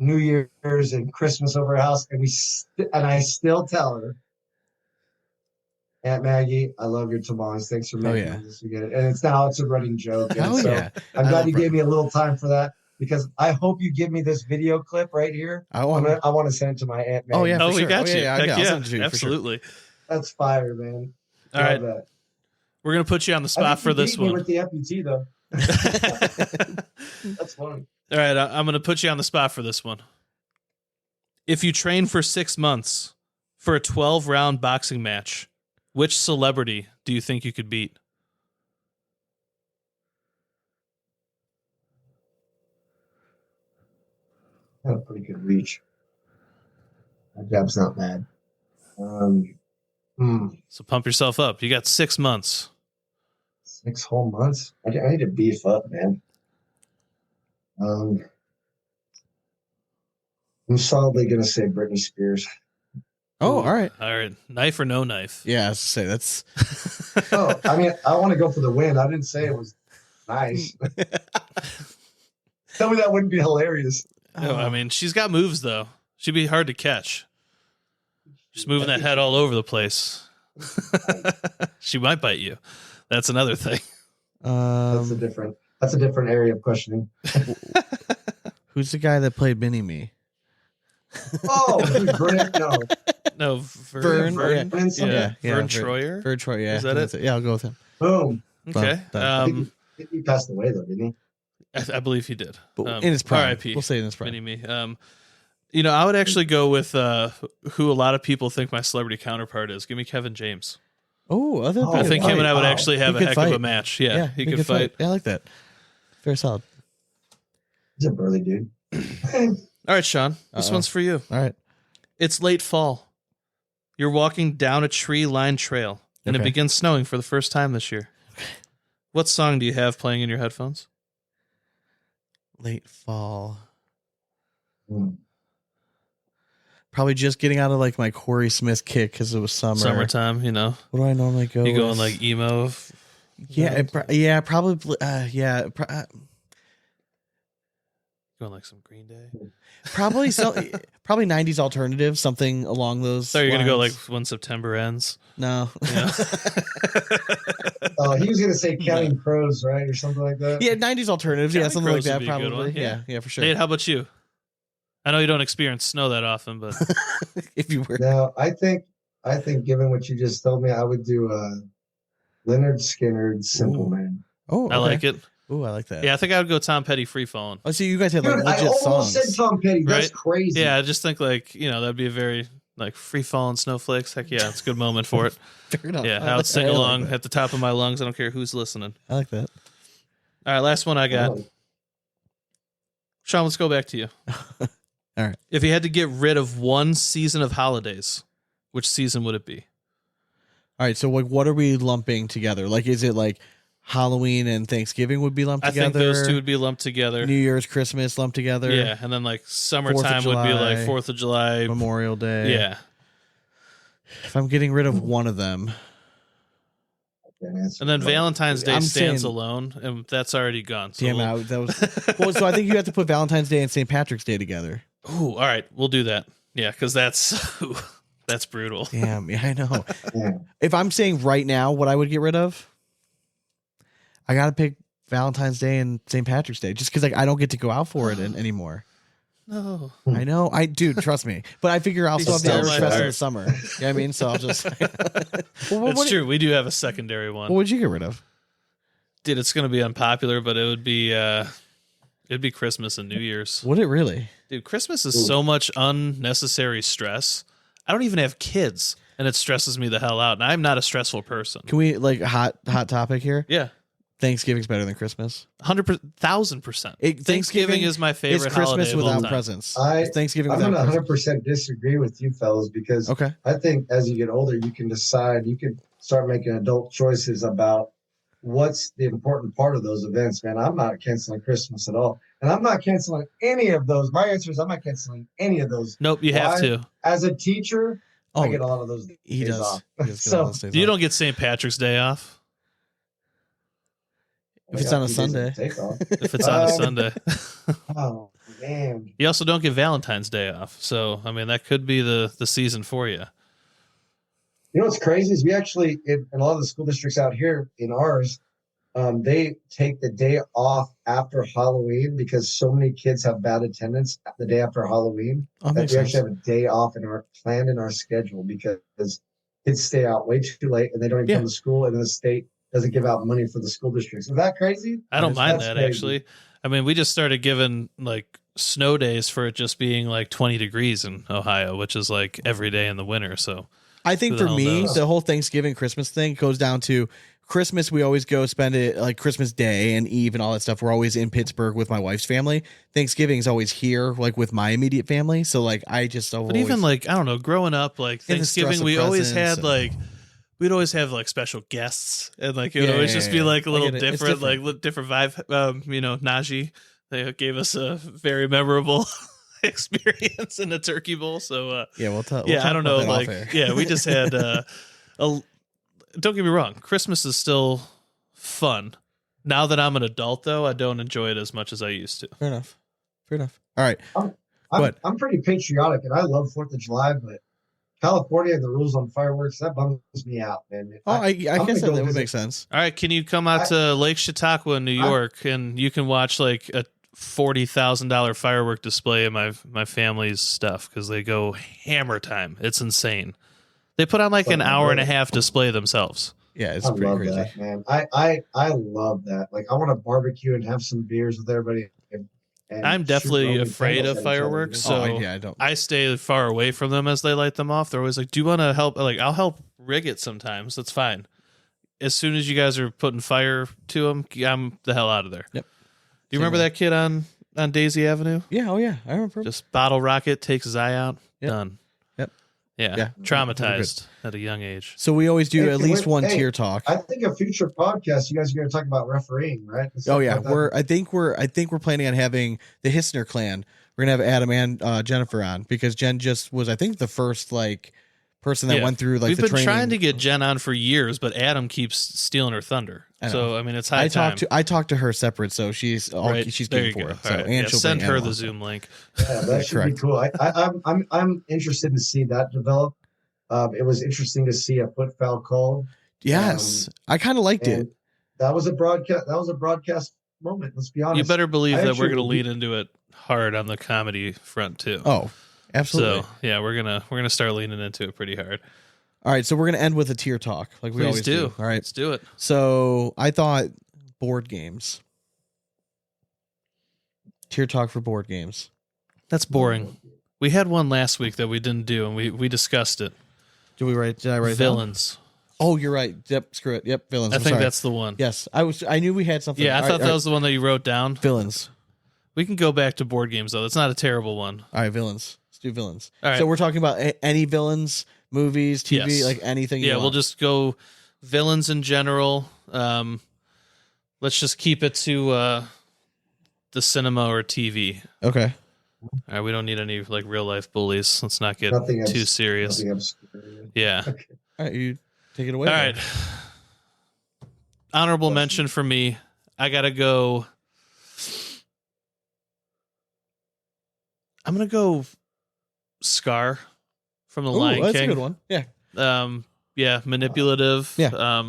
New Year's and Christmas over her house. And I still tell her, Aunt Maggie, I love your tamales. Thanks for making this. You get it. And it's a running joke. And I'm glad you gave me a little time for that, because I hope you give me this video clip right here. I want to send it to my Aunt Maggie. Oh, yeah. We got you. Yeah, Absolutely. That's fire, man. All right. That. We're going to put you on the spot for this one. With the amputee, though. That's funny. All right. I'm going to put you on the spot for this one. If you train for 6 months for a 12-round boxing match, Which celebrity do you think you could beat? Got a pretty good reach. My jab's not bad. So pump yourself up. You got 6 months. 6 whole months. I need to beef up, man. I'm solidly gonna say Britney Spears. Oh, all right. All right. Knife or no knife? Yeah, I was to say that's. Oh, I mean, I want to go for the win. I didn't say it was nice. Tell me that wouldn't be hilarious. No, I mean, she's got moves, though. She'd be hard to catch. She's moving that head all over the place. She might bite you. That's another thing. That's a different area of questioning. Who's the guy that played Mini Me? Oh, Vern, no. No, Vern. Vern Troyer. Vern Troyer. Yeah, Is that it? Yeah, I'll go with him. Boom. Okay. I think he passed away though, didn't he? I believe he did. But in his prime. R.I.P. We'll say in his prime. Mini-me. You know, I would actually go with who a lot of people think my celebrity counterpart is. Give me Kevin James. Oh, I think him and I would actually have He a could heck of a fight. match. Yeah, he could fight. Yeah, I like that. Very solid. He's a burly dude. All right, Sean. This one's for you. All right. It's late fall. You're walking down a tree-lined trail, and it Okay. begins snowing for the first time this year. What song do you have playing in your headphones? Late fall. Hmm. Probably just getting out of like my Corey Smith kick because it was summer. Summertime, you know. What do I normally go? You going with? like emo? Yeah, probably. Going like some Green Day? Probably probably 90s alternative, something along those. So you're going to go like lines. when September ends? No. Yeah. Oh, he was gonna say Counting Crows, right, or something like that. Yeah, 90s alternatives. Yeah, Counting something like Crows would that. be a good Probably. one, yeah. Yeah, for sure. Nate, how about you? I know you don't experience snow that often, but If you were. Now, I think given what you just told me, I would do Leonard Skinner's Simple Ooh. Man. Oh, I like it. Oh, I like that. Yeah, I think I would go Tom Petty Free Falling. Oh, so you guys had like Dude, I legit almost songs. said Tom Petty. That's Right? crazy. Yeah, I just think like, you know, that'd be a very like free falling snowflakes. Heck yeah, it's a good moment for it. Fair enough. Yeah, I I would sing like along that. at the top of my lungs. I don't care who's listening. I like that. All right, last one I got. Oh, Sean, let's go back to you. All right. If you had to get rid of one season of holidays, which season would it be? All right. So, like, what are we lumping together? Like, is it like Halloween and Thanksgiving would be lumped I together? think those two would be lumped together. New Year's, Christmas lumped together. Yeah, and then like summertime would be like July, 4th of July. Memorial Day. Yeah. If I'm getting rid of one of them, okay, that's- And then Valentine's Day I'm stands saying- alone, and that's already gone. So damn it, that was. Well, so I think you have to put Valentine's Day and St. Patrick's Day together. Ooh, all right, we'll do that. Yeah, because that's brutal. Damn, yeah, I know. Yeah. If I'm saying right now what I would get rid of, I got to pick Valentine's Day and St. Patrick's Day just because like I don't get to go out for it anymore. No. I know, dude, trust me. But I figure I'll still have the Still Irish my Fest in heart. the summer. You know what I mean? So I'll just. Well, That's true. We do have a secondary one. What would you get rid of? Dude, it's gonna be unpopular, but it'd be Christmas and New Year's. Would it really? Dude, Christmas is so much unnecessary stress. I don't even have kids, and it stresses me the hell out. And I'm not a stressful person. Can we like hot topic here? Yeah, Thanksgiving's better than Christmas. 100,000%. Thanksgiving is my favorite It's Christmas holiday of all without time. presents. I- It's Thanksgiving I'm without gonna presents. 100% disagree with you fellas because Okay. I think as you get older, you can decide, you can start making adult choices about what's the important part of those events, man. I'm not canceling Christmas at all. And I'm not canceling any of those. My answer is I'm not canceling any of those. Nope, you have Why? to. As a teacher, Oh, I get a lot of those he days does. off. He does get So- all those days You off. don't get St. Patrick's Day off If it's I on a got 2 days Sunday. to take off. if it's on a Sunday. Oh, man. You also don't get Valentine's Day off. So, I mean, that could be the season for you. You know what's crazy is we actually, in a lot of the school districts out here in ours, they take the day off after Halloween because so many kids have bad attendance the day after Halloween. Oh, That makes we sense. actually have a day off planned in our schedule because kids stay out way too late and they don't even Yeah. come to school, and then the state doesn't give out money for the school districts. Is that crazy? I don't mind That's that, crazy. actually. I mean, we just started giving like snow days for it just being like 20 degrees in Ohio, which is like every day in the winter. So I think Who the for hell me, knows? the whole Thanksgiving Christmas thing goes down to Christmas. We always go spend it like Christmas Day and Eve and all that stuff. We're always in Pittsburgh with my wife's family. Thanksgiving is always here, like with my immediate family. So like I just But even like I don't know, growing up, like In the stress Thanksgiving, of we always presents had and- like we'd always have like special guests, and like it would Yeah, always yeah, just yeah, be yeah. like a I little get it. It's different, different. like different vibe. You know, Najee, they gave us a very memorable experience in a turkey bowl. So yeah, we'll tell. yeah, I don't know, like yeah, we just had a. Don't get me wrong, Christmas is still fun. Now that I'm an adult, though, I don't enjoy it as much as I used to. Fair enough. Fair enough. All right. I'm pretty patriotic and I love 4th of July, but California, the rules on fireworks, that bums me out, man. Oh, I I'm guess gonna that go would make visit. sense. All right, can you come out to Lake Chautauqua in New York, and you can watch like a $40,000 firework display of my family's stuff because they go hammer time. It's insane. They put on like an hour and a half display themselves. Yeah, it's I pretty love crazy. that, man. I love that. Like, I want to barbecue and have some beers with everybody. And I'm shoot definitely Roman afraid candles of at each other, fireworks, you know? so I don't. I stay far away from them as they light them off. They're always like, "Do you want to help?" Like, I'll help rig it sometimes. That's fine. As soon as you guys are putting fire to them, I'm the hell out of there. Yep. Do you remember that kid on Daisy Avenue? Yeah. Oh yeah. I remember. Just bottle rocket, takes his eye out, Yep. done. Yep. Yeah. Yeah. Traumatized at a young age. So we always do Hey, at least one hey, tier talk. I think a future podcast, you guys are going to talk about refereeing, right? And Oh stuff yeah, like that. I think we're planning on having the Hissner clan. We're gonna have Adam and Jennifer on because Jen just was, I think, the first like person that Yeah. went through like We've the been training. trying to get Jen on for years, but Adam keeps stealing her thunder. I know. So I mean, it's high time. I talked to her separate, so she's Right. she's There game you for go. it. So All right. and Yeah, she'll send bring her Adam the on. Zoom link. Yeah, that should Correct. be cool. I'm interested to see that develop. It was interesting to see a foot foul called. Yes, I kind of liked it. And that was a broadcast. That was a broadcast moment. Let's be honest. You better believe I that actually we're going to would lean into it hard on the comedy front too. Oh, absolutely. So yeah, we're gonna start leaning into it pretty hard. All right, so we're gonna end with a tier talk, like we Please always do. All right, Let's do it. so I thought board games. Tier talk for board games. That's boring. We had one last week that we didn't do, and we discussed it. Did I write it down? Villains. Oh, you're right. Yep, screw it. Yep, villains. I I'm think sorry. that's the one. Yes, I knew we had something. Yeah, I All thought right, that all was the one that you wrote down. right. Villains. We can go back to board games though. That's not a terrible one. All right, villains. Let's do villains. All right. So we're talking about any villains, movies, TV, Yes. like anything. Yeah, you we'll want. just go villains in general. Let's just keep it to the cinema or TV. Okay. All right, we don't need any like real life bullies. Let's not get Nothing too else- serious. nothing obscure. Yeah. Okay. All right, you take it away. All then. right. Honorable mention for me. I gotta go. I'm gonna go Scar from the Ooh, Lion that's King. a good one. Yeah. Yeah, manipulative. Yeah.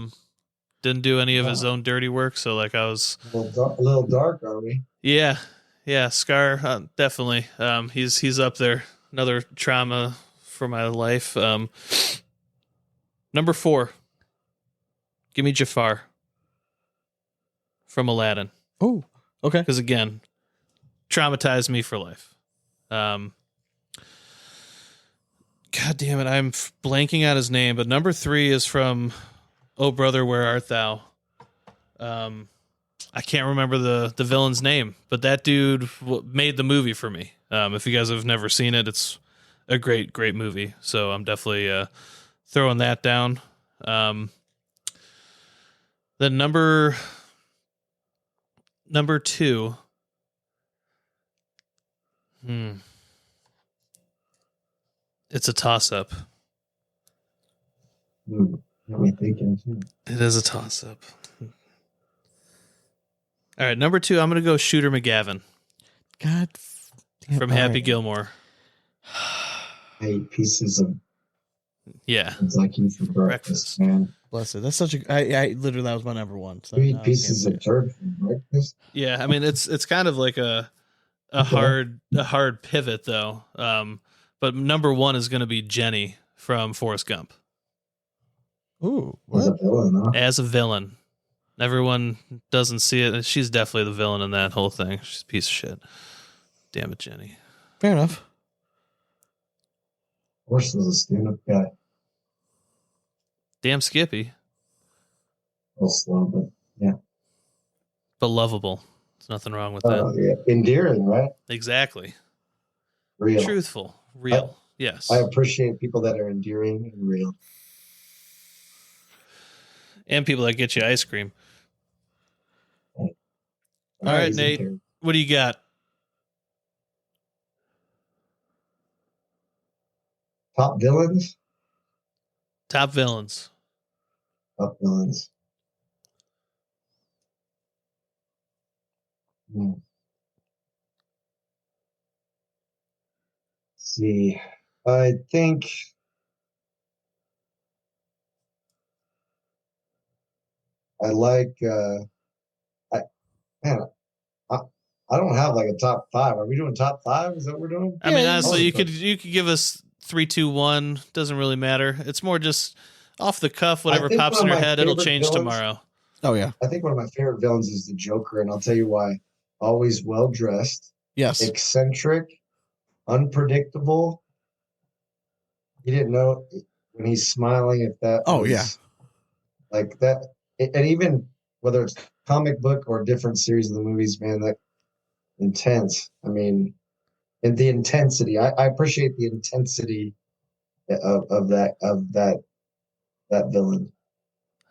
Didn't do any of his own dirty work, so like I was. A little dark, are we? Yeah, Scar, definitely. He's up there. Another trauma for my life. Number 4. Give me Jafar from Aladdin. Oh. Okay. Because again, traumatized me for life. God damn it, I'm blanking out his name, but number 3 is from Oh Brother, Where Art Thou? I can't remember the villain's name, but that dude made the movie for me. If you guys have never seen it, it's a great movie. So I'm definitely throwing that down. Then number 2. It's a toss-up. Let me thinking too. It is a toss-up. All right, number 2, I'm going to go Shooter McGavin God. Damn, from all Happy right. Gilmore. I ate pieces of Yeah. it's like you for breakfast, Breakfast. man. Bless it. That's such a. I literally that was my number one. So You now eat I pieces can't of turd for breakfast. Yeah, I mean it's kind of like a hard pivot though. But number 1 is going to be Jenny from Forrest Gump say. Ooh. Was a What? villain, huh? as a villain. Everyone doesn't see it. She's definitely the villain in that whole thing. She's a piece of shit. Damn it, Jenny. Fair enough. Horse was a stand-up guy. Damn Skippy, A little slow, but yeah. but lovable. There's nothing wrong with that. Yeah. Endearing, right? Exactly. Real. Truthful. Real. Yes. I appreciate people that are endearing and real. And people that get you ice cream. All right, he's Nate. endearing. What do you got? Top villains? Top villains. Top villains. Hmm. See, I think I like I man, I, I don't have like a top five. Are we doing top five? Is that what we're doing? I mean, Yeah, honestly, you- you could give us 3, 2, 1. Doesn't really matter. It's more just off the cuff. Whatever think pops one in of your my head, it'll favorite change villains- tomorrow. Oh yeah. I think one of my favorite villains is the Joker, and I'll tell you why. Always well dressed, Yes. eccentric, unpredictable. You didn't know when he's smiling if that Oh, was yeah. like that. And even whether it's comic book or different series of the movies, man, that intense. I mean, and the intensity. I appreciate the intensity of that villain.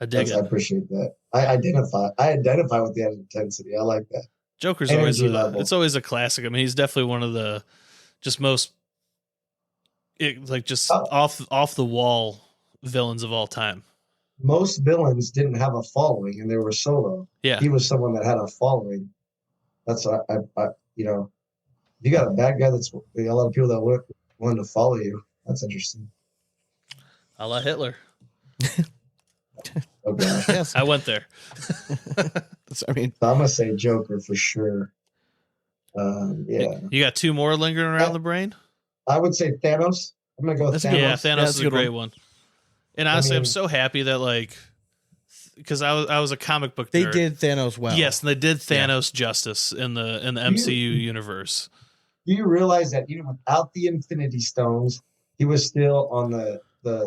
I dig I it. appreciate that. I identify with that intensity. I like that. Joker's Energy always level. it's always a classic. I mean, he's definitely one of the just most off the wall villains of all time. Most villains didn't have a following, and they were solo. Yeah. He was someone that had a following. That's I you know, if you got a bad guy that's a lot of people that would want to follow you. That's interesting. A la Hitler. Oh gosh. Yes. I went there. I mean, So I'm gonna say Joker for sure. Yeah, You got 2 more lingering around the brain? I would say Thanos. I'm gonna go with That's a Thanos. good Yeah, Yeah, Thanos that's is a a good great one. And honestly, I'm mean- so happy that because I was a comic book they nerd. did Thanos well. Yes, and they did Thanos justice in the MCU universe. Do you realize that even without the Infinity Stones, he was still on the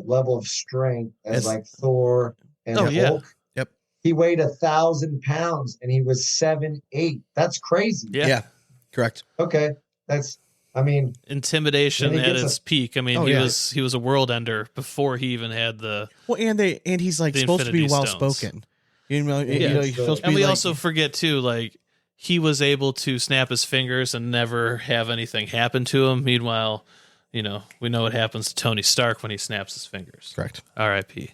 level of strength as As- like Thor and Oh, yeah. Hulk? Yep. He weighed 1,000 pounds and he was 7'8". That's crazy. Yeah. Yeah. Correct. Okay, that's. I mean, Intimidation And he at gets its peak. I mean, Oh, he yeah. was a world ender before he even had the. Well, and he's like The supposed to be Infinity well Stones. spoken. You know, Yeah. he's supposed to And be we like, also forget too, he was able to snap his fingers and never have anything happen to him. Meanwhile, we know what happens to Tony Stark when he snaps his fingers. correct. R.I.P.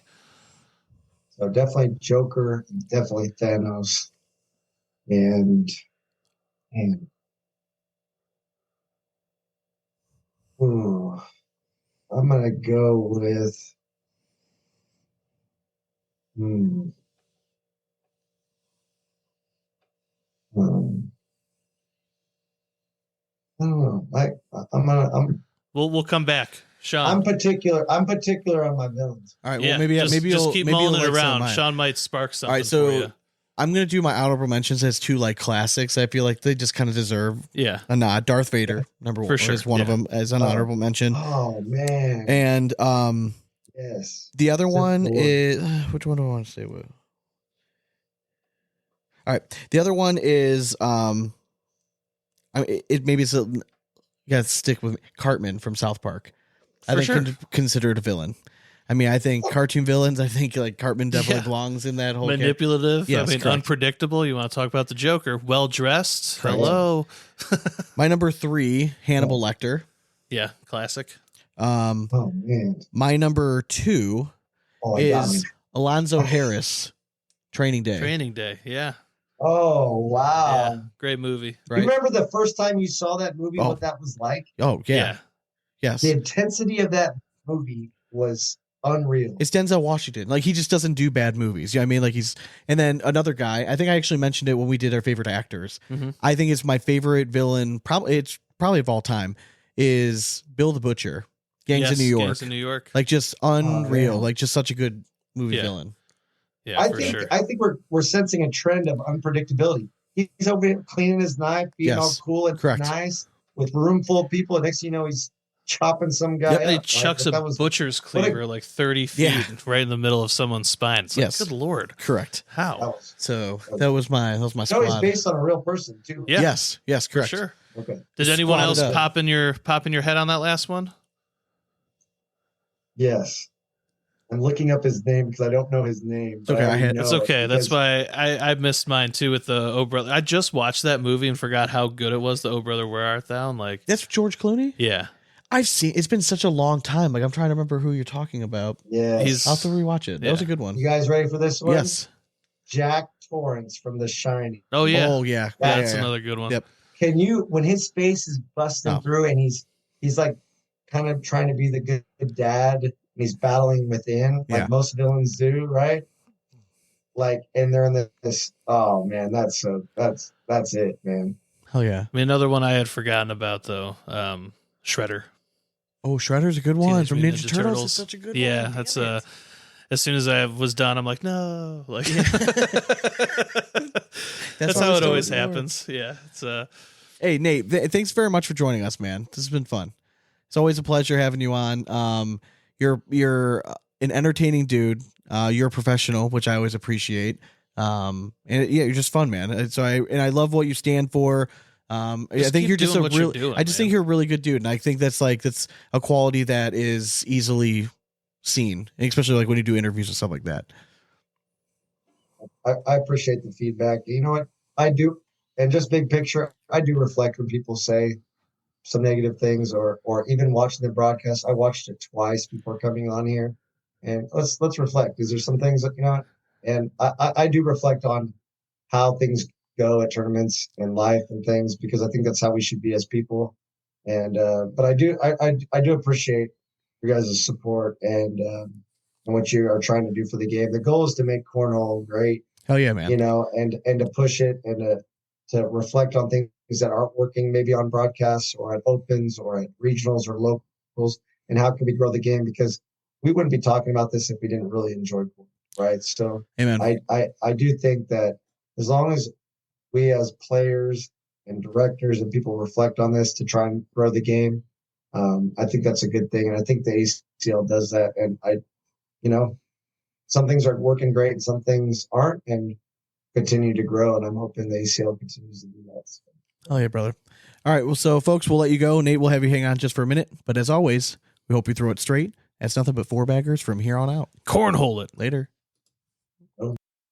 so definitely Joker, definitely Thanos, and ooh, I'm gonna go with. Hmm. I don't know. We'll come back, Sean. I'm particular on my villains. All right. yeah, Well, maybe just you'll keep maybe you'll mulling it like some of around. mine. Sean might spark something All right. for So you. I'm gonna do my honorable mentions as 2 like classics. I feel like they just kind of deserve Yeah, a nod. Darth Vader, number For 1, sure, is one of yeah. them as an Oh. honorable mention. Oh man. And Yes. the other Sith one Lord. is which one do I want to say? All right, the other one is maybe it's you gotta stick with Cartman from South Park. I For think sure. considered a villain. I mean, I think cartoon villains. I think like Cartman definitely Yeah. belongs in that whole. manipulative. Yes, I mean, correct. unpredictable. You want to talk about the Joker? Well dressed. Correct. Hello. My number 3, Hannibal Lecter. Yeah, classic. Oh man. My number 2 Oh, it got me. is Alonzo Harris, Training Day. Training Day. Yeah. Oh wow. Yeah. Great movie. Right? You remember the first time you saw that movie? Oh. What that was like? Oh yeah. Yes. The intensity of that movie was unreal. It's Denzel Washington. Like he just doesn't do bad movies. You know what I mean? Like and then another guy, I think I actually mentioned it when we did our favorite actors. Mhm. I think it's my favorite villain, probably of all time, is Bill the Butcher. Gangs Yes, of New York. Gangs of New York. Like just unreal. man. Like just such a good movie Yeah. villain. Yeah, I for think sure. I think we're sensing a trend of unpredictability. He's over here cleaning his knife, being all Yes, cool and correct. nice with a room full of people. And next thing you know, he's chopping some guy Yep. up. He chucks But a that was butcher's what a- cleaver like 30 feet Yeah. right in the middle of someone's spine. It's like, Yes. good Lord. Correct. that How? was. So that was my No, he's squad. based on a real person too. Yeah. Yes. Yes. For Correct. sure. Okay. Did anyone Squatted else up. pop in your head on that last one? Yes. I'm looking up his name because I don't know his name. It's okay, I had- It's okay. That's why I missed mine too with the Oh Brother. I just watched that movie and forgot how good it was. The Oh Brother, Where Art Thou? And like, That's George Clooney. yeah, I've seen. It's been such a long time. Like I'm trying to remember who you're talking about. Yeah. He's- I'll have to rewatch it. That was a Yeah. good one. You guys ready for this one? Yes. Jack Torrance from The Shining. oh yeah, Oh yeah. that's another good one. Yep. Can you, when his face is busting Oh. through and he's like kind of trying to be the good dad and he's battling within, like Yeah. most villains do, right? Like, and they're in this. Oh man, that's it, man. Hell yeah. I mean, another one I had forgotten about though. Shredder. Oh, Shredder's a good one Teenage from Mutant Ninja Ninja Turtles. Turtles. Is such a good Yeah, one. that's Damn it. as soon as I was done, I'm like, no, like That's that's why how we're it still always at war. happens. Yeah, it's Hey Nate, thanks very much for joining us, man. This has been fun. It's always a pleasure having you on. You're an entertaining dude. You're a professional, which I always appreciate. And yeah, you're just fun, man. And so I love what you stand for. I think keep you're just doing a what you're real. doing, I just man. think you're a really good dude, and I think that's a quality that is easily seen, especially like when you do interviews and stuff like that. I appreciate the feedback. You know what? I do, and just big picture, I do reflect when people say some negative things or even watching the broadcast. I watched it twice before coming on here, and let's reflect because there's some things that and I do reflect on how things go at tournaments and life and things because I think that's how we should be as people. And but I do appreciate your guys' support and what you are trying to do for the game. The goal is to make cornhole great, Hell yeah, man. and to push it and to reflect on things that aren't working maybe on broadcasts or at opens or at regionals or locals, and how can we grow the game, because we wouldn't be talking about this if we didn't really enjoy cornhole, right? So Amen. I do think that as long as we as players and directors and people reflect on this to try and grow the game, I think that's a good thing. And I think the ACL does that. And some things are working great and some things aren't and continue to grow. And I'm hoping the ACL continues to do that. So. Hell yeah, brother. All right. Well, so folks, we'll let you go. Nate will have you hang on just for a minute. But as always, we hope you throw it straight. That's nothing but four baggers from here on out. cornhole it. Later.